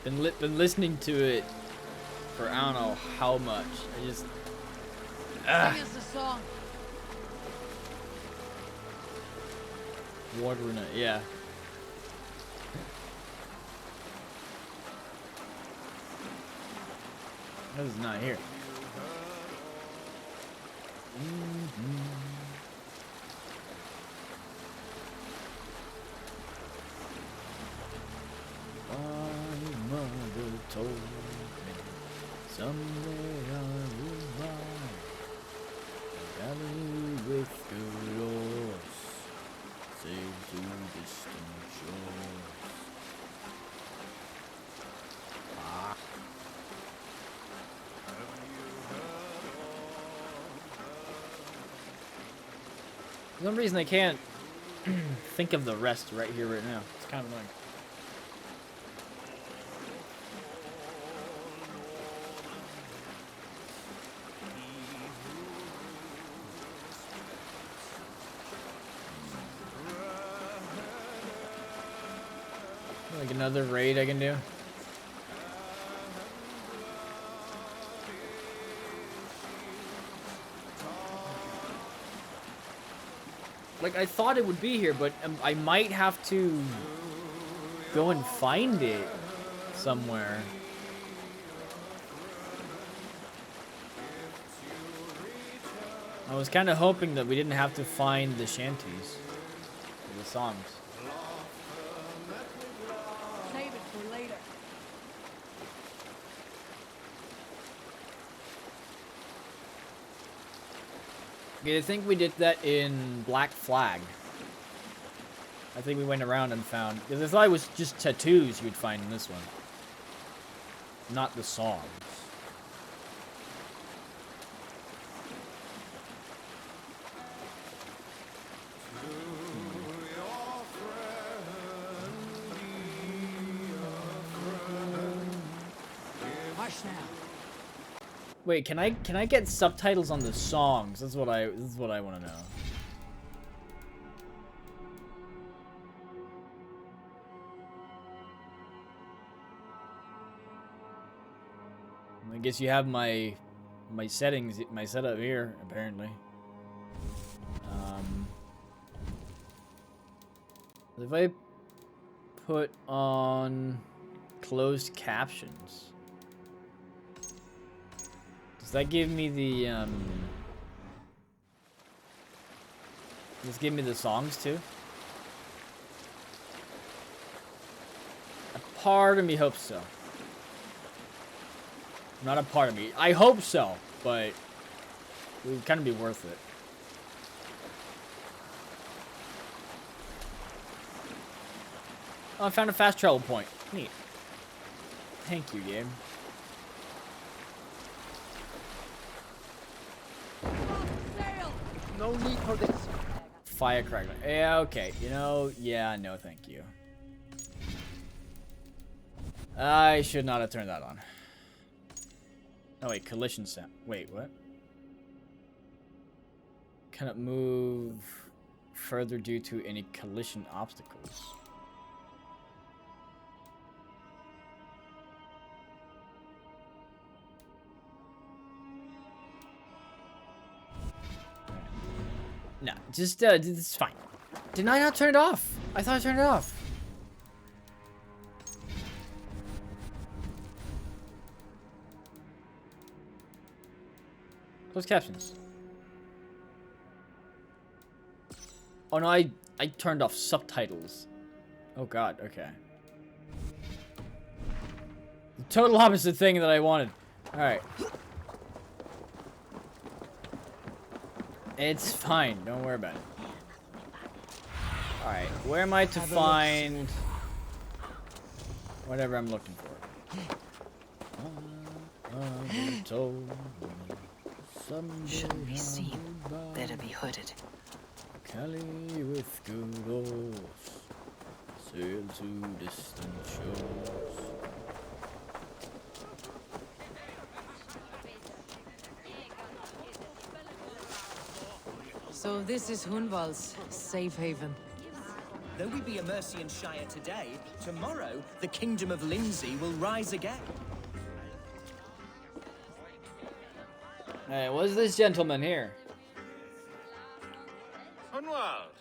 S1: Been listening to it for I don't know how much. I just.
S2: Sing us a song.
S1: Water in it, yeah. This is not here. My mother told me someday I will buy a galley with good oars, sail to distant shores. For some reason I can't think of the rest right here, right now. It's kind of annoying. Like another raid I can do. Like, I thought it would be here, but I might have to go and find it somewhere. I was kind of hoping that we didn't have to find the shanties, the songs.
S2: Save it for later.
S1: Okay, I think we did that in Black Flag. I think we went around and found, because I thought it was just tattoos you would find in this one, not the songs.
S2: Hush now.
S1: Wait, can I get subtitles on the songs? This is what I want to know. I guess you have my settings, my setup here, apparently. If I put on closed captions, does that give me the does it give me the songs too? A part of me hopes so. Not a part of me. I hope so, but it would kind of be worth it. Oh, I found a fast travel point. Neat. Thank you, game.
S16: No need for this.
S1: Firecracker. Yeah, okay. You know, yeah, no, thank you. I should not have turned that on. Oh, wait, collision sound. Wait, what? Cannot move further due to any collision obstacles. No, just, this is fine. Did I not turn it off? I thought I turned it off. Closed captions. Oh no, I turned off subtitles. Oh god, okay. The total opposite thing that I wanted. Alright. It's fine, don't worry about it. Alright, where am I to find whatever I'm looking for?
S19: Shouldn't be seen. Better be hooded.
S1: Cali with good oars, sail to distant shores.
S15: So this is Hunwald's safe haven.
S16: Though we be a Mercian Shire today, tomorrow the Kingdom of Lindsay will rise again.
S1: Hey, what's this gentleman here?
S8: Hunwald,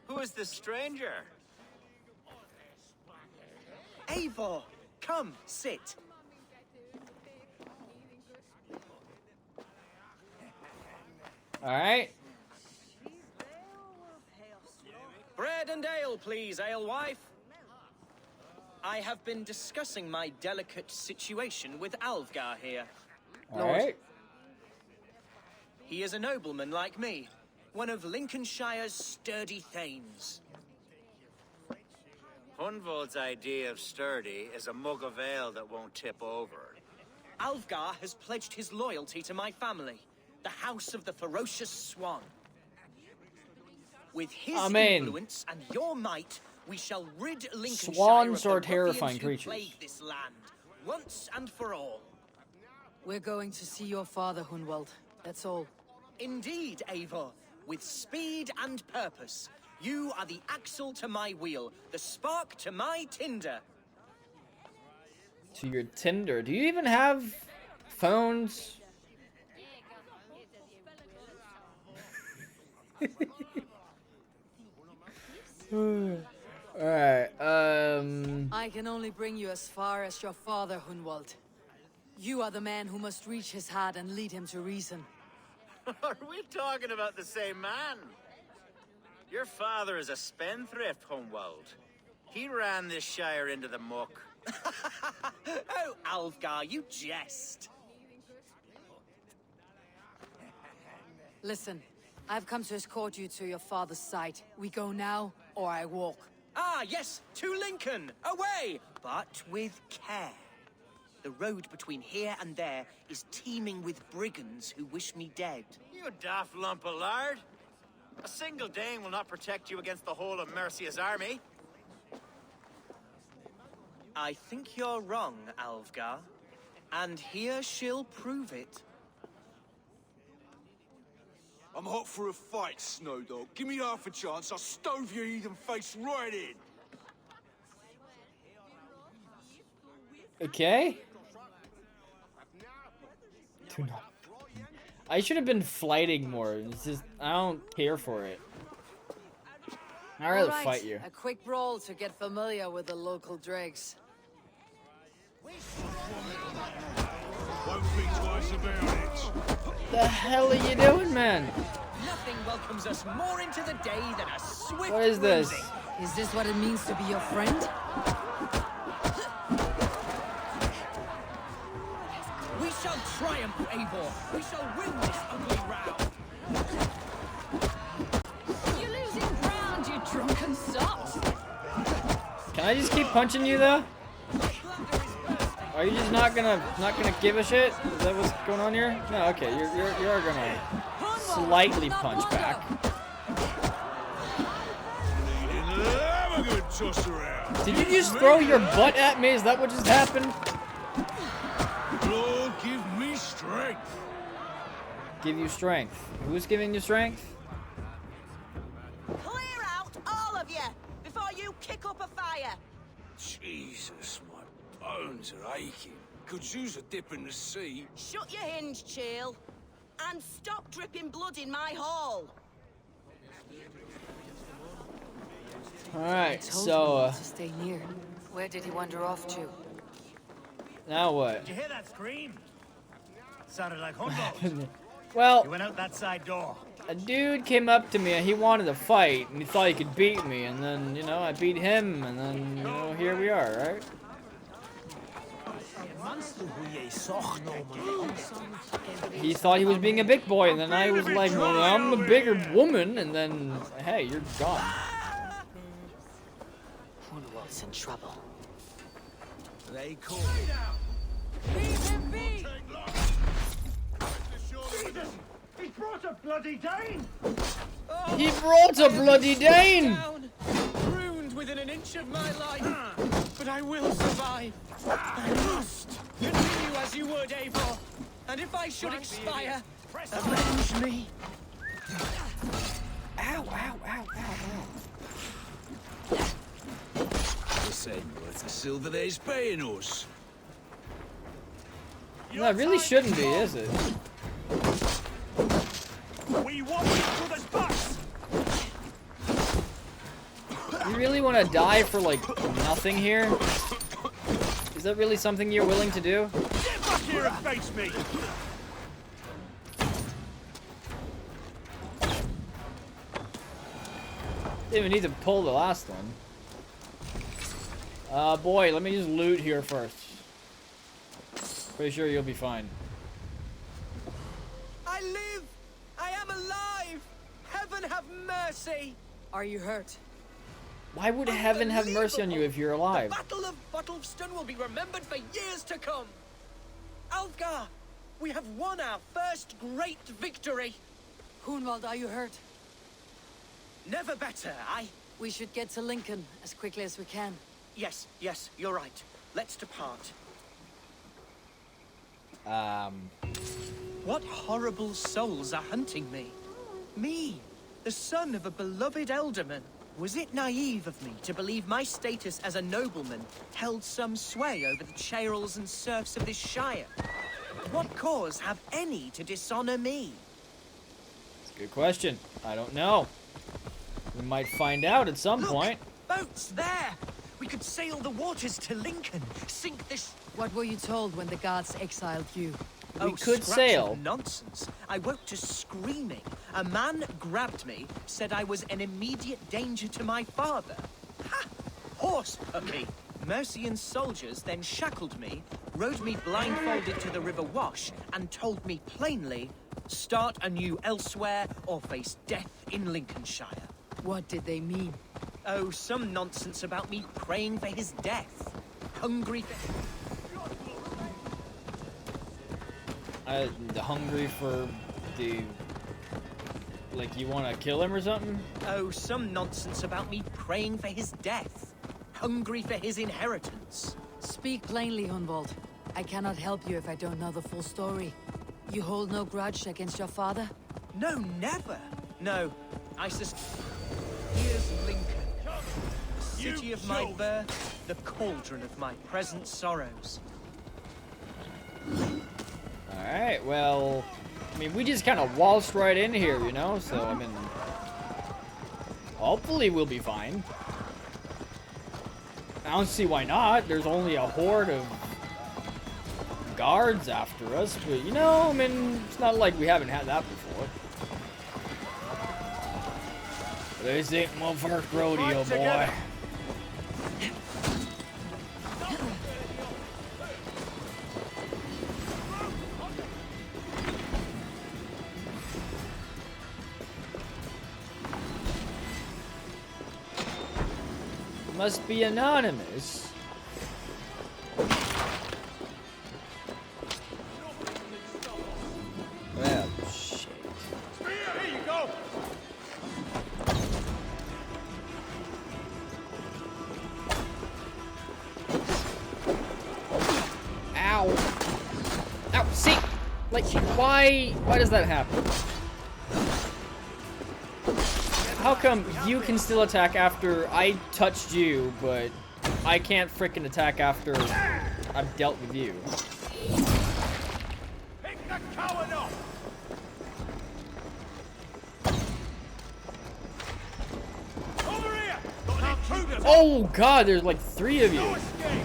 S8: who is this stranger?
S16: Eivor, come, sit.
S1: Alright.
S16: Bread and ale, please, alewife. I have been discussing my delicate situation with Alvgar here.
S1: Alright.
S16: He is a nobleman like me, one of Lincolnshire's sturdy thanes.
S8: Hunwald's idea of sturdy is a mug of ale that won't tip over.
S16: Alvgar has pledged his loyalty to my family, the House of the Ferocious Swan. With his influence and your might, we shall rid Lincolnshire
S1: Swans
S16: of
S1: are
S16: the
S1: terrifying
S16: ruffians who
S1: creatures.
S16: plague this land, once and for all.
S15: We're going to see your father, Hunwald. That's all.
S16: Indeed, Eivor. With speed and purpose. You are the axle to my wheel, the spark to my tinder.
S1: To your Tinder. Do you even have phones? Alright,
S15: I can only bring you as far as your father, Hunwald. You are the man who must reach his heart and lead him to reason.
S20: Are we talking about the same man? Your father is a spendthrift, Hunwald. He ran this shire into the muck.
S16: Oh, Alfgar, you jest.
S15: Listen, I've come to escort you to your father's site. We go now, or I walk.
S16: Ah, yes, to Lincoln, away, but with care. The road between here and there is teeming with brigands who wish me dead.
S20: You daft lump of lard. A single Dane will not protect you against the whole of Mercia's army.
S16: I think you're wrong, Alfgar. And here she'll prove it.
S21: I'm hot for a fight, Snowdog. Give me half a chance, I'll stove your heathen face right in.
S1: Okay. Do not. I should have been flighting more. It's just, I don't care for it. I'd rather
S15: All right,
S1: fight you.
S15: a quick brawl to get familiar with the local dregs.
S4: Won't think twice about it.
S1: The hell are you doing, man?
S16: Nothing welcomes us more into the day than a swift
S1: What is this?
S16: bruising.
S15: Is this what it means to be your friend?
S16: We shall triumph, Eivor. We shall win this ugly round.
S13: You're losing ground, you drunken sot.
S1: Can I just keep punching you though? Are you just not gonna give a shit? Is that what's going on here? No, okay, you're gonna slightly punch back.
S4: Have a good toss around.
S1: Did you just throw your butt at me? Is that what just happened?
S4: Lord, give me strength.
S1: Give you strength. Who's giving you strength?
S22: Clear out, all of you, before you kick up a fire.
S21: Jesus, my bones are aching. Could use a dip in the sea.
S22: Shut your hinge, Chill, and stop dripping blood in my hall.
S1: Alright,
S15: Told
S1: so
S15: you to stay near. Where did he wander off to?
S1: now what?
S14: Did you hear that scream? Sounded like Hunwald.
S1: Well,
S14: He went out that side door.
S1: a dude came up to me and he wanted to fight and he thought he could beat me, and then, you know, I beat him, and then, you know, here we are, right? He thought he was being a big boy, and then I was like, well, I'm the bigger woman, and then, hey, you're gone.
S19: Hunwald's in trouble.
S21: They call
S2: Leave him be!
S14: Jesus! He brought a bloody Dane!
S1: He brought a bloody Dane!
S16: Down, ruined within an inch of my life, but I will survive. I must continue as you would, Eivor. And if I should expire, avenge me.
S1: Ow, ow, ow, ow,
S21: the same worth the silver they's paying us.
S1: ow. No, it really shouldn't be, is it?
S14: We want each other's butts!
S1: You really want to die for, like, nothing here? Is that really something you're willing to do?
S14: Get back here and face me!
S1: Didn't even need to pull the last one. Boy, let me just loot here first. Pretty sure you'll be fine.
S16: I live! I am alive! Heaven have mercy!
S15: Are you hurt?
S1: Why would heaven have mercy on you if you're alive?
S16: The Battle of Bottlefston will be remembered for years to come. Alfgar, we have won our first great victory.
S15: Hunwald, are you hurt?
S16: Never better,
S15: We should get to Lincoln as quickly as we can.
S16: Yes, you're right. Let's depart. What horrible souls are hunting me? Me, the son of a beloved elderman. Was it naive of me to believe my status as a nobleman held some sway over the churls and serfs of this shire? What cause have any to dishonor me?
S1: It's a good question. I don't know. We might find out at some point.
S16: Boats there! We could sail the waters to Lincoln, sink this...
S15: What were you told when the gods exiled you?
S1: We could
S16: scraps
S1: sail.
S16: Of nonsense. I woke to screaming. A man grabbed me, said I was an immediate danger to my father. Ha! Horse puppy! Mercian soldiers then shackled me, rode me blindfolded to the River Wash, and told me plainly, start anew elsewhere or face death in Lincolnshire.
S15: What did they mean?
S16: Oh, some nonsense about me praying for his death. Hungry for...
S1: Hungry for the... Like, you want to kill him or something?
S16: Oh, some nonsense about me praying for his death. Hungry for his inheritance.
S15: Speak plainly, Hunwald. I cannot help you if I don't know the full story. You hold no grudge against your father?
S16: No, never. No, I Here's Lincoln. The city of my birth, the cauldron of my present sorrows.
S1: Alright, well... I mean, we just kind of waltzed right in here, you know? So, I mean... Hopefully we'll be fine. I don't see why not. There's only a horde of guards after us, but you know, I mean, it's not like we haven't had that before. This ain't my first rodeo, boy. Must be anonymous. Well, shit.
S21: Here you go.
S1: Ow. Ow, see? Like, why does that happen? How come you can still attack after I touched you, but I can't frickin' attack after I've dealt with you?
S21: Pick the coward up. Over here. Got any intruders?
S1: Oh god, there's like 3 of you.
S21: No escape.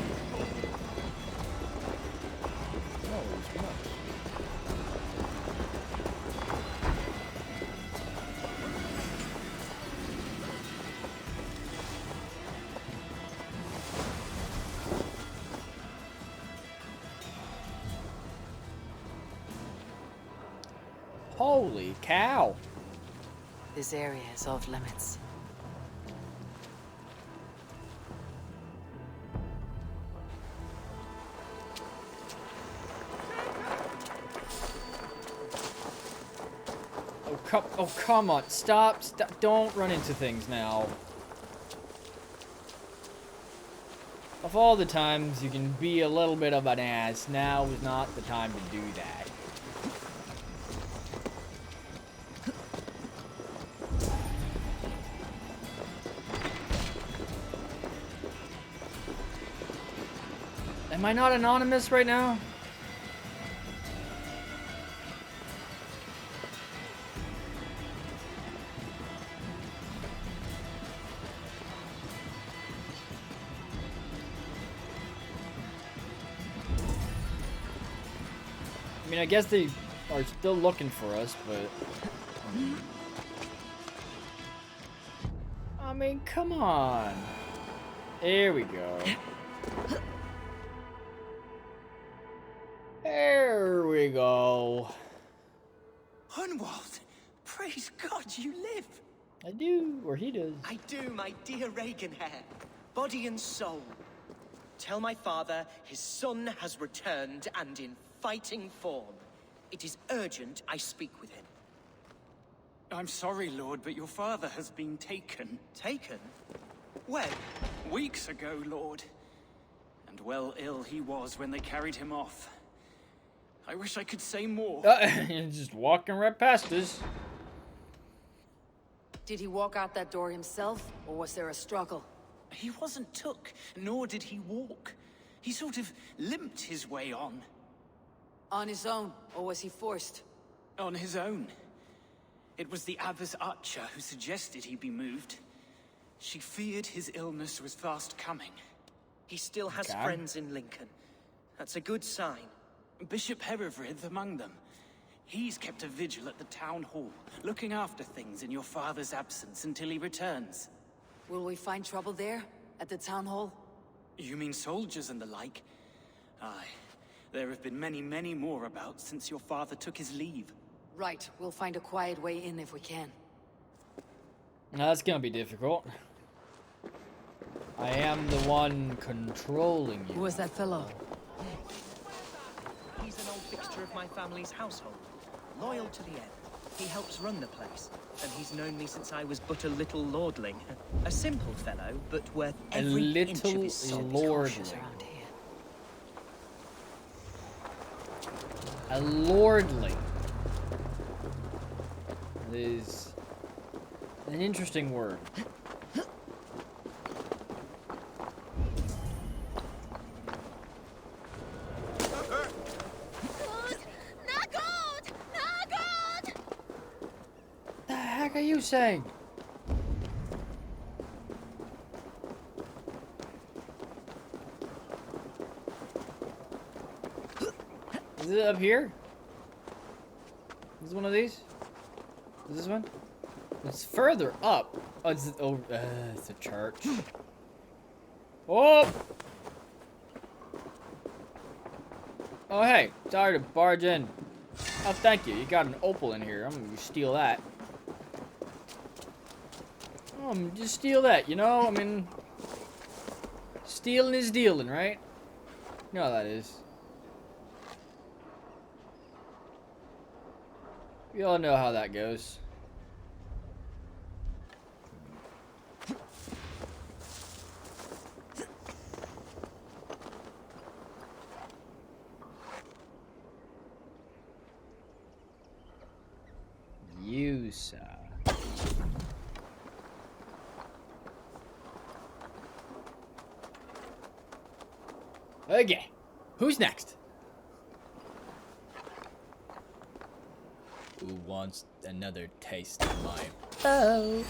S1: Holy cow.
S19: This area is off limits.
S1: Oh, come on. Stop. Don't run into things now. Of all the times you can be a little bit of an ass, now is not the time to do that. Am I not anonymous right now? I mean, I guess they are still looking for us, but... I mean, come on. There we go. There we go.
S16: Hunwald, praise God you live.
S1: I do, or he does.
S16: I do, my dear Regenhair. Body and soul. Tell my father his son has returned and in fighting form. It is urgent I speak with him.
S10: I'm sorry, Lord, but your father has been taken.
S16: Taken? When?
S10: Weeks ago, Lord. And well ill he was when they carried him off. I wish I could say more.
S1: Just walking right past us.
S15: Did he walk out that door himself, or was there a struggle?
S10: He wasn't took, nor did he walk. He sort of limped his way on.
S15: On his own, or was he forced?
S10: On his own. It was the Abbess Archer who suggested he be moved. She feared his illness was fast coming.
S16: He still has
S10: Okay.
S16: friends in Lincoln. That's a good sign.
S10: Bishop Herivrid among them. He's kept a vigil at the town hall, looking after things in your father's absence until he returns.
S15: Will we find trouble there? At the town hall?
S10: You mean soldiers and the like? Aye. There have been many, many more about since your father took his leave.
S15: Right, we'll find a quiet way in if we can.
S1: Now, that's gonna be difficult. I am the one controlling you.
S15: Who is that fellow?
S16: He's an old fixture of my family's household. Loyal to the end. He helps run the place, and he's known me since I was but a little lordling. A simple fellow, but worth every inch of his soul.
S1: lordling. A lordling. That is an interesting word. The heck are you saying? Is it up here? Is this one of these? Is this one? It's further up. Oh, it's a church. Oh! Oh, hey. Sorry to barge in. Oh, thank you. You got an opal in here. I'm gonna steal that. Just steal that, you know? I mean, stealing is dealing, right? You know how that is. We all know how that goes. You, sir. Okay, who's next? Who wants another taste of my bow?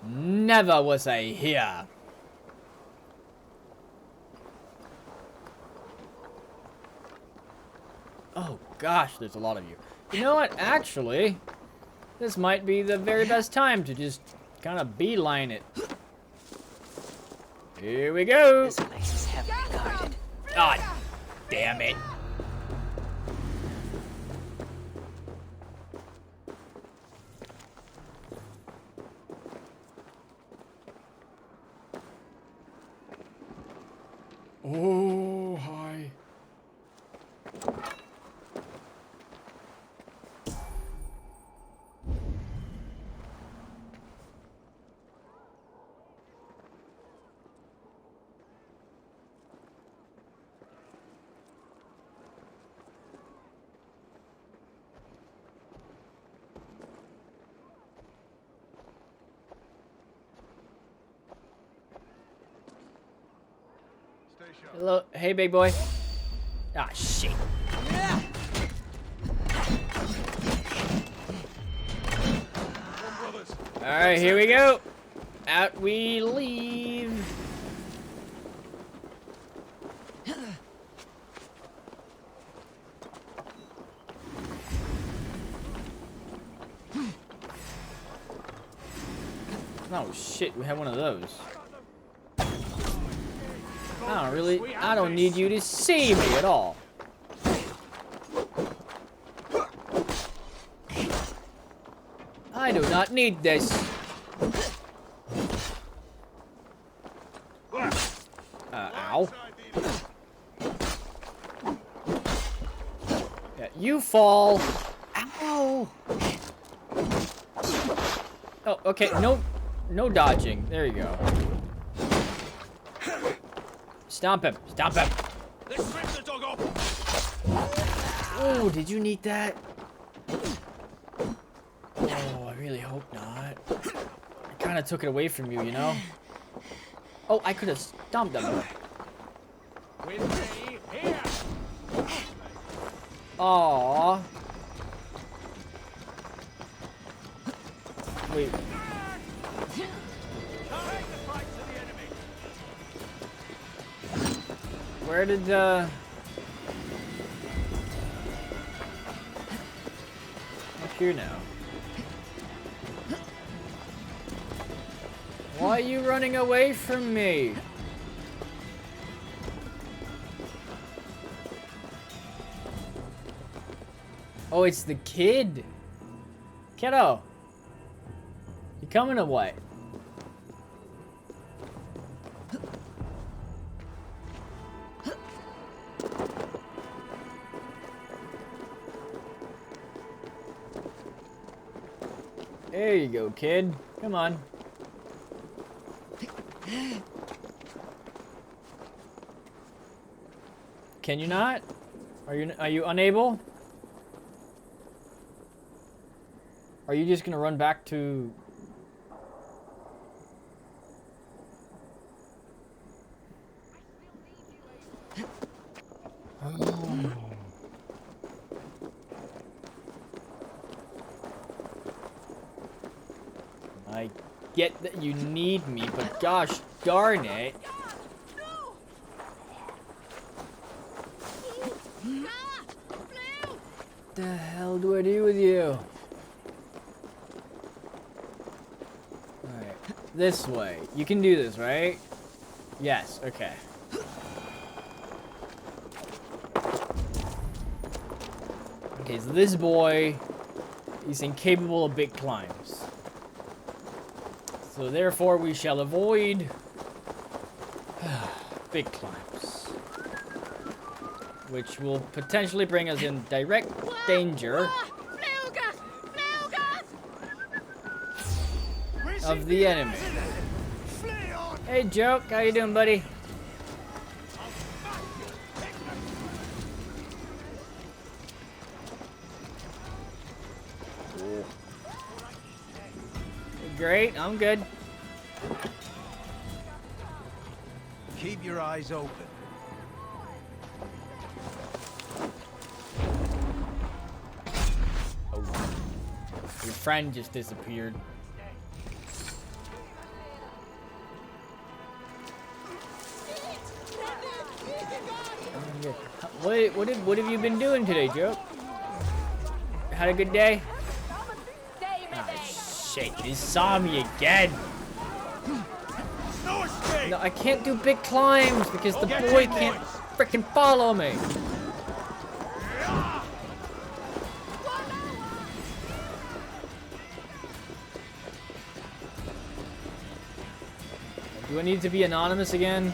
S1: Never was I here. Oh gosh, there's a lot of you. You know what? Actually, this might be the very best time to just kind of beeline it. Here we go.
S19: This place is heavily guarded.
S1: Ah, damn it. Oh, hi. Hello, hey, big boy. Ah, shit. All right, here we go. Out we leave. Oh shit, we have one of those. I don't need you to see me at all. I do not need this. Ow. Yeah, you fall. Ow. Oh, okay, no dodging. There you go. Stomp him. Stomp him.
S5: Let's rip the dog off.
S1: Oh, did you need that? Oh, I really hope not. I kind of took it away from you, you know? Oh, I could have stomped him.
S5: With me,
S1: Aww. Wait. Where did, up here now. Why are you running away from me? Oh, it's the kid. Kiddo. You coming or what? There you go, kid. Come on. Can you not? Are you unable? Are you just gonna run back to... I get that you need me, but gosh darn it. What the hell do I do with you? Alright, this way. You can do this, right? Yes, okay. Okay, so this boy, he's incapable of big climbs. So therefore we shall avoid big climbs. Which will potentially bring us in direct danger of the enemy. Hey Joke, how you doing, buddy? Great, I'm good.
S8: Keep your eyes open.
S1: Oh. Your friend just disappeared. What have you been doing today, Joe? Had a good day? Ah, shit, he saw me again. No, I can't do big climbs because the boy can't frickin' follow me. Do I need to be anonymous again?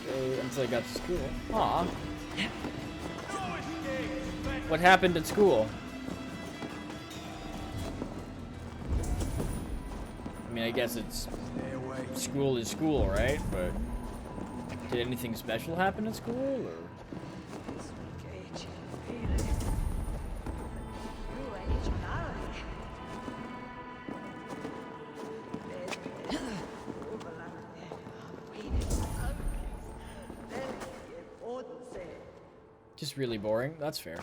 S1: Okay, until I got to school. Aw. What happened at school? I mean, I guess it's... School is school, right? But... Did anything special happen at school, or...? Just really boring. That's fair.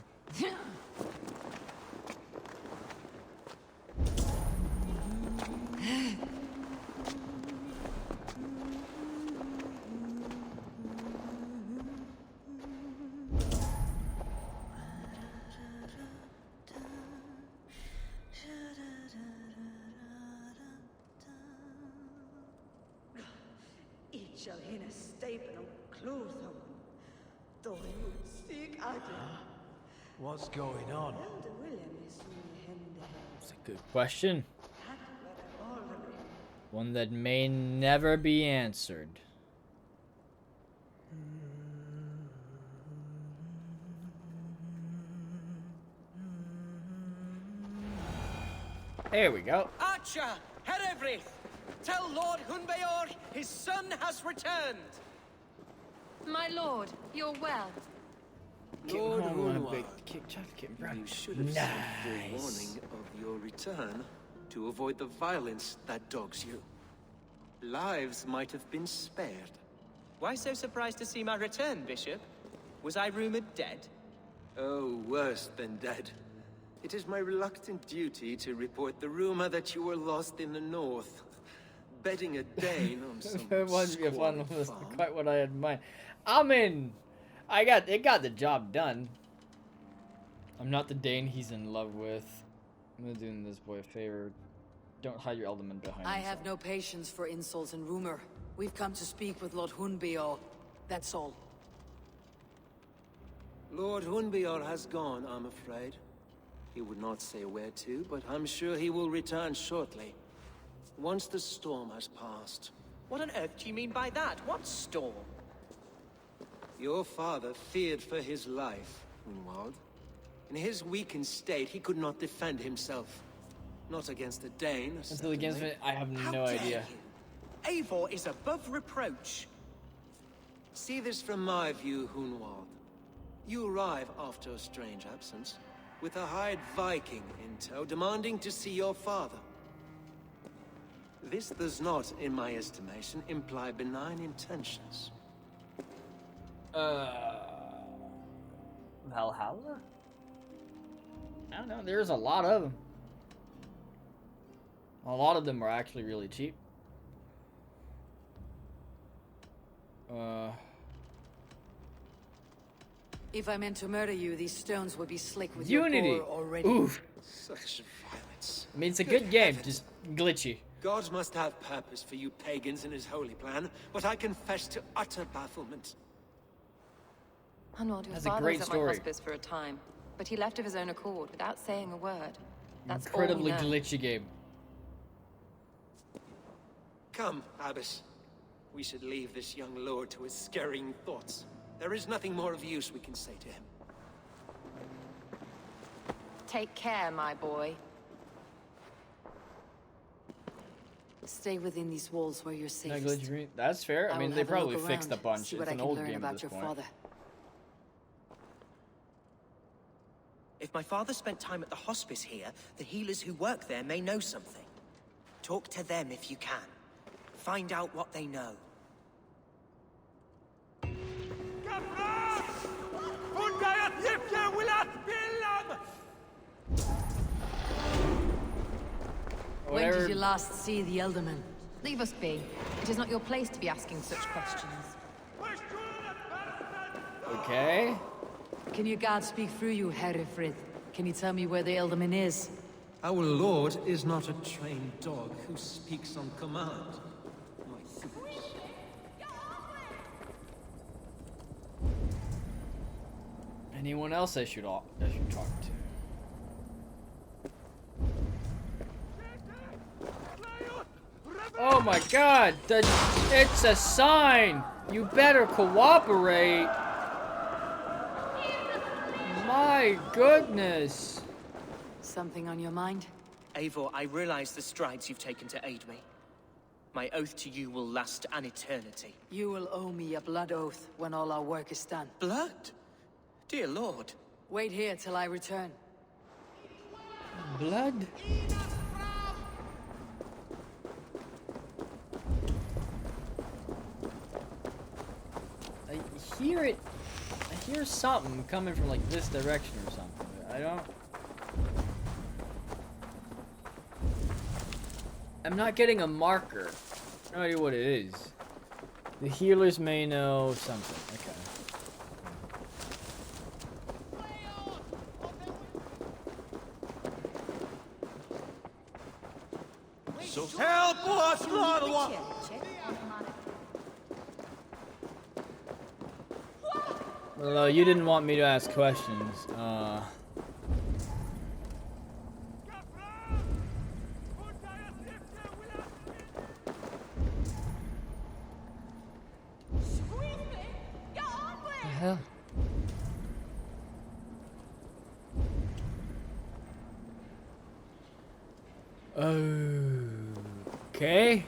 S7: Each shall in a staple of clothes on. Though you seek out.
S8: What's going on?
S1: That's a good question. One that may never be answered. There we go.
S16: Archer, Herevri, tell Lord Hunbeor his son has returned.
S15: My lord, you're well.
S6: Lord Hunwald,
S1: you
S6: you should have sent forewarning of your return to avoid the violence that dogs you. Lives might have been spared.
S16: Why so surprised to see my return, Bishop? Was I rumored dead?
S6: Oh, worse than dead. It is my reluctant duty to report the rumor that you were lost in the north. Betting a Dane on some
S1: It was
S6: squalid
S1: was
S6: farm.
S1: quite what I had in mind. I'm in. It got the job done. I'm not the Dane he's in love with. I'm gonna do this boy a favor. Don't hide your element behind
S15: I
S1: himself.
S15: have no patience for insults and rumor. We've come to speak with Lord Hunbior. That's all.
S6: Lord Hunbior has gone, I'm afraid. He would not say where to, but I'm sure he will return shortly. Once the storm has passed.
S16: What on earth do you mean by that? What storm?
S6: Your father feared for his life, Hunwald. In his weakened state, he could not defend himself. Not against a Dane,
S1: Until against
S6: certainly.
S1: it, I have
S16: How
S1: no
S16: dare
S1: idea.
S16: you? Eivor is above reproach.
S6: See this from my view, Hunwald. You arrive after a strange absence, with a hired Viking in tow, demanding to see your father. This does not, in my estimation, imply benign intentions.
S1: Valhalla? I don't know, there's a lot of them. A lot of them are actually really cheap.
S15: If I meant to murder you, these stones would be slick with
S1: Unity.
S15: your gore already.
S1: Oof.
S6: Such violence.
S1: I mean, it's a good game, just glitchy.
S6: God must have purpose for you pagans in his holy plan, but I confess to utter bafflement.
S9: Hunwald, your
S1: That's a
S9: father
S1: great
S9: was at my
S1: story.
S9: hospice for a time, but he left of his own accord without saying a word. That's
S1: Incredibly
S9: all we know.
S1: glitchy game.
S6: Come, Abbess. We should leave this young lord to his scurrying thoughts. There is nothing more of use we can say to him.
S9: Take care, my boy.
S15: Stay within these walls where you're
S1: No
S15: safest.
S1: glitchy green. That's fair. I
S15: I
S1: mean,
S15: will
S1: they
S15: have a
S1: probably
S15: look
S1: fixed a
S15: around,
S1: bunch.
S15: see
S1: It's
S15: what I
S1: an
S15: can
S1: old
S15: learn
S1: game at
S15: about
S1: this
S15: your
S1: point.
S15: father.
S16: If my father spent time at the hospice here, the healers who work there may know something. Talk to them if you can. Find out what they know.
S15: When did you last see the Elderman?
S9: Leave us be. It is not your place to be asking such questions.
S1: Okay.
S15: Can your god speak through you, Herefrith? Can you tell me where the Elderman is?
S6: Our lord is not a trained dog who speaks on command.
S1: Anyone else I should talk to? Oh my god! It's a sign! You better cooperate! My goodness!
S15: Something on your mind?
S16: Eivor, I realize the strides you've taken to aid me. My oath to you will last an eternity.
S15: You will owe me a blood oath when all our work is done.
S16: Blood? Dear Lord.
S15: Wait here till I return.
S1: Blood? I hear it. I hear something coming from like this direction or something. I don't. I'm not getting a marker. No idea what it is. The healers may know something. Okay.
S21: So help us, Lord!
S1: Well, you didn't want me to ask questions. The hell? Okay.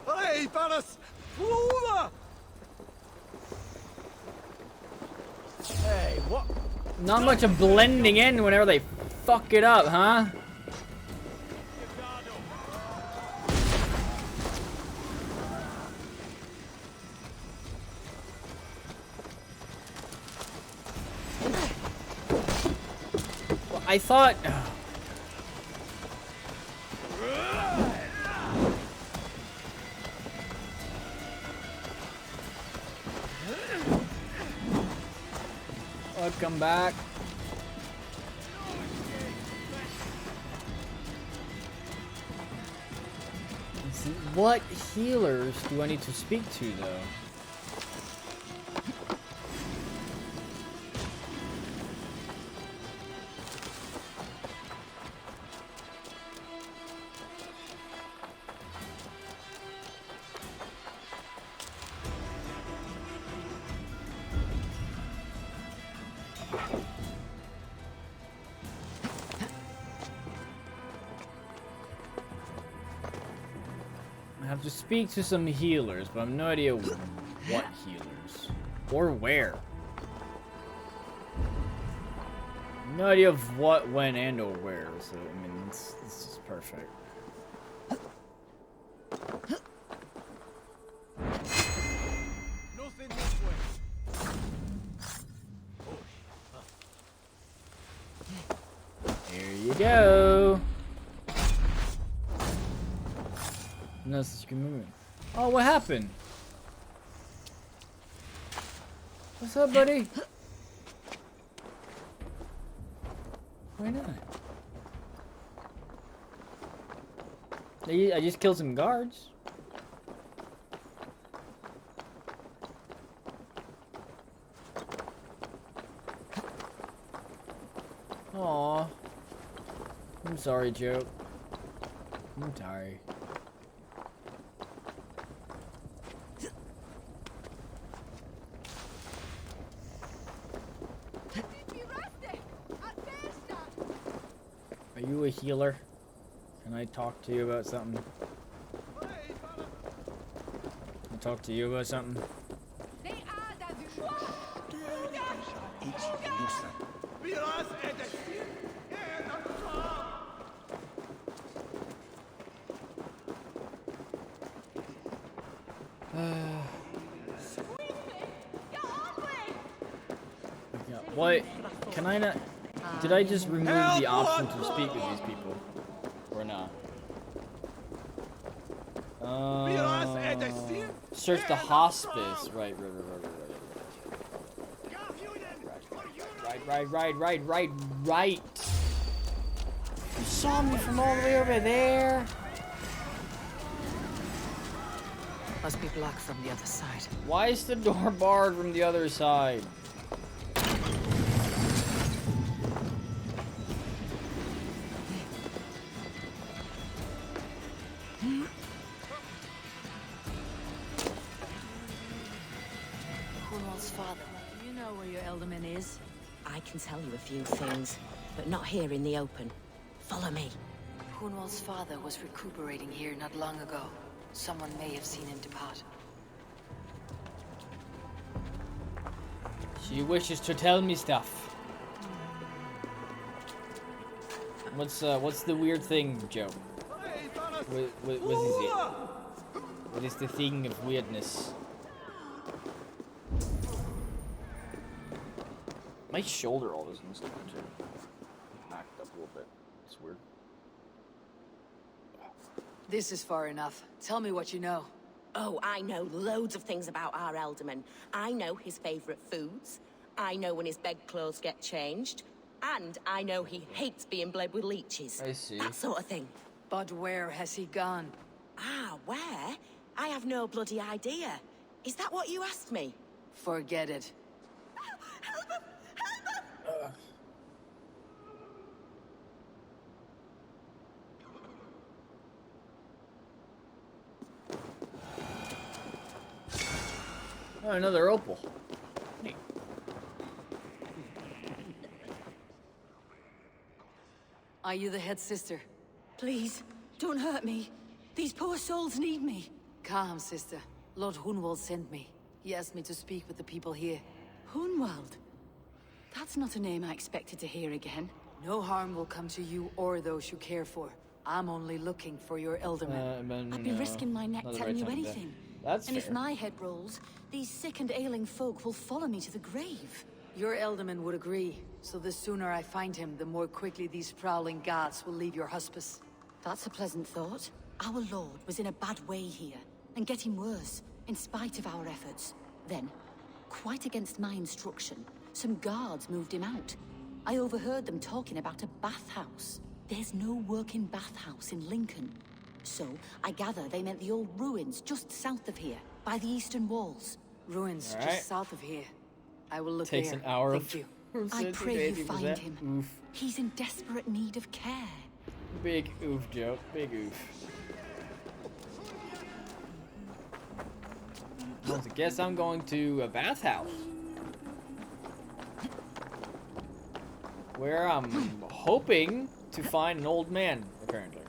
S21: Hey, Banas! Flora! Hey, what?
S1: Not much of blending in whenever they fuck it up, huh? I thought... Oh, come back. What healers do I need to speak to, though? I have to speak to some healers, but I have no idea what healers. Or where. No idea of what, when, and or where, so I mean, this is perfect.
S14: Nothing this way.
S1: Here you go. No, it's moving. Oh, what happened? What's up, buddy? Why not? I just killed some guards. Aw. I'm sorry, Joe. I'm sorry. Are you a healer? Can I talk to you about something? Can I talk to you about something? What? Can I not? Did I just remove the option to speak with these people? Or not? Search the hospice. Right. Right. You saw me from all the way over there.
S19: Must be blocked from the other side.
S1: Why is the door barred from the other side?
S22: Do you know where your elderman is? I can tell you a few things, but not here in the open. Follow me.
S3: Hunwald's father was recuperating here not long ago. Someone may have seen him depart.
S1: She wishes to tell me stuff. What's the weird thing, Joe? What is it? What is the thing of weirdness? My shoulder all of a sudden started to knocked up a little bit. It's weird.
S15: This is far enough. Tell me what you know.
S22: Oh, I know loads of things about our elderman. I know his favorite foods. I know when his bedclothes get changed. And I know he hates being bled with leeches.
S1: I see.
S22: That sort of thing.
S15: But where has he gone?
S22: Ah, where? I have no bloody idea. Is that what you asked me?
S15: Forget it.
S22: Help him! Help him!
S1: Oh, another opal. Neat.
S15: Are you the head sister?
S22: Please, don't hurt me. These poor souls need me.
S15: Calm, sister. Lord Hunwald sent me. He asked me to speak with the people here.
S22: Hunwald? That's not a name I expected to hear again.
S15: No harm will come to you or those you care for. I'm only looking for your elderman.
S22: I'd be risking my neck telling you anything.
S1: That's
S22: and
S1: fair.
S22: if my head rolls, these sick and ailing folk will follow me to the grave.
S15: Your Elderman would agree, so the sooner I find him, the more quickly these prowling guards will leave your hospice.
S11: That's a pleasant thought. Our lord was in a bad way here, and getting worse, in spite of our efforts. Then, quite against my instruction, some guards moved him out. I overheard them talking about a bathhouse. There's no working bathhouse in Lincoln. So, I gather they meant the old ruins just south of here, by the eastern walls.
S15: Ruins
S1: All right.
S15: just south of here. I will look
S1: Takes
S15: there.
S1: an hour.
S15: Thank you.
S11: I pray you find him.
S1: Oof.
S11: He's in desperate need of care.
S1: Big oof joke. Big oof. Well, I guess I'm going to a bathhouse. Where I'm hoping to find an old man, apparently.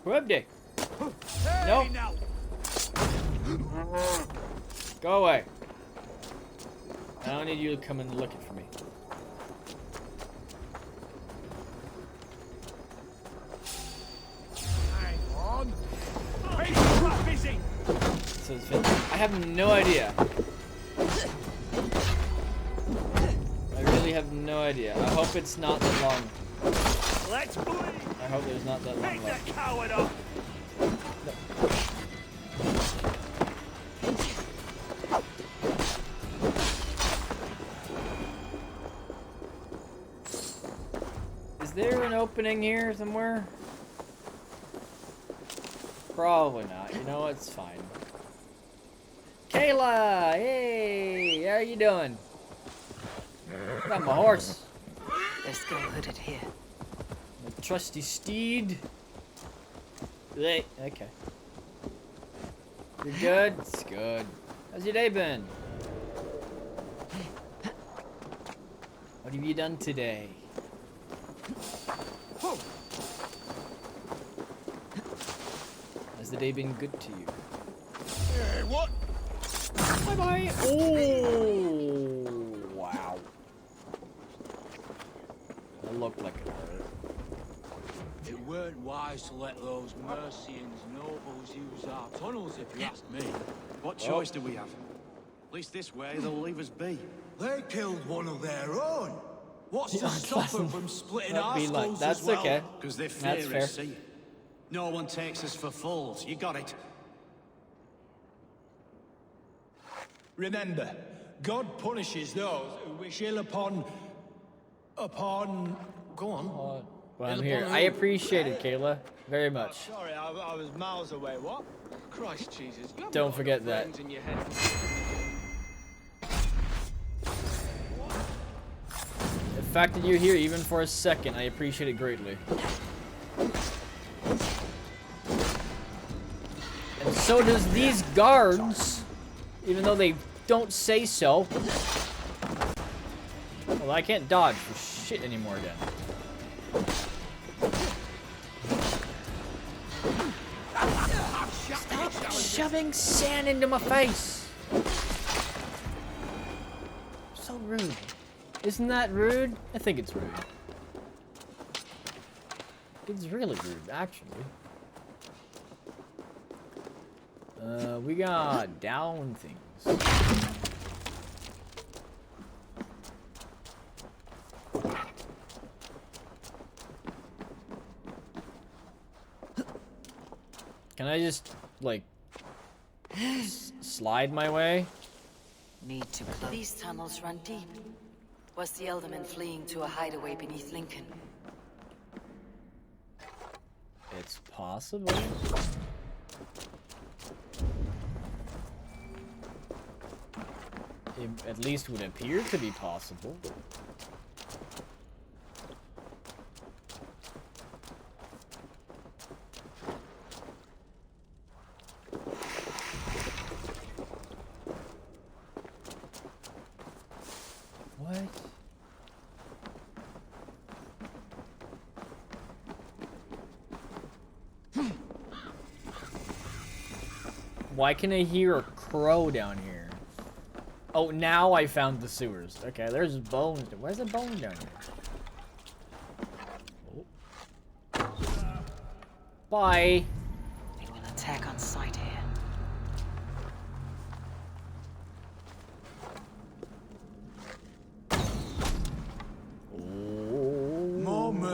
S1: Whoopty. Nope. Go away. I don't need you to come and looking for me.
S21: Hang on. Busy.
S1: So it's I have no idea. I really have no idea. I hope it's not that long.
S21: Let's bleed.
S1: I hope there's not that long
S21: Take
S1: left.
S21: that coward up.
S1: Is there an opening here somewhere? Probably not. You know, it's fine. Kayla! Hey! How you doing? Got my horse.
S19: They're still hooded here.
S1: My trusty steed. Hey, okay. You're good? It's good. How's your day been? What have you done today? Has the day been good to you?
S21: Hey, what?
S1: Bye-bye. Oh, wow. That looked like it hurt.
S12: It weren't wise to let those Mercians nobles use our tunnels, if you ask me.
S23: What choice do we have? At least this way, they'll leave us be.
S14: They killed one of their own. What's
S1: Yeah,
S14: to stop them from splitting our
S1: That'd be like-
S14: skulls
S1: that's
S14: as well?
S1: okay.
S23: Because they
S1: That's
S23: fear
S1: fair.
S23: us, see? No one takes us for fools. You got it.
S14: Remember, God punishes those who wish ill upon... Go on.
S1: Well, I'm
S14: Ill
S1: here.
S14: upon
S1: I
S14: who?
S1: appreciate it, Kayla. Very much.
S14: Sorry, I was miles away. What? Christ Jesus. You haven't
S1: Don't
S14: got
S1: forget
S14: enough
S1: that.
S14: brains in your head.
S1: The fact that you're here even for a second, I appreciate it greatly. And so does these guards, even though they don't say so. Well, I can't dodge for shit anymore then. Stop shoving sand into my face. So rude. Isn't that rude? I think it's rude. It's really rude, actually. We got down things. Can I just, like, slide my way?
S19: Need to close.
S15: These tunnels run deep. Was the Elderman fleeing to a hideaway beneath Lincoln?
S1: It's possible. It at least would appear to be possible. What? Why can I hear a crow down here? Oh, now I found the sewers. Okay, there's bones. Where's the bone down here? Oh. Bye.
S19: They will attack on sight here.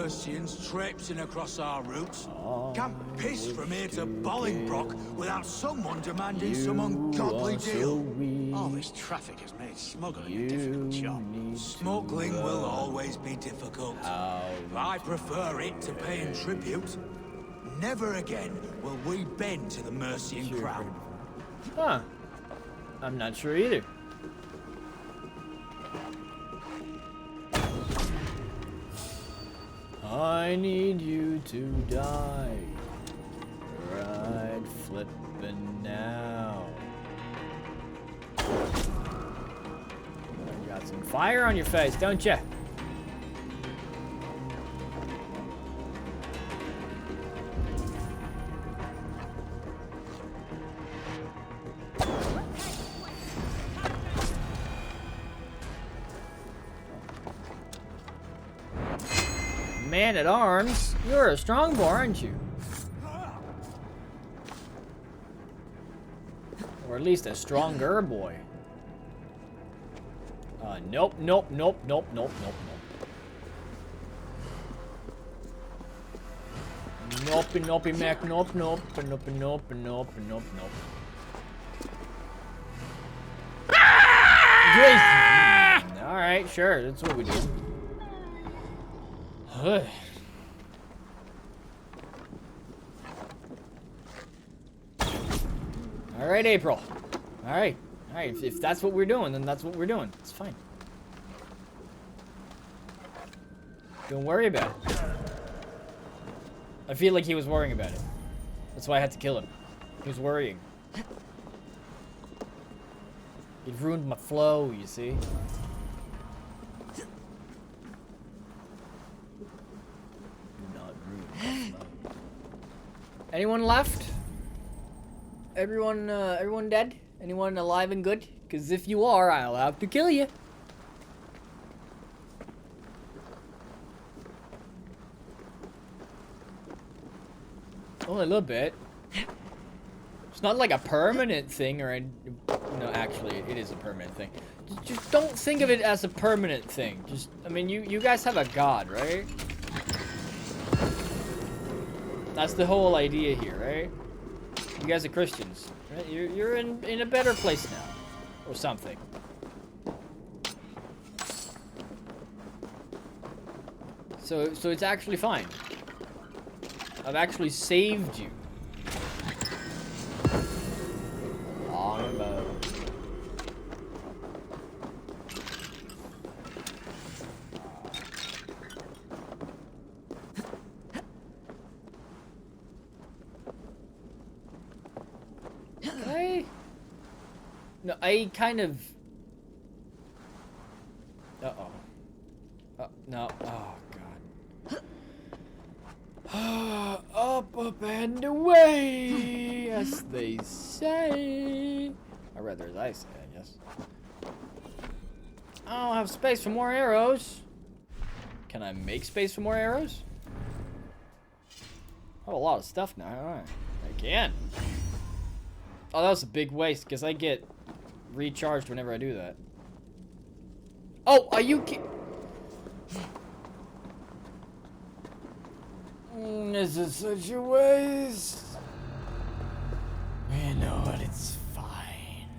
S12: Mercians traipsing across our routes. Can't piss from here to Bolingbroke without someone demanding some ungodly deal. All this traffic has made smuggling a difficult job. Smuggling will always be difficult. I prefer it to paying tribute. Never again will we bend to the Mercian crown.
S1: Huh. I'm not sure either. I need you to die. Right flippin' now. You got some fire on your face, don't you? Man at arms, you're a strong boy, aren't you? Or at least a stronger boy. Nope, nope, nope, nope, nope, nope, nope. Nope, nope, Mac, nope, nope, nope, nope, nope, nope, nope. Alright, sure, that's what we do. Alright, April. Alright. Alright, if that's what we're doing, then that's what we're doing. It's fine. Don't worry about it. I feel like he was worrying about it. That's why I had to kill him. He was worrying. It ruined my flow, you see? Anyone left? Everyone dead? Anyone alive and good? Because if you are, I'll have to kill you. Only a little bit. It's not like a permanent thing or no, actually, it is a permanent thing. Just don't think of it as a permanent thing. Just, I mean, you guys have a god, right? That's the whole idea here, right? You guys are Christians, right? You're in a better place now, or something. So it's actually fine. I've actually saved you. Long bow. No, I kind of... Uh-oh. No. Oh, God. Up and away, as they say. Or rather, as I say, I guess. I don't have space for more arrows. Can I make space for more arrows? I have a lot of stuff now, don't I? I can. Oh, that was a big waste, because I get recharged whenever I do that. Oh, are you This is such a waste. You know what, it's fine.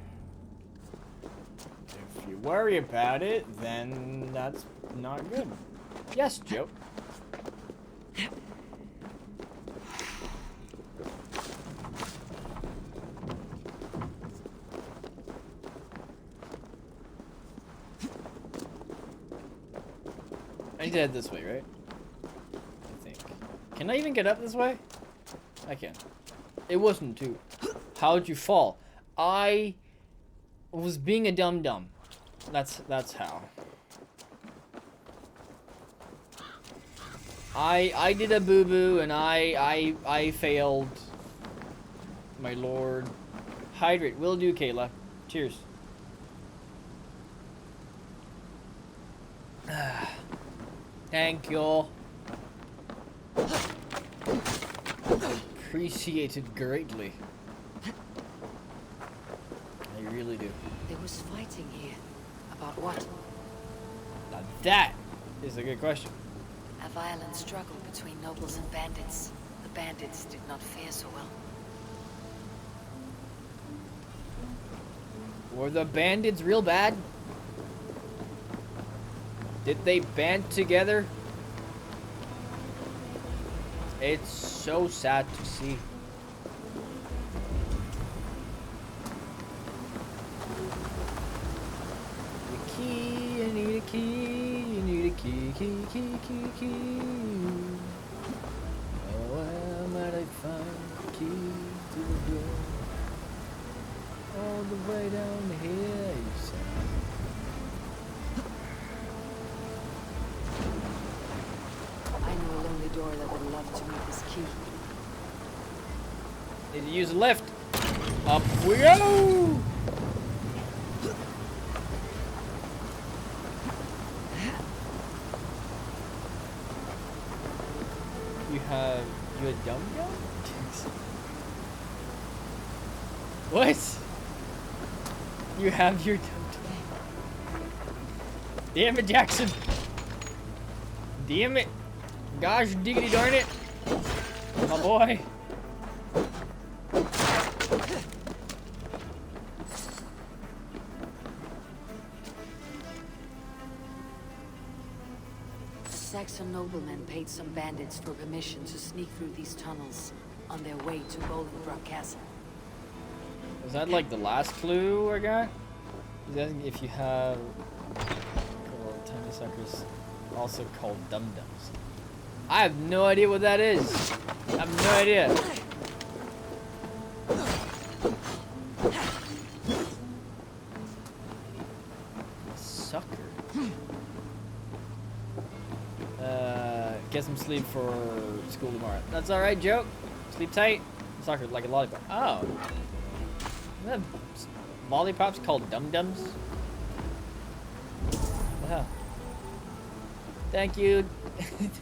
S1: If you worry about it, then that's not good. Yes, Joe. I need to head this way, right? I think. Can I even get up this way? I can. It wasn't too. How'd you fall? I was being a dum-dum. That's how. I did a boo-boo and I failed. My lord. Hydrate. Will do, Kayla. Cheers. Thank you. Appreciated greatly. I really do.
S15: There was fighting here. About what?
S1: Now that is a good question.
S15: A violent struggle between nobles and bandits. The bandits did not fare so well.
S1: Were the bandits real bad? Did they band together? It's so sad to see. The key, I need a key, you need a key, key. Oh, where might I find the key to the door? All the way down here, you say.
S15: I know a lonely door that would love to meet this key.
S1: Need to use a lift. Up we go! You a dum-dum? What? You have your dum-dum. Damn it, Jackson. Damn it. Gosh, diggity darn it. My boy.
S15: Saxon noblemen paid some bandits for permission to sneak through these tunnels on their way to Bolingbroke Castle.
S1: Was that like the last clue I got? If you have little tiny suckers, also called dum-dums. I have no idea what that is. I have no idea. Sucker. Get some sleep for school tomorrow. That's alright, Joe. Sleep tight. Sucker, like a lollipop. Oh. Isn't that lollipops called dum-dums? What the hell? Thank you.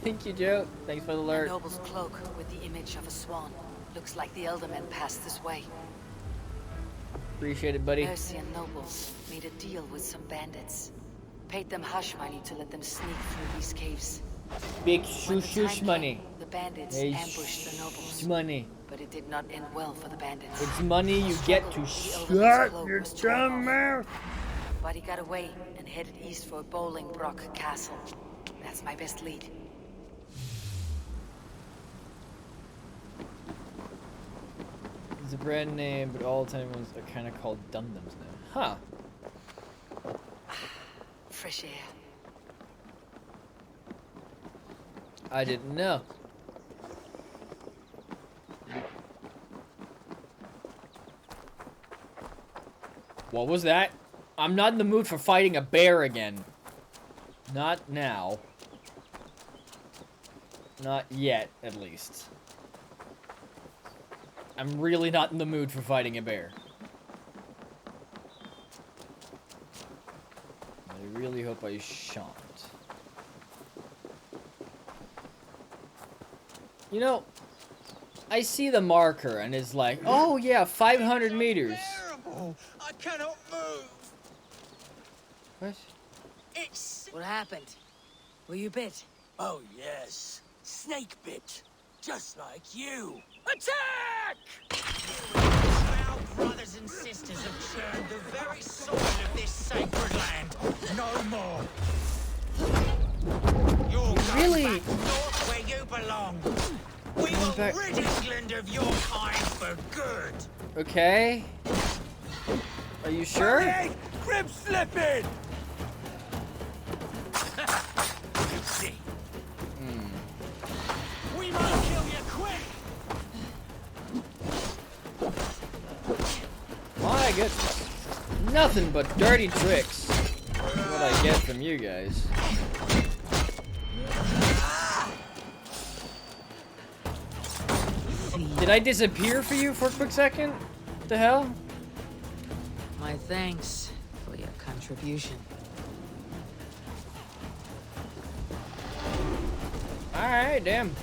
S1: Thank you, Joe. Thanks for the alert.
S15: A noble's cloak with the image of a swan. Looks like the Eldermen passed this way.
S1: Appreciate it, buddy.
S15: Mercian nobles made a deal with some bandits. Paid them hush money to let them sneak through these caves.
S1: Big shush money.
S15: The bandits
S1: hey,
S15: ambushed the nobles.
S1: Money.
S15: But it did not end well for the bandits.
S1: It's money you get to shut your dumb mouth.
S15: But he got away and headed east for Bolingbroke Castle. That's my best lead.
S1: It's a brand name, but all tiny ones are kind of called dum-dums now. Huh.
S15: Fresh air.
S1: I didn't know. What was that? I'm not in the mood for fighting a bear again. Not now. Not yet, at least. I'm really not in the mood for fighting a bear. I really hope I shan't. You know, I see the marker and it's like, oh yeah, 500 meters.
S8: Terrible! I cannot move!
S1: What?
S2: It's... What happened? Were you bit?
S8: Oh, yes. Snake bit. Just like you. Attack!
S17: Our brothers and sisters have churned the very soil of this sacred land. No more. You're
S1: really
S17: back north where you belong. We will rid England of your kind for good.
S1: Okay. Are you sure?
S8: Hurry! Grip slipping!
S17: You see.
S8: We must kill you quick!
S1: My goodness. Nothing but dirty tricks. That's what I get from you guys. Did I disappear for you for a quick second? What the hell?
S15: My thanks for your contribution.
S1: Alright, damn.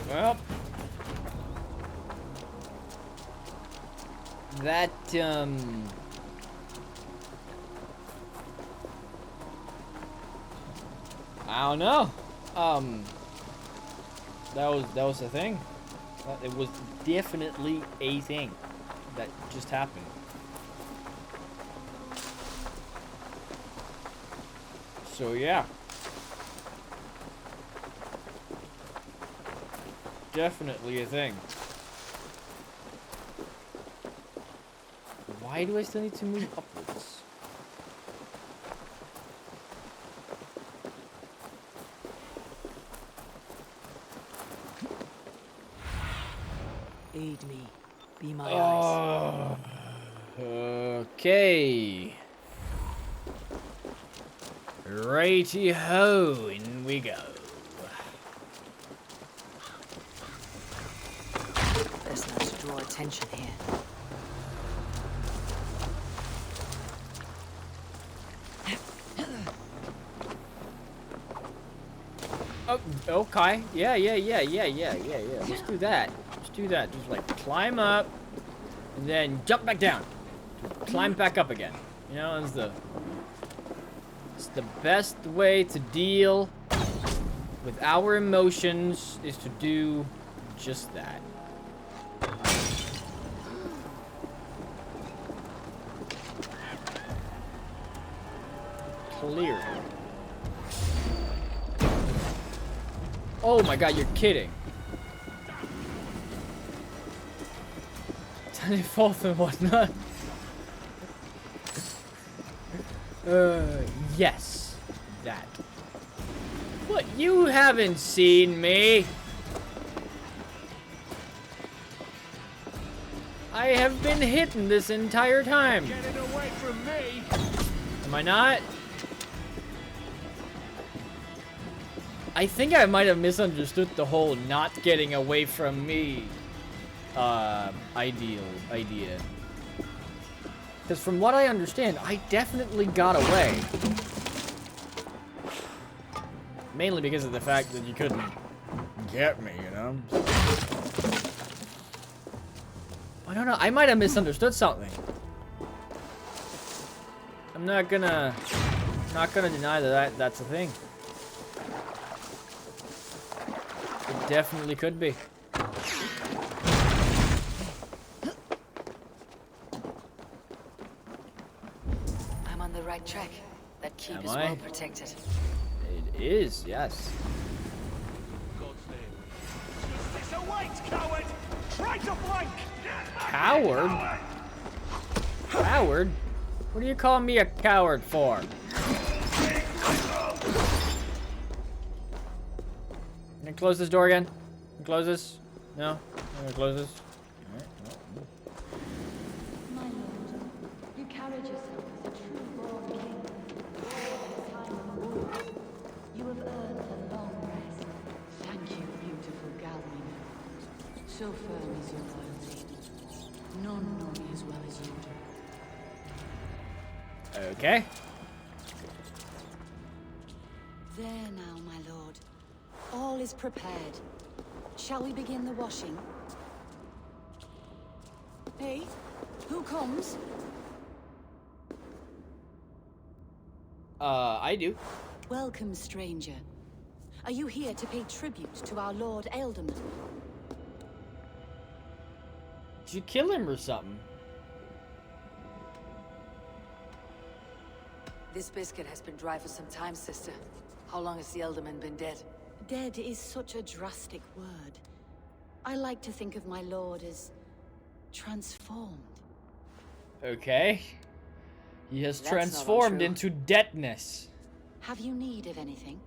S1: Well. I don't know. That was a thing. It was definitely a thing that just happened. So yeah. Definitely a thing. Why do I still need to move upwards?
S3: Aid me. Be my eyes.
S1: Okay. Righty-ho, in we go.
S3: Best not to draw attention here.
S1: Oh, okay. Yeah. Let's do that. Let's do that. Just like climb up and then jump back down. Climb back up again. You know, it's the best way to deal with our emotions is to do just that. Clear. Oh my god, you're kidding. Tiny fourth and whatnot. Yes. That. What? You haven't seen me. I have been hidden this entire time.
S21: Get it away from me.
S1: Am I not? I think I might have misunderstood the whole not getting away from me idea. Because from what I understand, I definitely got away. Mainly because of the fact that you couldn't get me, you know? I don't know, I might have misunderstood something. I'm not gonna deny that's a thing. It definitely could be.
S3: I'm on the right track. That keep
S1: Am
S3: is
S1: I?
S3: well protected.
S1: It is, yes.
S21: Justice awaits, coward! Try to flank!
S1: Coward? Coward? What do you call me a coward for? Can I close this door again? Can I close this? No? I'm gonna close this. Alright, no.
S11: My lord, you carried yourself as a true born king. In a time of war, you have earned a long rest. Thank you, beautiful Galmina. So firm is your loyalty. None know me as well as you do.
S1: Okay.
S11: There now, my lord. All is prepared. Shall we begin the washing? Hey, who comes?
S1: I do.
S11: Welcome, stranger. Are you here to pay tribute to our Lord Ealdorman?
S1: Did you kill him or something?
S3: This biscuit has been dry for some time, sister. How long has the Ealdorman been dead?
S11: Dead is such a drastic word. I like to think of my lord as transformed.
S1: Okay. He has
S11: That's
S1: transformed
S11: not untrue.
S1: into deadness.
S11: Have you need of anything?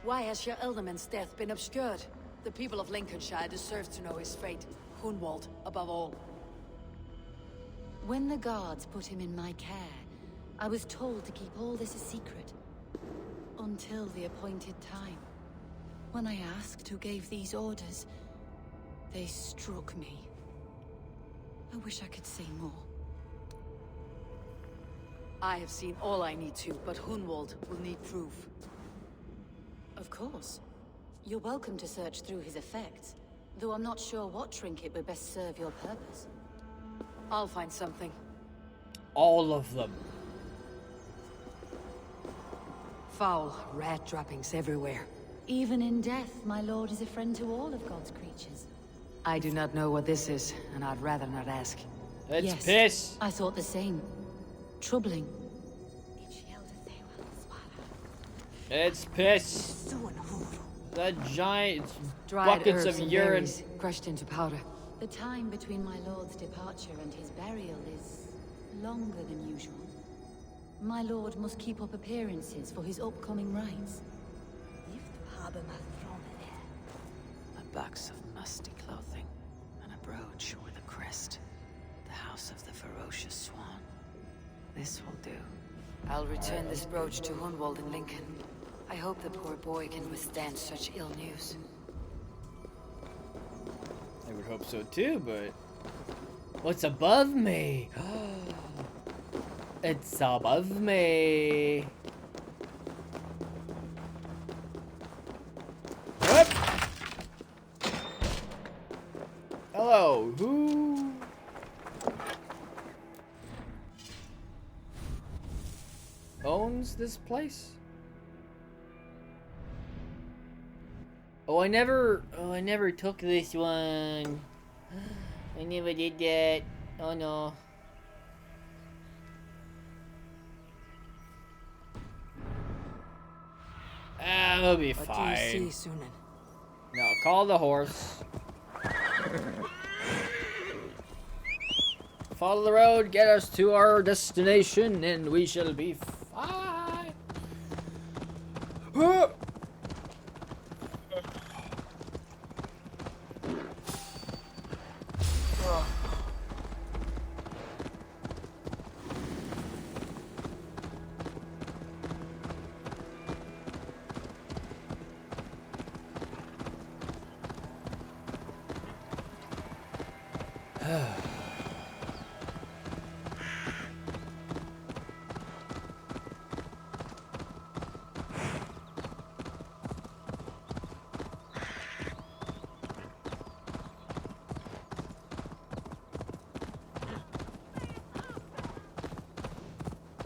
S15: Why has your Ealdorman's death been obscured? The people of Lincolnshire deserve to know his fate. Hunwald, above all.
S11: When the guards put him in my care, I was told to keep all this a secret. Until the appointed time. When I asked who gave these orders, they struck me. I wish I could say more.
S15: I have seen all I need to, but Hunwald will need proof.
S11: Of course. You're welcome to search through his effects, though I'm not sure what trinket would best serve your purpose.
S15: I'll find something.
S1: all of them.
S15: Foul rat droppings everywhere.
S11: Even in death, my lord is a friend to all of God's creatures.
S15: I do not know what this is, and I'd rather not ask.
S1: It's
S11: Yes,
S1: piss.
S11: I thought the same. Troubling.
S1: It's piss. The giant
S15: Dried
S1: buckets
S15: herbs
S1: of
S15: and
S1: urine.
S15: berries crushed into powder.
S11: The time between my lord's departure and his burial is longer than usual. My lord must keep up appearances for his upcoming rites.
S19: A box of musty clothing and a brooch with a crest. The house of the ferocious swan. This will do.
S15: I'll return this brooch to Hunwald and Lincoln. I hope the poor boy can withstand such ill news.
S1: I would hope so too, but what's above me? It's above me. Whoop. Hello, who? Owns this place? Oh, I never took this one. I never did that. Oh no. I'll be
S15: What
S1: fine.
S15: do you see, Sunan?
S1: No, call the horse. Follow the road, get us to our destination, and we shall be fine.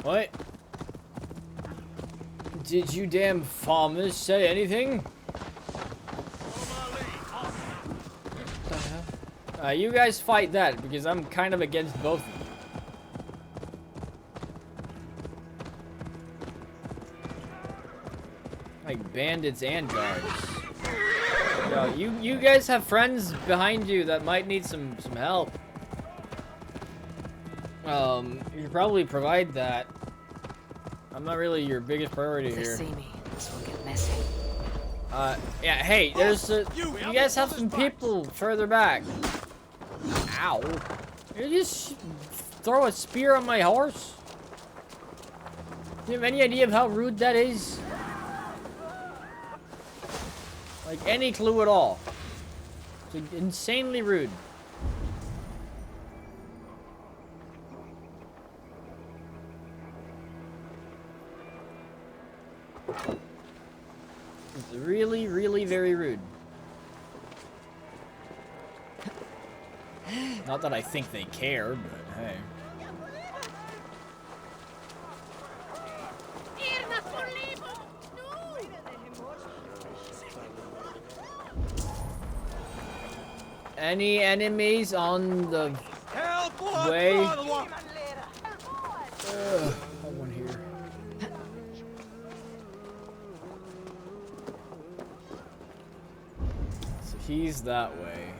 S1: What? Did you damn farmers say anything? You guys fight that, because I'm kind of against both of you. Like bandits and guards. Yo, you guys have friends behind you that might need some help. You should probably provide that. I'm not really your biggest priority here.
S15: See me. This will get messy.
S1: Yeah, hey, there's you guys have some people further back. Ow. You just throw a spear on my horse? Do you have any idea of how rude that is? Like, any clue at all? It's like, insanely rude. It's really, really very rude. Not that I think they care, but hey. Any enemies on the way? One here. So he's that way.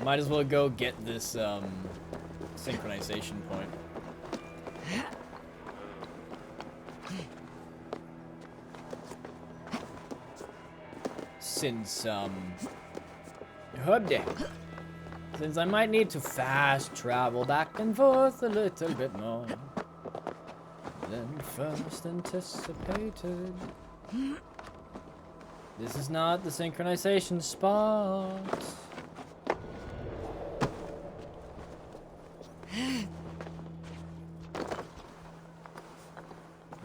S1: Might as well go get this synchronization point. Since since I might need to fast travel back and forth a little bit more than first anticipated. This is not the synchronization spot.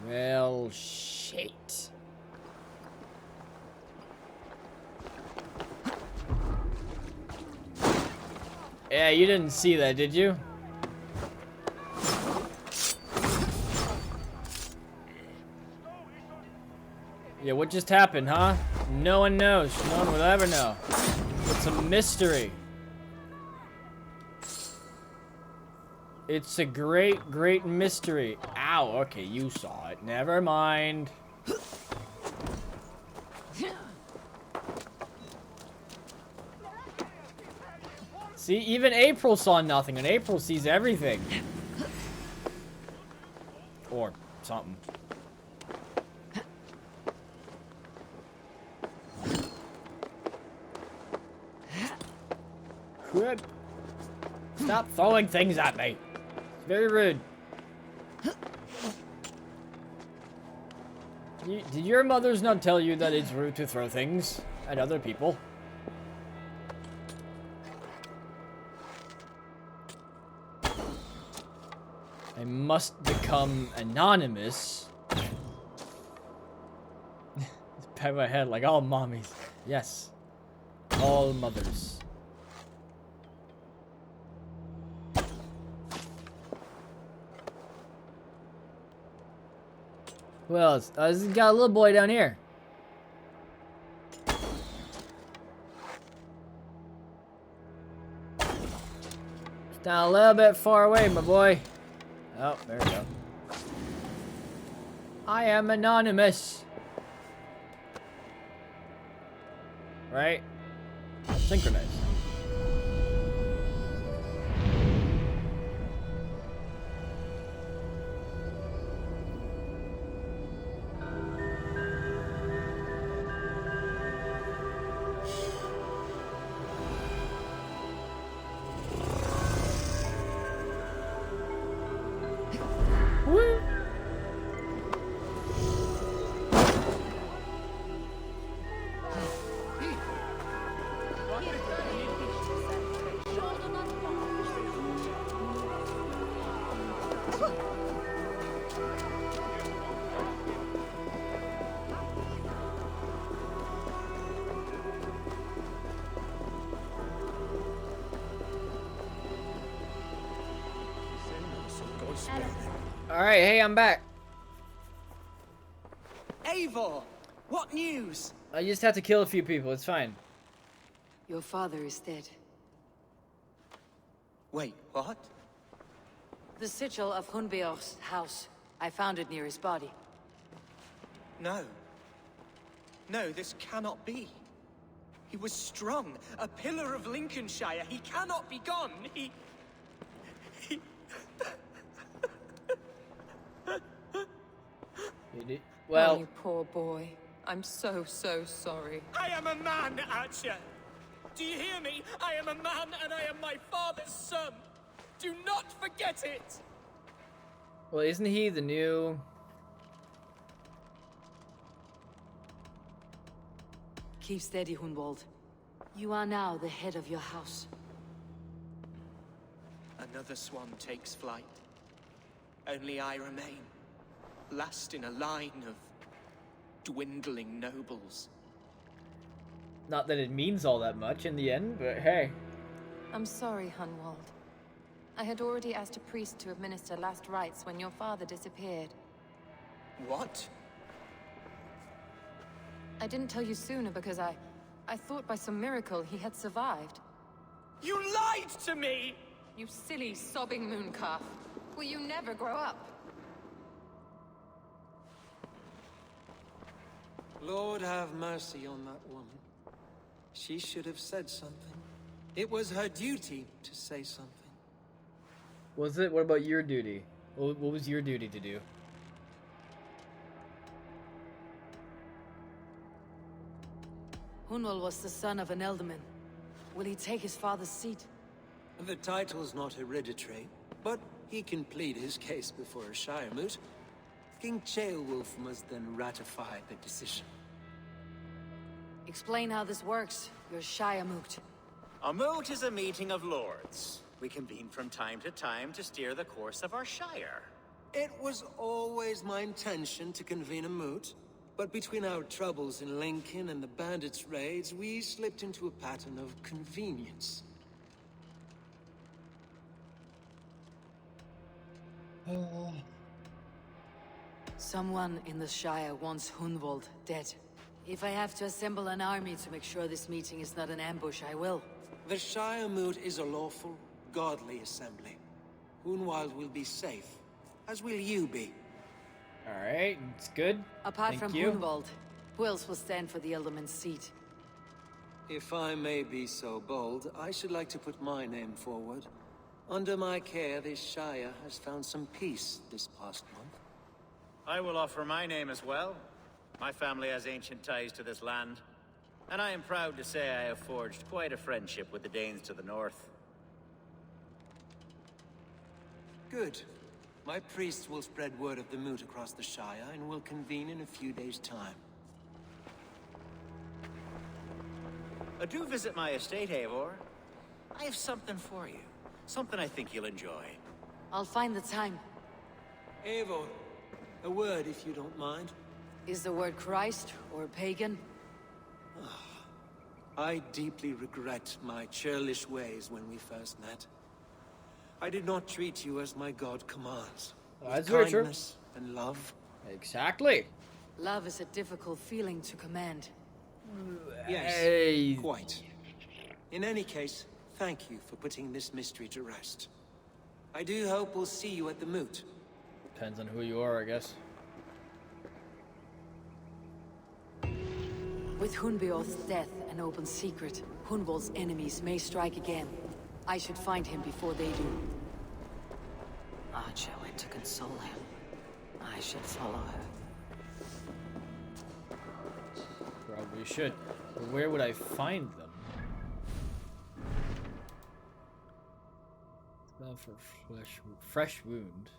S1: Well, shit. Yeah, you didn't see that, did you? Yeah, what just happened, huh? No one knows. No one will ever know. It's a mystery. It's a great, great mystery. Ow, okay, you saw it. Never mind. See, even April saw nothing, and April sees everything. Or something. Crap. Stop throwing things at me. It's very rude. Did your mothers not tell you that it's rude to throw things at other people? I must become anonymous. Pat my head like all mommies. Yes. All mothers. Who else? This got a little boy down here. It's down a little bit far away, my boy. Oh, there we go. I am anonymous. Right? Synchronize. Woo! Alright, hey, I'm back.
S16: Eivor, what news?
S1: I just have to kill a few people, it's fine.
S15: Your father is dead.
S16: Wait, what?
S15: The sigil of Hunbeor's house. I found it near his body.
S16: No. No, this cannot be. He was strong, a pillar of Lincolnshire. He cannot be gone. He...
S1: Well...
S9: Oh, you poor boy. I'm so, so sorry.
S16: I am a man, Archer. Do you hear me? I am a man and I am my father's son. Do not forget it.
S1: Well, isn't he the new...
S15: Keep steady, Hunwald. You are now the head of your house.
S16: Another swan takes flight. Only I remain. Last in a line of dwindling nobles.
S1: Not that it means all that much in the end, but hey.
S9: I'm sorry, Hunwald. I had already asked a priest to administer last rites when your father disappeared.
S16: What?
S9: I didn't tell you sooner because I thought by some miracle he had survived.
S16: You lied to me!
S9: You silly, sobbing mooncalf. Will you never grow up?
S6: Lord have mercy on that woman. She should have said something. It was her duty to say something.
S1: Was it? What about your duty? What was your duty to do?
S15: Hunwald was the son of an ealdorman. Will he take his father's seat?
S6: The title's not hereditary, but he can plead his case before a Shire moot. King Ceolwulf must then ratify the decision.
S15: Explain how this works, your Shire moot.
S13: A moot is a meeting of lords. We convene from time to time to steer the course of our Shire.
S6: It was always my intention to convene a moot, but between our troubles in Lincoln and the bandits' raids, we slipped into a pattern of convenience.
S15: Someone in the Shire wants Hunwald dead. If I have to assemble an army to make sure this meeting is not an ambush, I will.
S6: The Shire moot is a lawful, godly assembly. Hunwald will be safe, as will you be.
S1: Alright, it's good.
S15: Apart
S1: Thank
S15: from
S1: you.
S15: Hunwald, who else will stand for the Elderman's seat?
S6: If I may be so bold, I should like to put my name forward. Under my care, this Shire has found some peace this past month.
S13: I will offer my name as well. My family has ancient ties to this land, and I am proud to say I have forged quite a friendship with the Danes to the north.
S6: Good. My priests will spread word of the moot across the Shire and will convene in a few days' time.
S13: Do visit my estate, Eivor. I have something for you. Something I think you'll enjoy.
S15: I'll find the time.
S6: Eivor, a word if you don't mind.
S15: Is the word Christ or pagan?
S6: I deeply regret my churlish ways when we first met. I did not treat you as my god commands.
S1: That's
S6: With
S1: very true.
S6: kindness and love.
S1: Exactly.
S15: Love is a difficult feeling to command.
S6: Yes,
S1: Hey.
S6: quite. In any case, thank you for putting this mystery to rest. I do hope we'll see you at the moot.
S1: Depends on who you are, I guess.
S15: With Hunbeorth's death an open secret, Hunwald's enemies may strike again. I should find him before they do.
S19: Archer went to console him. I should follow her.
S1: Probably should. But where would I find them? Spell for fresh wound.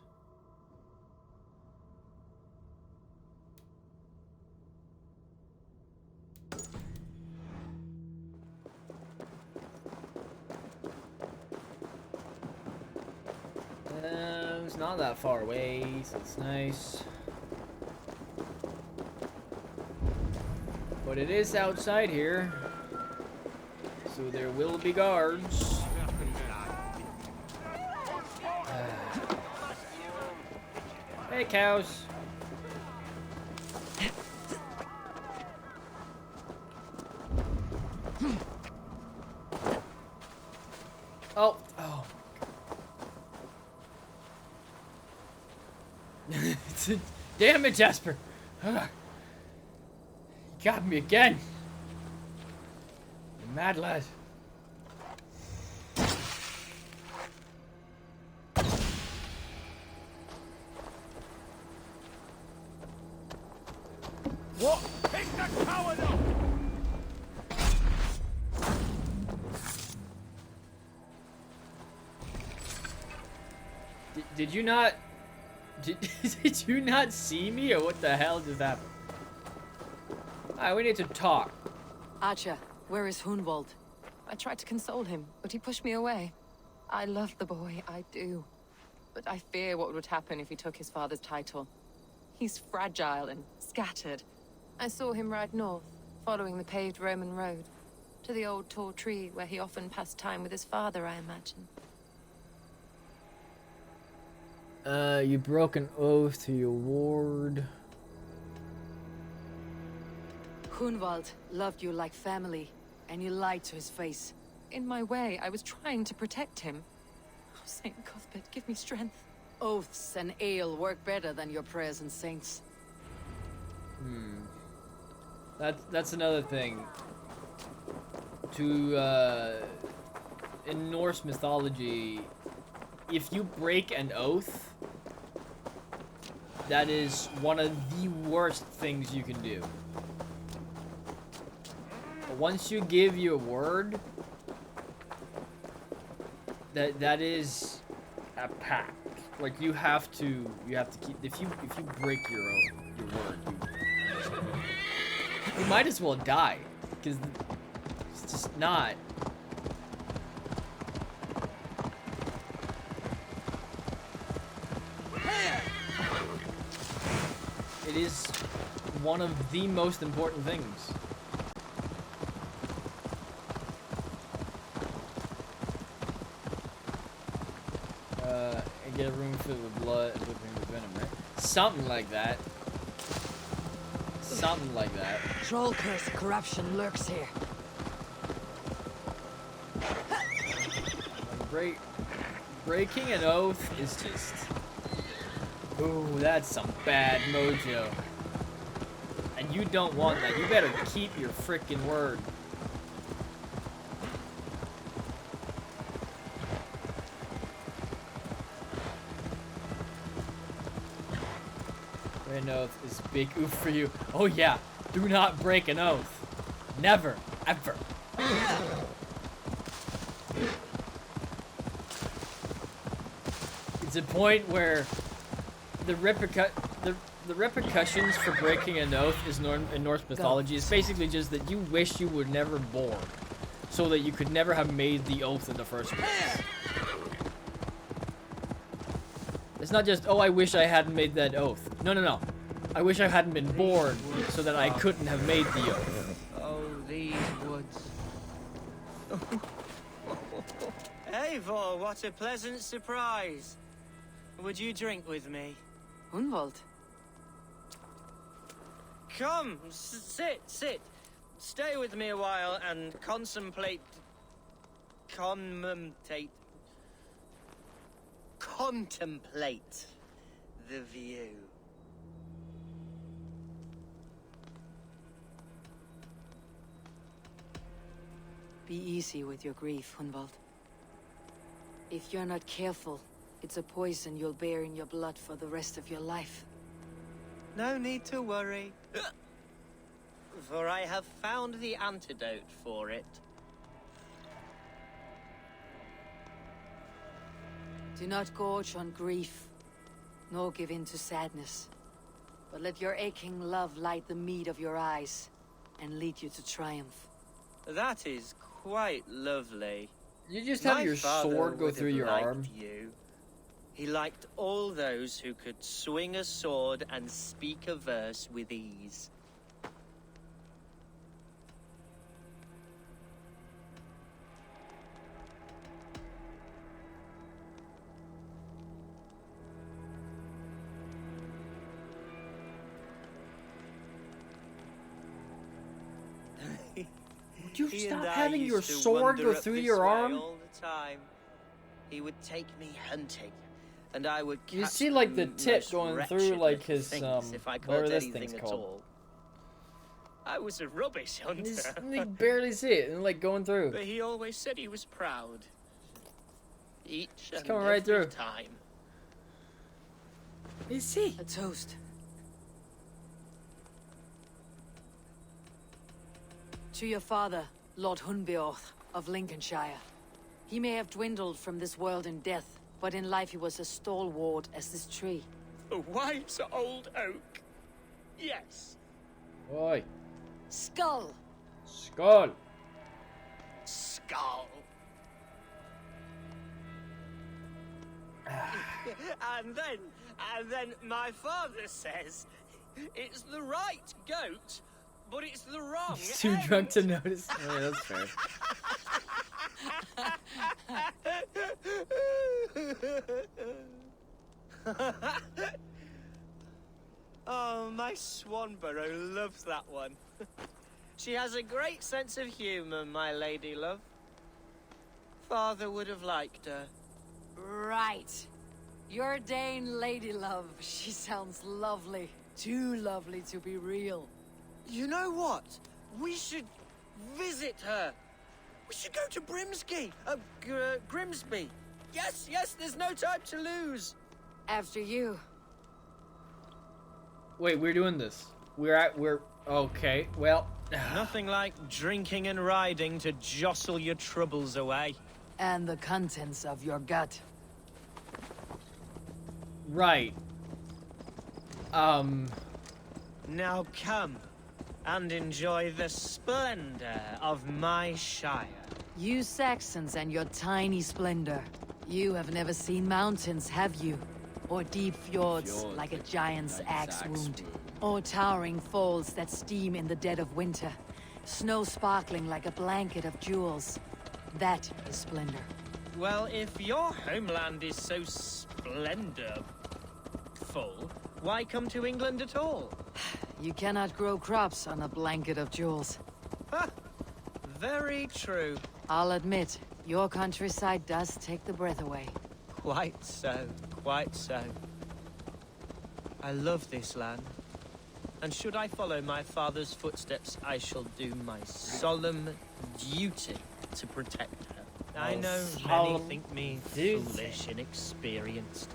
S1: It's not that far away, so it's nice. But it is outside here, so there will be guards. Hey, cows. Oh. Damn it, Jasper. You got me again. You mad lad.
S21: What? Pick the coward up!
S1: Did you not... Did you not see me, or what the hell just happened? Alright, we need to talk.
S15: Archer, where is Hunwald?
S9: I tried to console him, but he pushed me away. I love the boy, I do. But I fear what would happen if he took his father's title. He's fragile and scattered. I saw him ride north, following the paved Roman road, to the old tall tree where he often passed time with his father, I imagine.
S1: You broke an oath to your ward.
S15: Hunwald loved you like family, and you lied to his face.
S9: In my way, I was trying to protect him. Oh, Saint Cuthbert, give me strength.
S15: Oaths and ale work better than your prayers and saints.
S1: That's another thing. To in Norse mythology, if you break an oath, that is one of the worst things you can do. But once you give your word, that is a pact. Like you have to keep. If you break your word, you might as well die, because it's just not. It is one of the most important things. And get a room filled with blood and whipping with venom, right? Something like that. Something like that.
S2: Troll curse corruption lurks here.
S1: Breaking an oath is just... Ooh, that's some bad mojo. And you don't want that. You better keep your frickin' word. An oath is big oof for you. Oh yeah, do not break an oath. Never, ever. It's a point where the repercussions for breaking an oath is in Norse mythology is basically just that you wish you were never born, so that you could never have made the oath in the first place. It's not just, oh, I wish I hadn't made that oath. No, no, no. I wish I hadn't been born so that I couldn't have made the oath.
S16: Oh, these woods. Eivor, what a pleasant surprise. Would you drink with me?
S3: Hunwald.
S16: Come, sit. Stay with me a while and contemplate the view.
S15: Be easy with your grief, Hunwald. If you're not careful, it's a poison you'll bear in your blood for the rest of your life.
S16: No need to worry, for I have found the antidote for it.
S15: Do not gorge on grief, nor give in to sadness. But let your aching love light the mead of your eyes, and lead you to triumph.
S16: That is quite lovely.
S1: You just have your sword go through your arm.
S16: You. He liked all those who could swing a sword and speak a verse with ease.
S1: Would you stop having your sword go through your arm?
S16: All the time. He would take me hunting, and I would catch
S1: you see like the tip going through like his
S16: if I caught anything at all. I was a rubbish hunter.
S1: You barely see it, and like going through.
S16: But he always said he was proud. Each and
S1: coming right
S16: every
S1: through.
S16: time.
S1: You see?
S15: A toast. To your father, Lord Hunbeorth of Lincolnshire. He may have dwindled from this world in death, but in life he was as stalwart as this tree.
S16: A wise old oak. Yes.
S1: Oi.
S15: Skull.
S1: Skull.
S16: Skull. and then my father says, it's the right goat, but it's the wrong.
S1: He's too drunk to notice. Oh, that's fair.
S16: Oh, my Swanborough loves that one. She has a great sense of humor, my lady love. Father would have liked her.
S2: Right. Your Dane lady love. She sounds lovely. Too lovely to be real.
S16: You know what? We should visit her. We should go to Grimsby. Yes, there's no time to lose.
S2: After you.
S1: Wait, we're doing this. We're okay. Well,
S16: nothing like drinking and riding to jostle your troubles away.
S2: And the contents of your gut.
S1: Right.
S16: Now come and enjoy the splendor of my shire.
S2: You Saxons and your tiny splendor. You have never seen mountains, have you? Or deep fjords like a giant's axe wound. Or towering falls that steam in the dead of winter. Snow sparkling like a blanket of jewels. That is splendor.
S16: Well, if your homeland is so splendorful, Why come to England at all?
S15: You cannot grow crops on a blanket of jewels.
S16: Ha! Very true.
S15: I'll admit, your countryside does take the breath away.
S16: Quite so, quite so. I love this land. And should I follow my father's footsteps, I shall do my solemn duty to protect her. I know many think me foolish and inexperienced,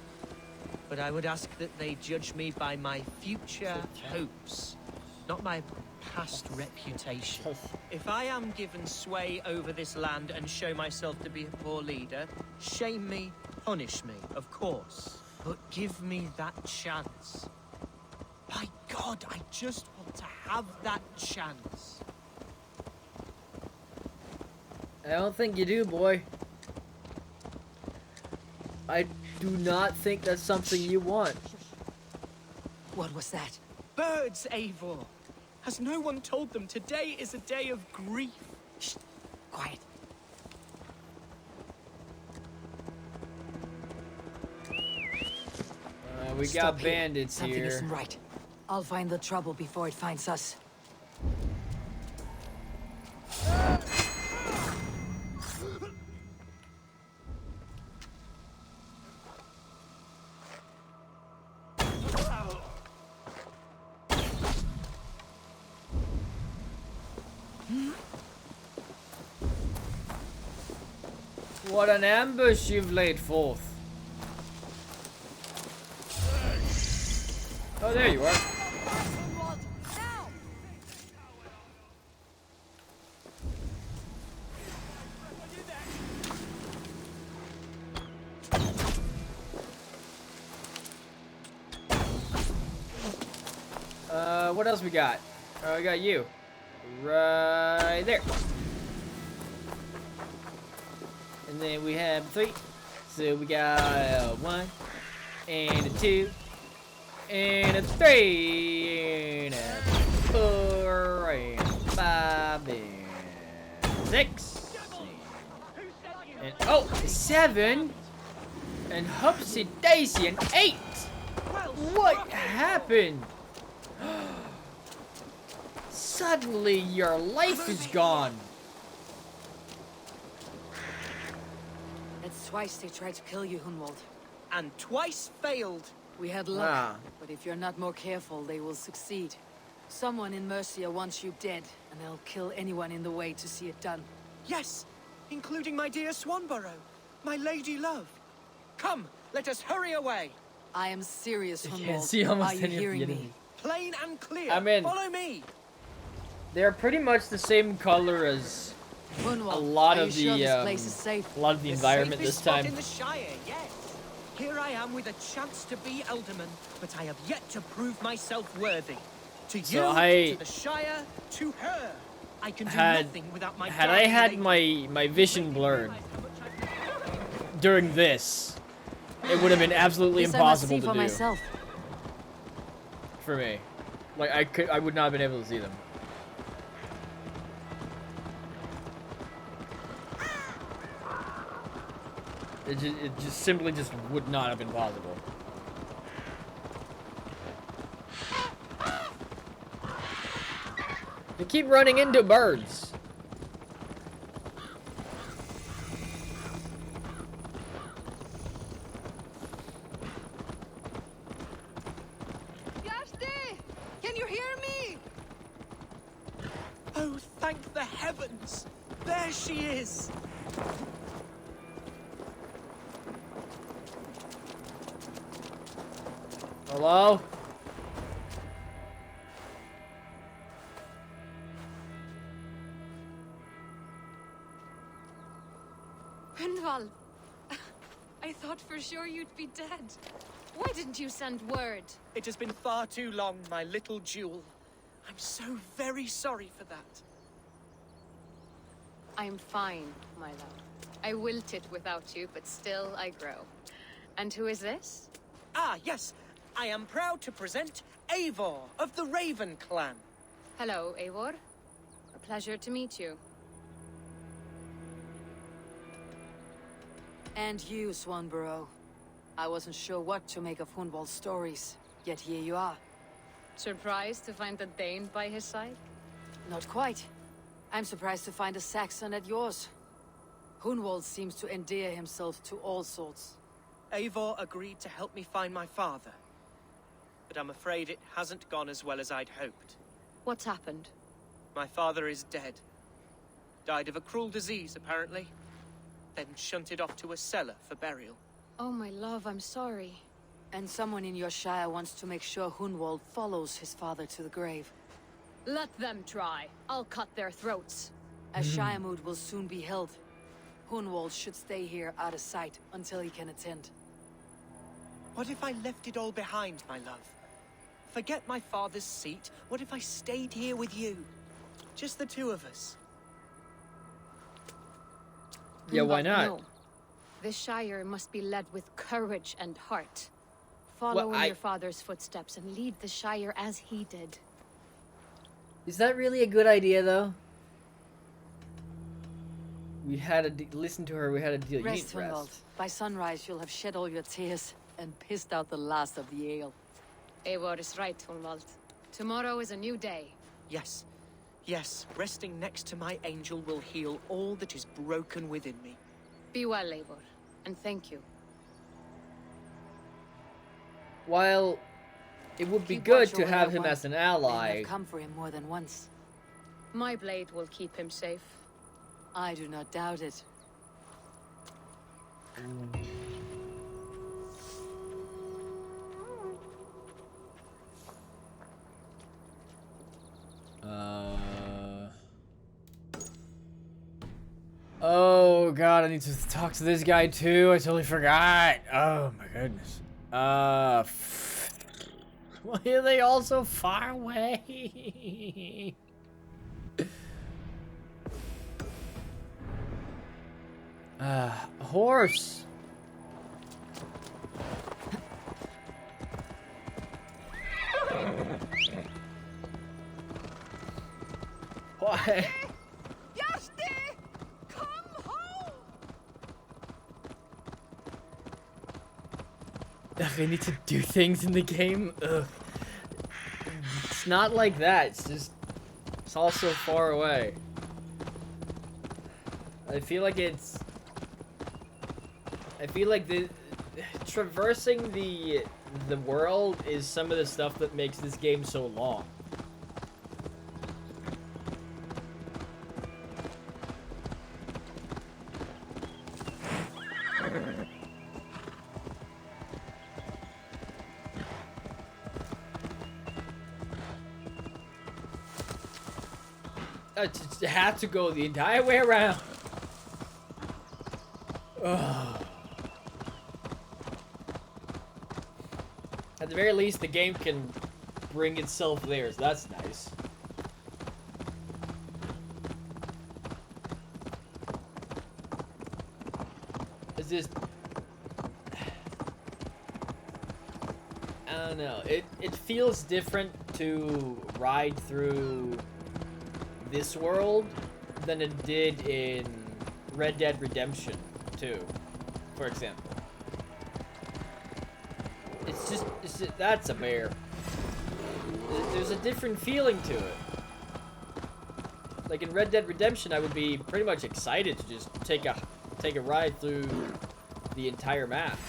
S16: but I would ask that they judge me by my future hopes, not my past reputation. If I am given sway over this land and show myself to be a poor leader, shame me, punish me, of course, but give me that chance. By God, I just want to have that chance.
S1: I don't think you do, boy. I do not think that's something you want.
S15: What was that?
S16: Birds, Eivor. Has no one told them today is a day of grief?
S15: Shh. Quiet.
S1: We got bandits
S15: Something
S1: here.
S15: isn't right. I'll find the trouble before it finds us.
S1: What an ambush you've laid forth. Oh, there you are. What else we got? Oh, we got you. Right there. And then we have 3. So we got a 1, and a 2, and a 3, and a 4, and a 5, and 6. And oh, 7. And Hupsy Daisy, and 8. What happened? Suddenly your life is gone.
S15: It's twice they tried to kill you, Hunwald.
S16: And twice failed.
S15: We had luck, but if you're not more careful, they will succeed. Someone in Mercia wants you dead, and they'll kill anyone in the way to see it done.
S16: Yes, including my dear Swanborough, my lady love. Come, let us hurry away.
S15: I am serious, Hunwald.
S1: Can't see almost
S15: Are you
S1: any of the
S15: hearing me?
S1: enemies.
S16: Plain and clear.
S1: I'm in.
S16: Follow me.
S1: They're pretty much the same color as
S15: Hunwald,
S1: a lot
S15: are
S1: of
S15: you sure
S1: the
S15: this place is safe?
S1: a lot of the environment
S16: Safest
S1: this
S16: spot
S1: time.
S16: in the Shire, yes. Here I am with a chance to be Elderman, but I have yet to prove myself worthy. To you,
S1: So
S16: to the Shire, to her. I can do nothing without my
S1: Had I had
S16: guardian
S1: my vision blurred during this, it would have been absolutely
S15: This I must
S1: impossible
S15: see
S1: to
S15: for
S1: do
S15: myself.
S1: for me. Like I would not have been able to see them. It just simply just would not have been possible. They keep running into birds.
S15: Yashti! Can you hear me?
S16: Oh, thank the heavens! There she is!
S1: Hello?
S4: Hunwald, I thought for sure you'd be dead. Why didn't you send word?
S16: It has been far too long, my little jewel. I'm so very sorry for that.
S4: I'm fine, my love. I wilted without you, but still I grow. And who is this?
S16: Ah, yes. I am proud to present Eivor of the Raven clan.
S4: Hello, Eivor. A pleasure to meet you.
S15: And you, Swanborough. I wasn't sure what to make of Hunwald's stories. Yet here you are.
S4: Surprised to find a Dane by his side?
S15: Not quite. I'm surprised to find a Saxon at yours. Hunwald seems to endear himself to all sorts.
S16: Eivor agreed to help me find my father. But I'm afraid it hasn't gone as well as I'd hoped.
S4: What's happened?
S16: My father is dead. Died of a cruel disease, apparently. Then shunted off to a cellar for burial.
S4: Oh, my love, I'm sorry.
S15: And someone in your shire wants to make sure Hunwald follows his father to the grave.
S4: Let them try. I'll cut their throats.
S15: A shire mood will soon be held. Hunwald should stay here out of sight until he can attend.
S16: What if I left it all behind, my love? Forget my father's seat. What if I stayed here with you? Just the two of us.
S1: Yeah, why not?
S4: No. This Shire must be led with courage and heart. Follow in your father's footsteps and lead the Shire as he did.
S1: Is that really a good idea, though? We had to listen to her. We had to deal.
S15: Rest, Hunwald. By sunrise, you'll have shed all your tears and pissed out the last of the ale.
S4: Eivor is right, Hunwald. Tomorrow is a new day.
S16: Yes. Yes, resting next to my angel will heal all that is broken within me.
S4: Be well, Eivor, and thank you.
S1: While it would be
S15: Keep
S1: good
S15: watch
S1: to
S15: over
S1: have
S15: that
S1: him
S15: one.
S1: as an
S15: Men
S1: ally,
S15: have come for him more than once.
S4: My blade will keep him safe.
S15: I do not doubt it.
S1: Oh god, I need to talk to this guy too. I totally forgot. Oh my goodness. Why are they all so far away? A horse. Why? Ugh, I need to do things in the game. Ugh. It's not like that. It's just, it's all so far away. I feel like the traversing the world is some of the stuff that makes this game so long. I just had to go the entire way around. Ugh. At the very least, the game can bring itself there, so that's nice. It's just, I don't know. It feels different to ride through this world than it did in Red Dead Redemption 2, for example. It's just that's a bear. There's a different feeling to it. Like in Red Dead Redemption, I would be pretty much excited to just take a ride through the entire map.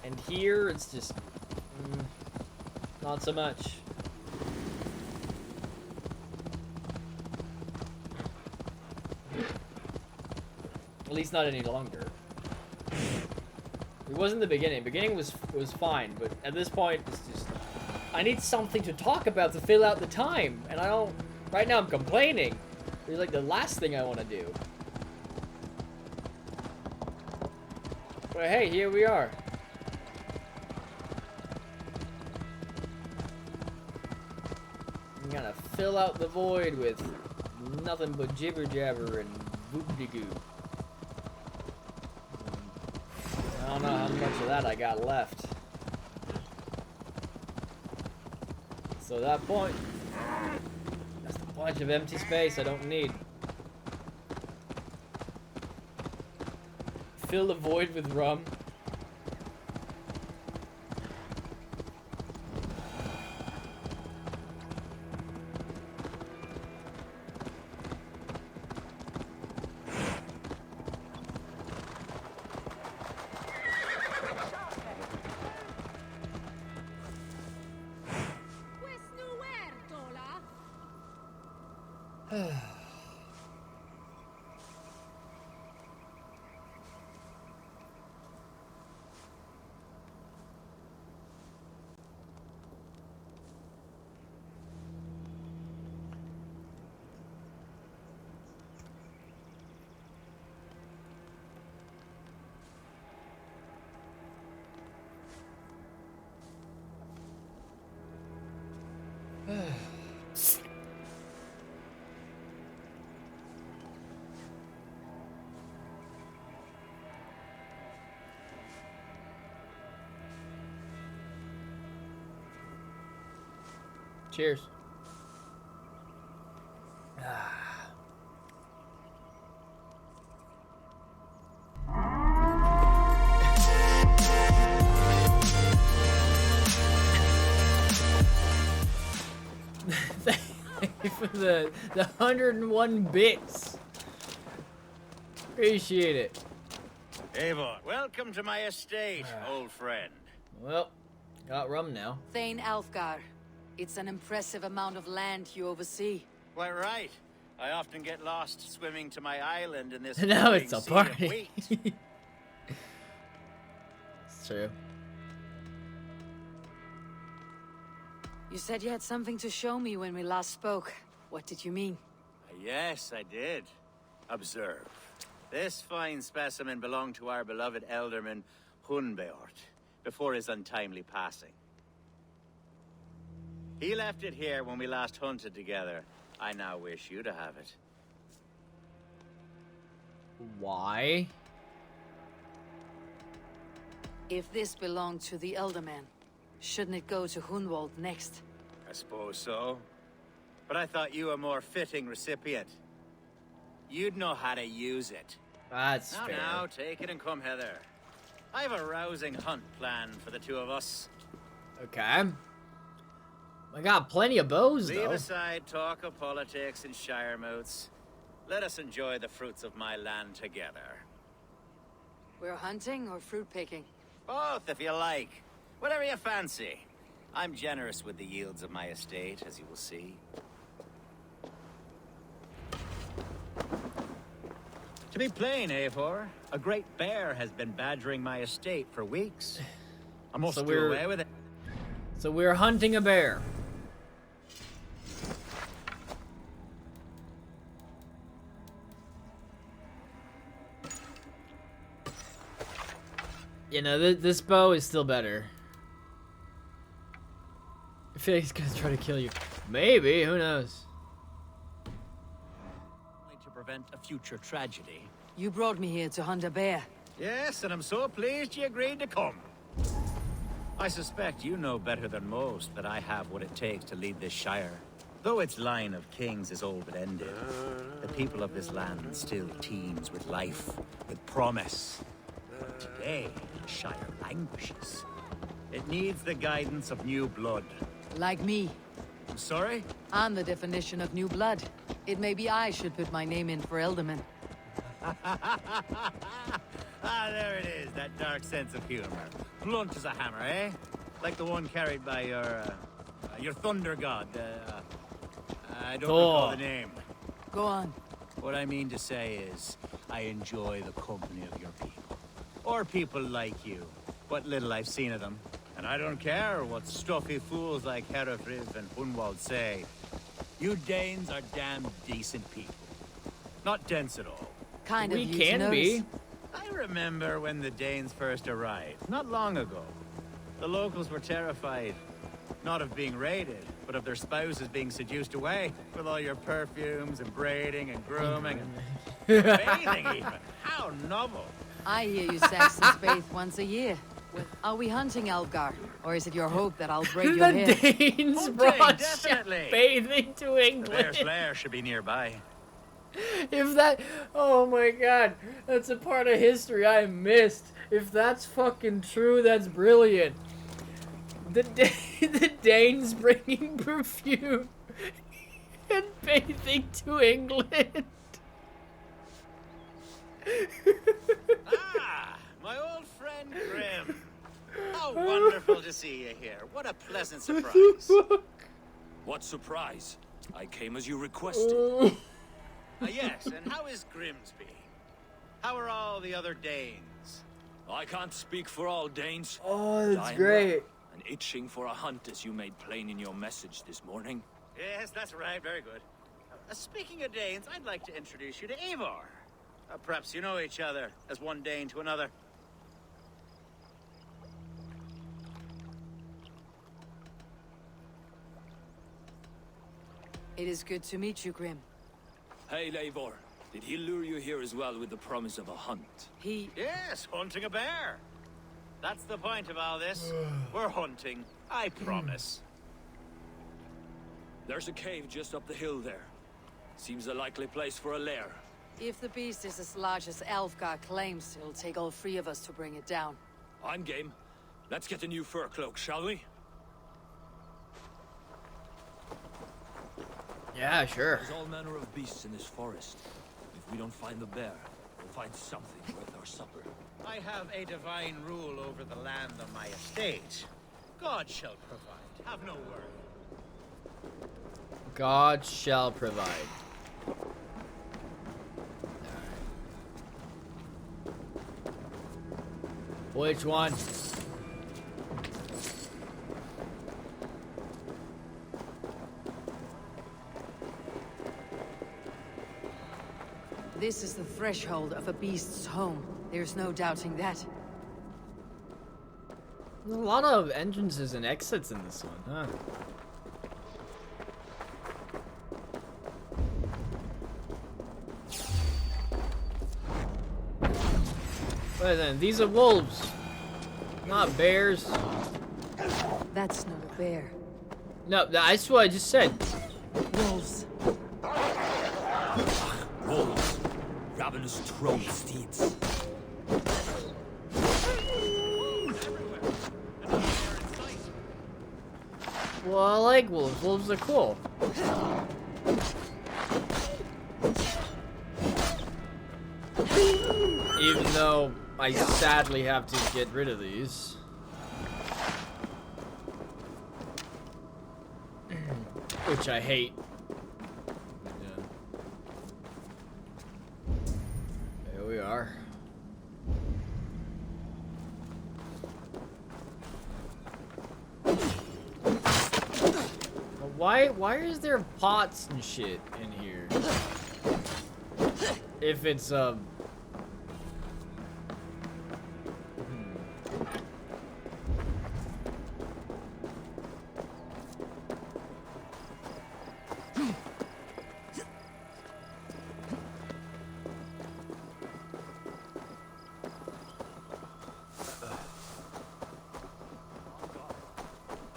S1: And here, it's just not so much. At least not any longer. It wasn't the beginning. Beginning was fine, but at this point, it's just, I need something to talk about to fill out the time, and I don't. Right now, I'm complaining. It's like the last thing I want to do. But hey, here we are. I'm gonna fill out the void with nothing but jibber jabber and goop-de-goo. I don't know how much of that I got left. So at that point, that's a bunch of empty space I don't need. Fill the void with rum. Cheers. Thank you for the 101 bits. Appreciate it.
S13: Eivor, welcome to my estate, old friend.
S1: Well, got rum now.
S15: Thane Alfgar. It's an impressive amount of land you oversee.
S13: Quite right. I often get lost swimming to my island in this
S1: Now it's a
S13: sea of
S1: party.
S13: wheat.
S1: It's true.
S15: You said you had something to show me when we last spoke. What did you mean?
S13: Yes, I did. Observe. This fine specimen belonged to our beloved elderman, Hunbeort, before his untimely passing. He left it here when we last hunted together. I now wish you to have it.
S1: Why?
S15: If this belonged to the Elderman, shouldn't it go to Hunwald next?
S13: I suppose so. But I thought you a more fitting recipient. You'd know how to use it.
S1: That's
S13: fair. Now, take it and come hither. I have a rousing hunt planned for the two of us.
S1: Okay. I got plenty of bows,
S13: Leave
S1: though.
S13: aside talk of politics and shire moats. Let us enjoy the fruits of my land together.
S15: We're hunting or fruit picking?
S13: Both, if you like. Whatever you fancy. I'm generous with the yields of my estate, as you will see. To be plain, Eivor, a great bear has been badgering my estate for weeks. I must do away with it.
S1: So we're hunting a bear. You know, this bow is still better. I feel like he's gonna try to kill you. Maybe, who knows?
S13: To prevent a future tragedy.
S15: You brought me here to hunt a bear.
S13: Yes, and I'm so pleased you agreed to come. I suspect you know better than most that I have what it takes to lead this shire. Though its line of kings is old but ended, the people of this land still teems with life, with promise. But today, the shire languishes. It needs the guidance of new blood.
S15: Like me.
S13: I'm sorry?
S15: I'm the definition of new blood. It may be I should put my name in for Elderman.
S13: Ah, there it is, that dark sense of humor. Blunt as a hammer, eh? Like the one carried by your thunder god. I don't recall the name.
S15: Go on.
S13: What I mean to say is, I enjoy the company of your people. Or people like you. What little I've seen of them. And I don't care what stuffy fools like Herefriv and Hunwald say. You Danes are damn decent people. Not dense at all.
S15: Kind of.
S1: We can be.
S13: I remember when the Danes first arrived, not long ago. The locals were terrified. Not of being raided, but of their spouses being seduced away. With all your perfumes and braiding and grooming and bathing even. How novel.
S15: I hear you Saxons bathe once a year. Are we hunting Alfgar? Or is it your hope that I'll braid your hair?
S1: The Danes brought bathing to
S13: The
S1: England.
S13: Bear's Lair should be nearby.
S1: If that, oh my god, that's a part of history I missed. If that's fucking true, that's brilliant. The Danes bringing perfume and bathing to England.
S13: My old friend Grim. How wonderful to see you here. What a pleasant surprise.
S10: What surprise? I came as you requested.
S13: Yes, and how is Grimsby? How are all the other Danes?
S10: I can't speak for all Danes.
S1: Oh, that's
S10: I'm
S1: great.
S10: well and itching for a hunt, as you made plain in your message this morning.
S13: Yes, that's right. Very good. Speaking of Danes, I'd like to introduce you to Eivor. Perhaps you know each other as one Dane to another.
S15: It is good to meet you, Grim.
S10: Hey, Eivor. Did he lure you here as well with the promise of a hunt?
S13: Yes, hunting a bear. That's the point of all this. We're hunting, I promise.
S10: There's a cave just up the hill there. Seems a likely place for a lair.
S15: If the beast is as large as Elfgar claims, it'll take all 3 of us to bring it down.
S10: I'm game. Let's get a new fur cloak, shall we?
S1: Yeah, sure.
S10: There's all manner of beasts in this forest. If we don't find the bear, we'll find something worth our supper.
S13: I have a divine rule over the land on my estate. God shall provide. Have no worry.
S1: God shall provide. Alright. Which one?
S15: This is the threshold of a beast's home. There's no doubting that.
S1: There's a lot of entrances and exits in this one, huh? Wait then, these are wolves, not bears.
S15: That's not a bear.
S1: No, that's what I just said.
S15: Wolves.
S10: Wolves. Ravenous troll steeds.
S1: Well, I like wolves. Wolves are cool. Even though I sadly have to get rid of these. Which I hate. Yeah. There we are. Why is there pots and shit in here? If it's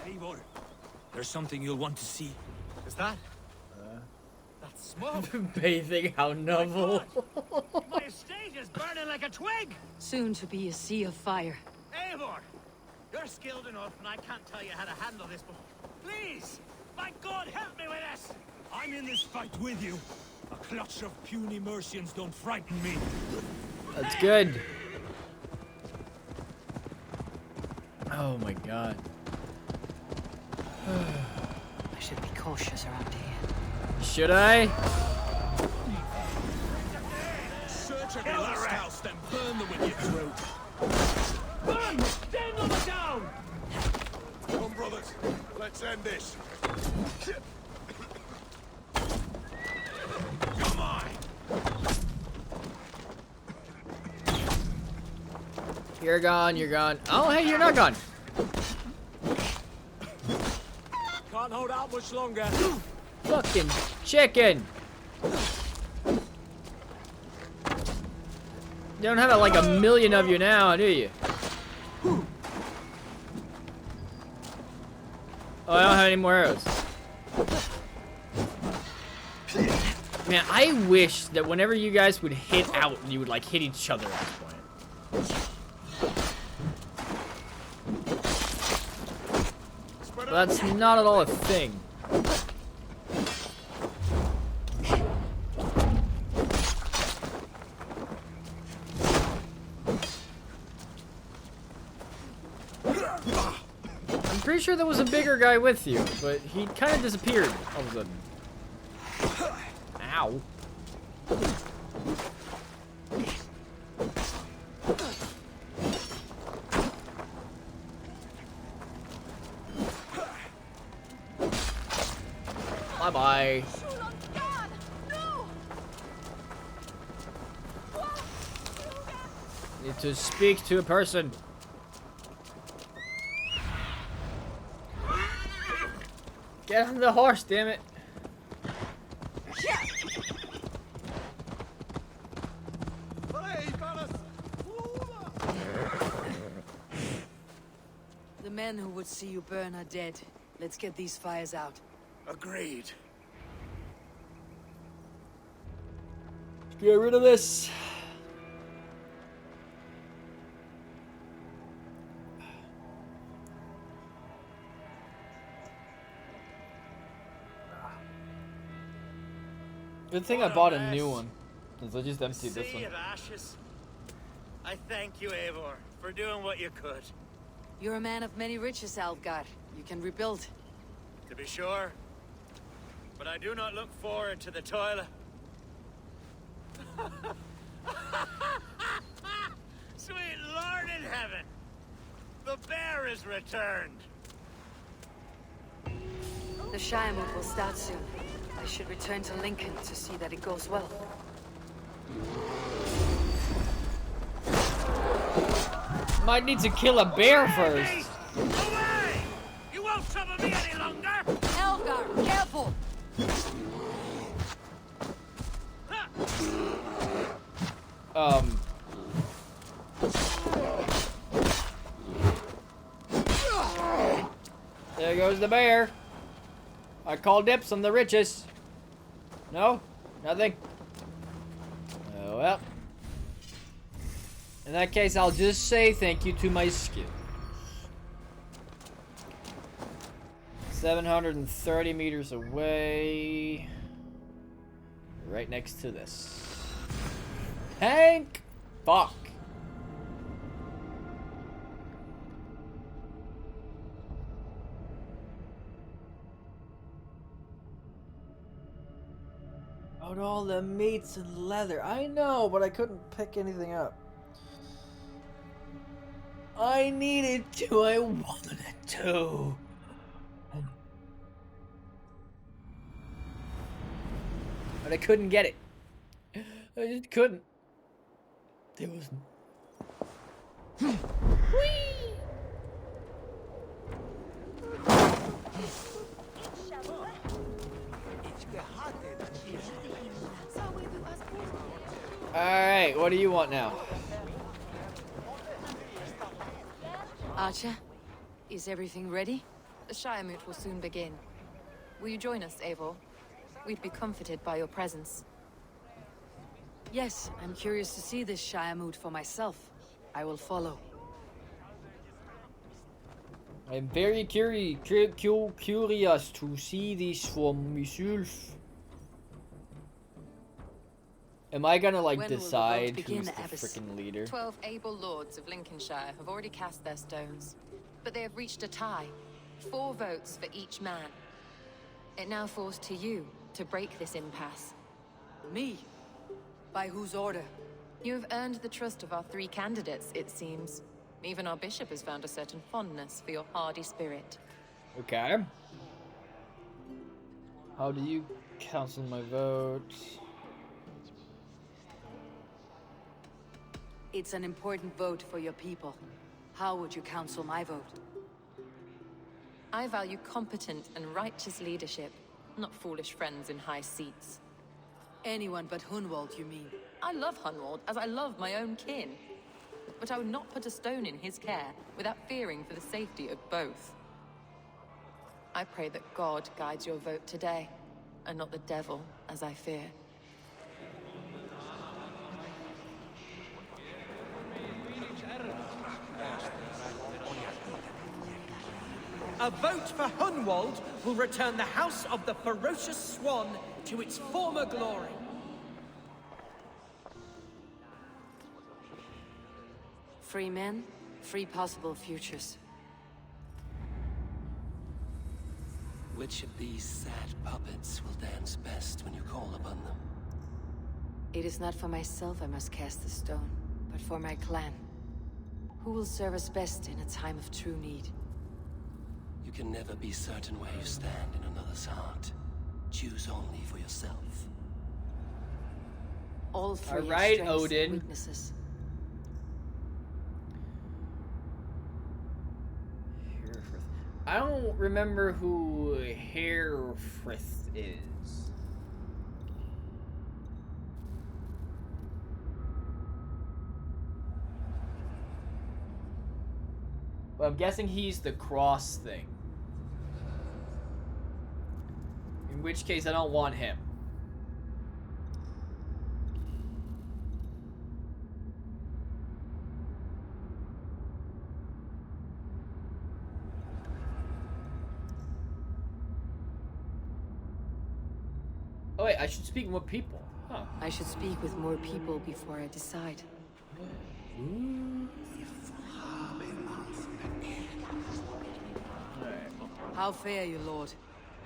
S10: Eivor, there's something you'll want to see.
S13: Is that? That's smoke.
S1: bathing how novel.
S13: My estate is burning like a twig.
S15: Soon to be a sea of fire.
S13: Eivor, you're skilled enough, and I can't tell you how to handle this, but please, my God, help me with this.
S10: I'm in this fight with you. A clutch of puny Mercians don't frighten me.
S1: That's good. Oh my god.
S15: I should be cautious around here.
S1: Should I?
S10: Search every last house, then burn them with your throat. Burn! Stand on the down!
S21: Come, brothers. Let's end this.
S10: Come on!
S1: You're gone, you're gone. Oh, hey, you're not gone.
S10: Can't hold out much longer.
S1: Fucking chicken. You don't have like a million of you now, do you? Oh, I don't have any more arrows. Man, I wish that whenever you guys would hit out, you would like hit each other at this point. But that's not at all a thing. I'm pretty sure there was a bigger guy with you, but he kind of disappeared all of a sudden. Ow. Bye-bye. Need to speak to a person. Get on the horse, damn it.
S15: The men who would see you burn are dead. Let's get these fires out.
S21: Agreed.
S1: Let's get rid of this. Good thing I bought a new one, since I just emptied this one.
S13: Sea of ashes. I thank you, Eivor, for doing what you could.
S15: You're a man of many riches, Alfgar. You can rebuild.
S13: To be sure. But I do not look forward to the toilet. Sweet Lord in heaven! The bear is returned!
S15: The Shiremoot will start soon. I should return to Lincoln to see that it goes well.
S1: Might need to kill a bear first.
S13: Away! You won't trouble me any longer!
S15: Elgar, careful!
S1: There goes the bear. I call dips on the riches. No? Nothing? Oh, well. In that case, I'll just say thank you to my skills. 730 meters away. Right next to this. Hank! Fuck. Out all the meats and leather. I know, but I couldn't pick anything up. I needed to. I wanted to. But I couldn't get it. I just couldn't. There was. Whee! Alright, what do you want now?
S15: Archer, is everything ready?
S3: The Shiremoot will soon begin. Will you join us, Eivor? We'd be comforted by your presence.
S15: Yes, I'm curious to see this Shiremoot for myself. I will follow.
S1: I'm very curious to see this for myself. Am I gonna like decide who's the freaking leader?
S3: 12 able lords of Lincolnshire have already cast their stones, but they have reached a tie. 4 votes for each man. It now falls to you to break this impasse.
S15: Me? By whose order?
S3: You have earned the trust of our 3 candidates, it seems. Even our bishop has found a certain fondness for your hardy spirit.
S1: Okay. How do you cancel my vote?
S15: It's an important vote for your people. How would you counsel my vote?
S3: I value competent and righteous leadership, not foolish friends in high seats.
S15: Anyone but Hunwald, you mean?
S3: I love Hunwald as I love my own kin. But I would not put a stone in his care without fearing for the safety of both. I pray that God guides your vote today, and not the devil, as I fear.
S16: A vote for Hunwald will return the House of the Ferocious Swan to its former glory.
S15: Free men, free possible futures.
S6: Which of these sad puppets will dance best when you call upon them?
S15: It is not for myself I must cast the stone, but for my clan. Who will serve us best in a time of true need?
S6: You can never be certain where you stand in another's heart. Choose only for yourself.
S15: All three have
S1: Alright,
S15: strengths
S1: Odin.
S15: and weaknesses.
S1: I don't remember who Herefrith is. But I'm guessing he's the cross thing. In which case, I don't want him. Oh wait, I should speak more people. Huh.
S15: I should speak with more people before I decide. How fare you, Lord?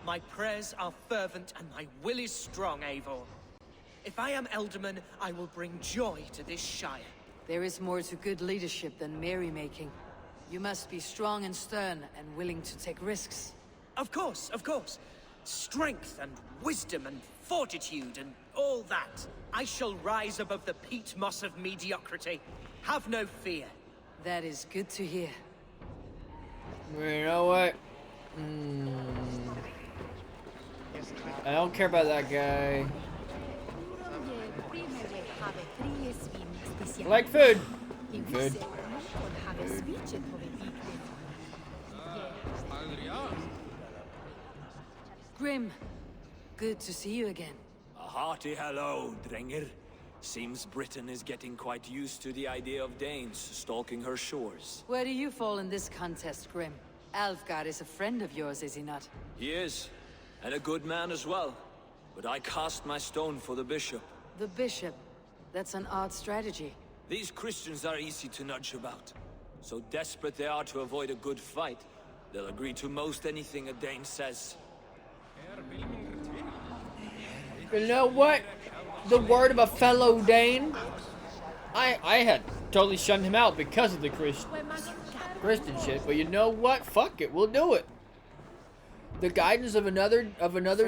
S16: My prayers are fervent and my will is strong, Eivor. If I am Elderman, I will bring joy to this Shire.
S15: There is more to good leadership than merrymaking. You must be strong and stern and willing to take risks.
S16: Of course, of course. Strength and wisdom and fortitude and all that. I shall rise above the peat moss of mediocrity. Have no fear.
S15: That is good to hear.
S1: You know what? I don't care about that guy. I like food. Food.
S15: Grim, good to see you again.
S5: A hearty hello, Drenger. Seems Britain is getting quite used to the idea of Danes stalking her shores.
S15: Where do you fall in this contest, Grim? Alfgar is a friend of yours, is he not?
S5: He is, and a good man as well. But I cast my stone for the bishop.
S15: The bishop? That's an odd strategy.
S5: These Christians are easy to nudge about. So desperate they are to avoid a good fight, they'll agree to most anything a Dane says.
S1: You know what? The word of a fellow Dane? I had totally shunned him out because of the Christian shit, but you know what? Fuck it, we'll do it. The guidance of another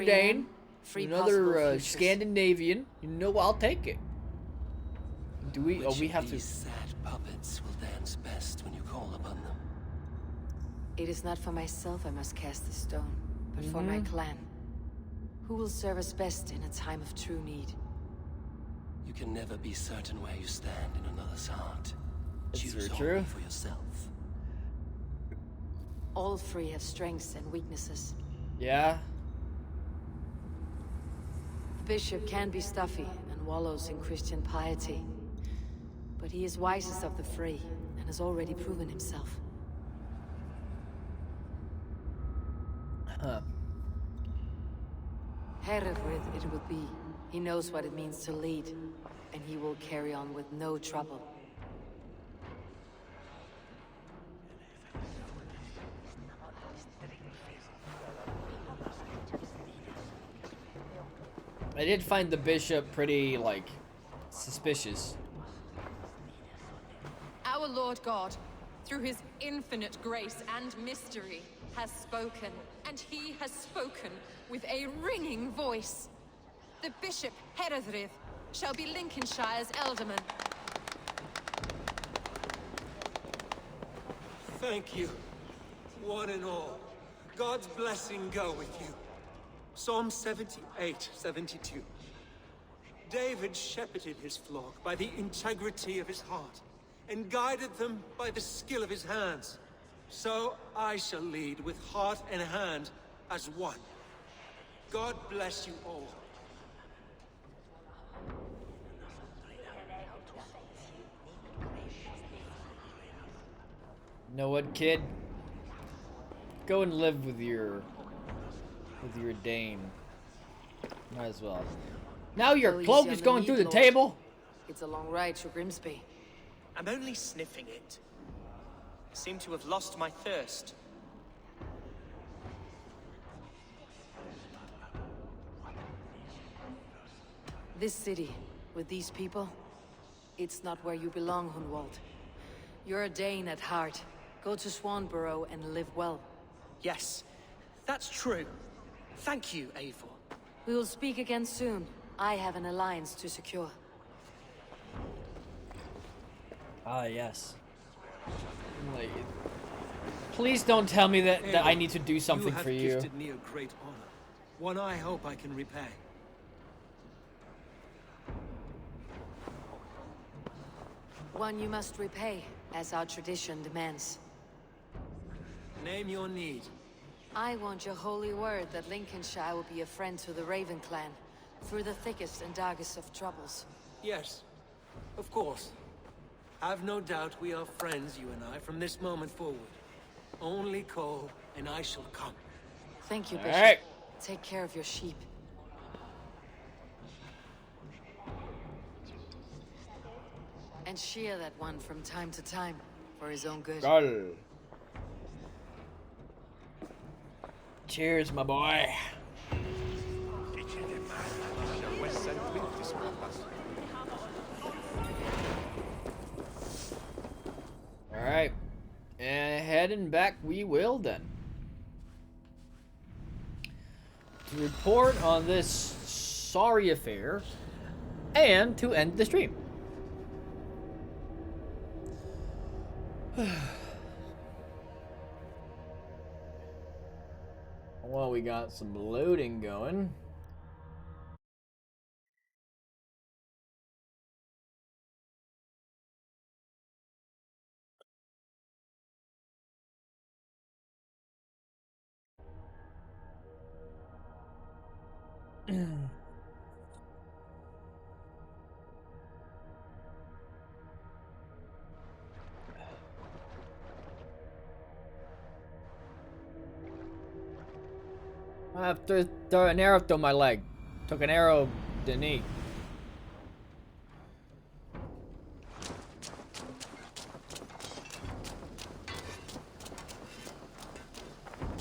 S1: Dane, another Scandinavian. You know, I'll take it. Do we? Oh, we have to.
S6: These sad puppets will dance best when you call upon them.
S15: It is not for myself I must cast the stone, but for my clan. Who will serve us best in a time of true need?
S6: You can never be certain where you stand in another's heart.
S1: It's
S6: Choose
S1: true.
S6: only for yourself.
S15: All three have strengths and weaknesses.
S1: Yeah.
S15: The bishop can be stuffy and wallows in Christian piety. But he is wisest of the three, and has already proven himself.
S1: Huh.
S15: Herewith it will be. He knows what it means to lead, and he will carry on with no trouble.
S1: I did find the bishop pretty, like, suspicious.
S3: Our Lord God, through his infinite grace and mystery, has spoken, and he has spoken with a ringing voice. The Bishop Herewith shall be Lincolnshire's Elderman.
S21: Thank you, one and all. God's blessing go with you. Psalm 78, 72. David shepherded his flock by the integrity of his heart, and guided them by the skill of his hands. So I shall lead with heart and hand as one. God bless you all.
S1: You know what, kid? Go and live with your Dane. Might as well. Now your cloak is going through the table.
S15: It's a long ride to Grimsby.
S16: I'm only sniffing it. I seem to have lost my thirst.
S15: This city, with these people, it's not where you belong, Hunwald. You're a Dane at heart. Go to Swanborough and live well.
S16: Yes, that's true. Thank you, Eivor.
S15: We will speak again soon. I have an alliance to secure.
S1: Ah, yes. Like, please don't tell me that I need to do something for you.
S12: You have gifted me a great honor, one I hope I can repay.
S15: One you must repay, as our tradition demands.
S12: Name your need.
S15: I want your holy word that Lincolnshire will be a friend to the Raven clan through the thickest and darkest of troubles.
S21: Yes, of course. Have no doubt we are friends, you and I, from this moment forward. Only call, and I shall come.
S15: Thank you,
S1: All
S15: Bishop.
S1: right.
S15: Take care of your sheep. And shear that one from time to time, for his own good.
S1: Go. Cheers, my boy. All right, and heading back we will then to report on this sorry affair and to end the stream. Well, we got some loading going. I have to throw an arrow through my leg. Took an arrow to the knee.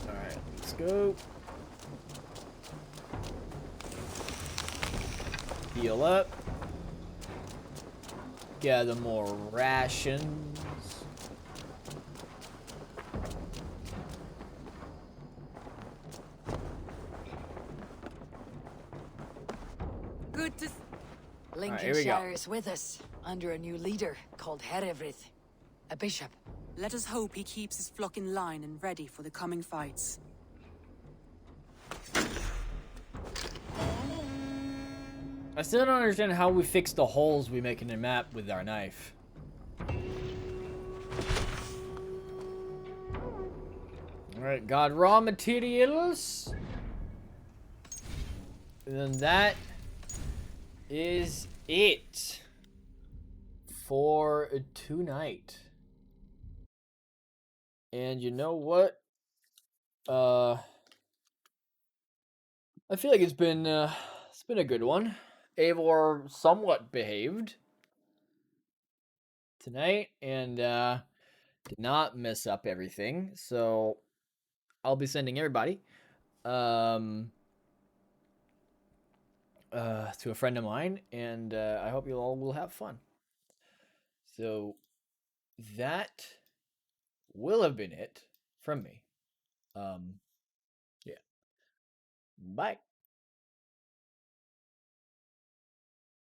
S1: Alright, let's go. Heal up. Gather more rations.
S15: Good to...
S1: Alright, here we go.
S15: Lincolnshire is with us, under a new leader called Herewrith, a bishop.
S7: Let us hope he keeps his flock in line and ready for the coming fights.
S1: I still don't understand how we fix the holes we make in the map with our knife. Alright, got raw materials. And then that is it for tonight. And you know what? I feel like it's been a good one. Eivor somewhat behaved tonight and did not mess up everything. So I'll be sending everybody to a friend of mine, and I hope you all will have fun. So that will have been it from me. Yeah. Bye.